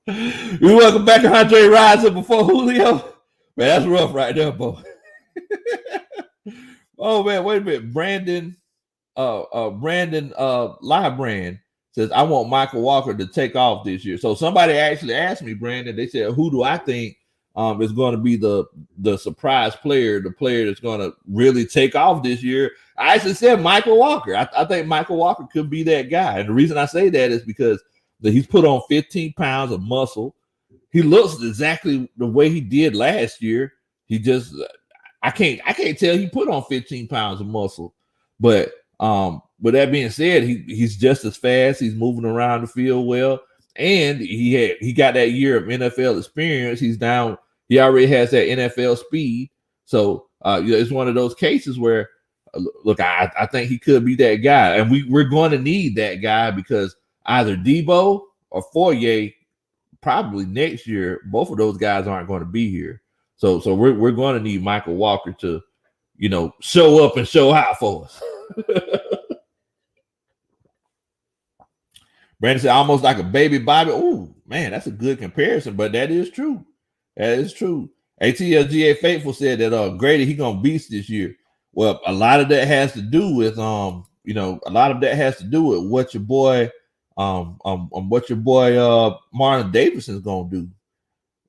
We welcome back Andre Rison before Julio. Man, that's rough right there, boy. Oh man, wait a minute. Brandon Librand says, I want Michael Walker to take off this year. So somebody actually asked me, Brandon, they said, who do I think is going to be the surprise player, the player that's going to really take off this year? I actually said Michael Walker. I think Michael Walker could be that guy. And the reason I say that is because he's put on 15 pounds of muscle. He looks exactly the way he did last year. He just, I can't tell he put on 15 pounds of muscle. But with that being said, he's just as fast. He's moving around the field well. And he got that year of NFL experience. He already has that NFL speed. So it's one of those cases where, look, I think he could be that guy. And we're going to need that guy because either Debo or Foyer, probably next year, both of those guys aren't going to be here. So we're going to need Michael Walker to, show up and show out for us. Brandon said, almost like a baby Bobby. Oh, man, that's a good comparison, but that is true. ATLGA Faithful said that Grady, he going to beast this year. Well, a lot of that has to do with what your boy Marlon Davidson is going to do.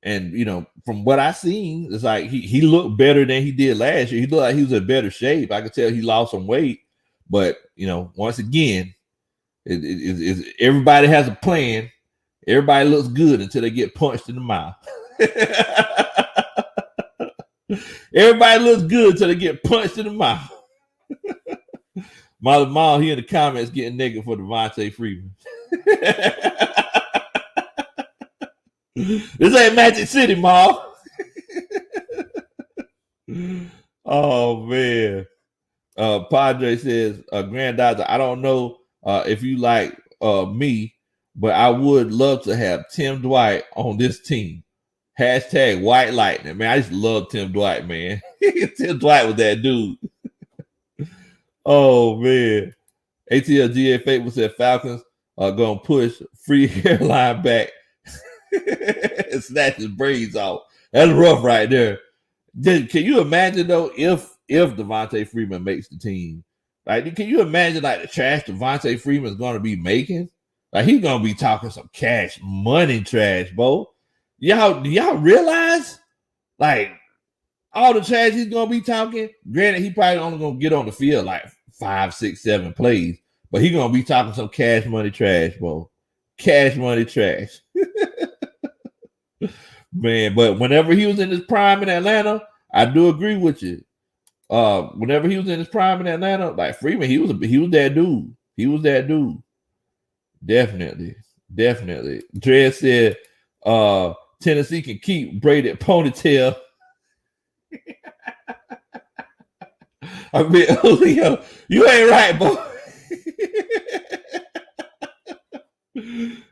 And, from what I seen, it's like he looked better than he did last year. He looked like he was in better shape. I could tell he lost some weight. But, once again, it everybody has a plan. Everybody looks good until they get punched in the mouth. Everybody looks good until they get punched in the mouth. Mother Mom here in the comments getting naked for Devontae Freeman. This ain't Magic City, Mom. Oh man. Padre says, Granddaughter, I don't know if you like me, but I would love to have Tim Dwight on this team. Hashtag White Lightning. Man, I just love Tim Dwight, man. Tim Dwight was that dude. Oh man. ATLGA Fable said Falcons are going to push free hairline back and snatch his braids off. That's rough right there. Can you imagine, though, if Devontae Freeman makes the team? Like, can you imagine, like, the trash Devontae Freeman is going to be making? Like, he's going to be talking some cash money trash, bro. Do y'all realize, like, all the trash he's going to be talking? Granted, he probably only going to get on the field, like, 5, 6, 7 plays. But he's going to be talking some cash money trash, bro. Cash money trash. Man, but whenever he was in his prime in Atlanta, I do agree with you. Whenever he was in his prime in Atlanta, like Freeman, he was that dude. He was that dude. Definitely. Dre said Tennessee can keep braided ponytail. I mean, Leo, you ain't right, boy.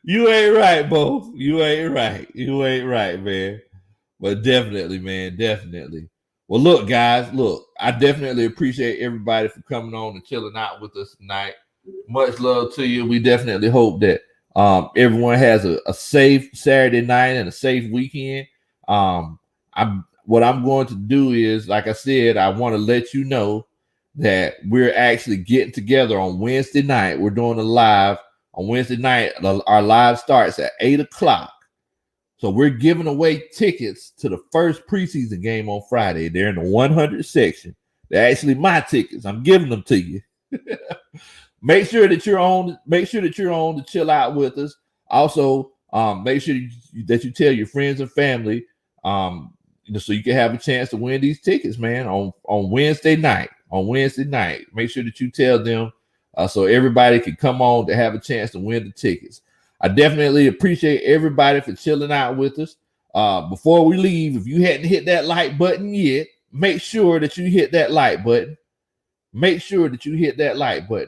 You ain't right, Bo. You ain't right, man. But definitely, man, definitely. Well, look, guys, I definitely appreciate everybody for coming on and chilling out with us tonight. Much love to you. We definitely hope that everyone has a safe Saturday night and a safe weekend. What I'm going to do is, like I said, I want to let you know that we're actually getting together on Wednesday night. We're doing a live on Wednesday night. Our live starts at 8:00. So we're giving away tickets to the first preseason game on Friday. They're in the 100 section. They're actually my tickets. I'm giving them to you. Make sure that you're on to chill out with us. Also, make sure that you tell your friends and family, so you can have a chance to win these tickets, man, on Wednesday night. Make sure that you tell them so everybody can come on to have a chance to win the tickets. I definitely appreciate everybody for chilling out with us. Before we leave, if you hadn't hit that like button yet, make sure that you hit that like button.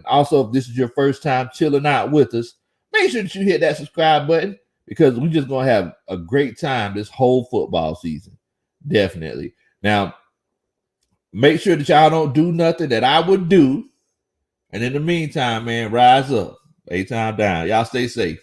Also, if this is your first time chilling out with us, make sure that you hit that subscribe button, because we're just going to have a great time this whole football season. Definitely. Now, make sure that y'all don't do nothing that I would do. And in the meantime, man, rise up. A time down. Y'all stay safe.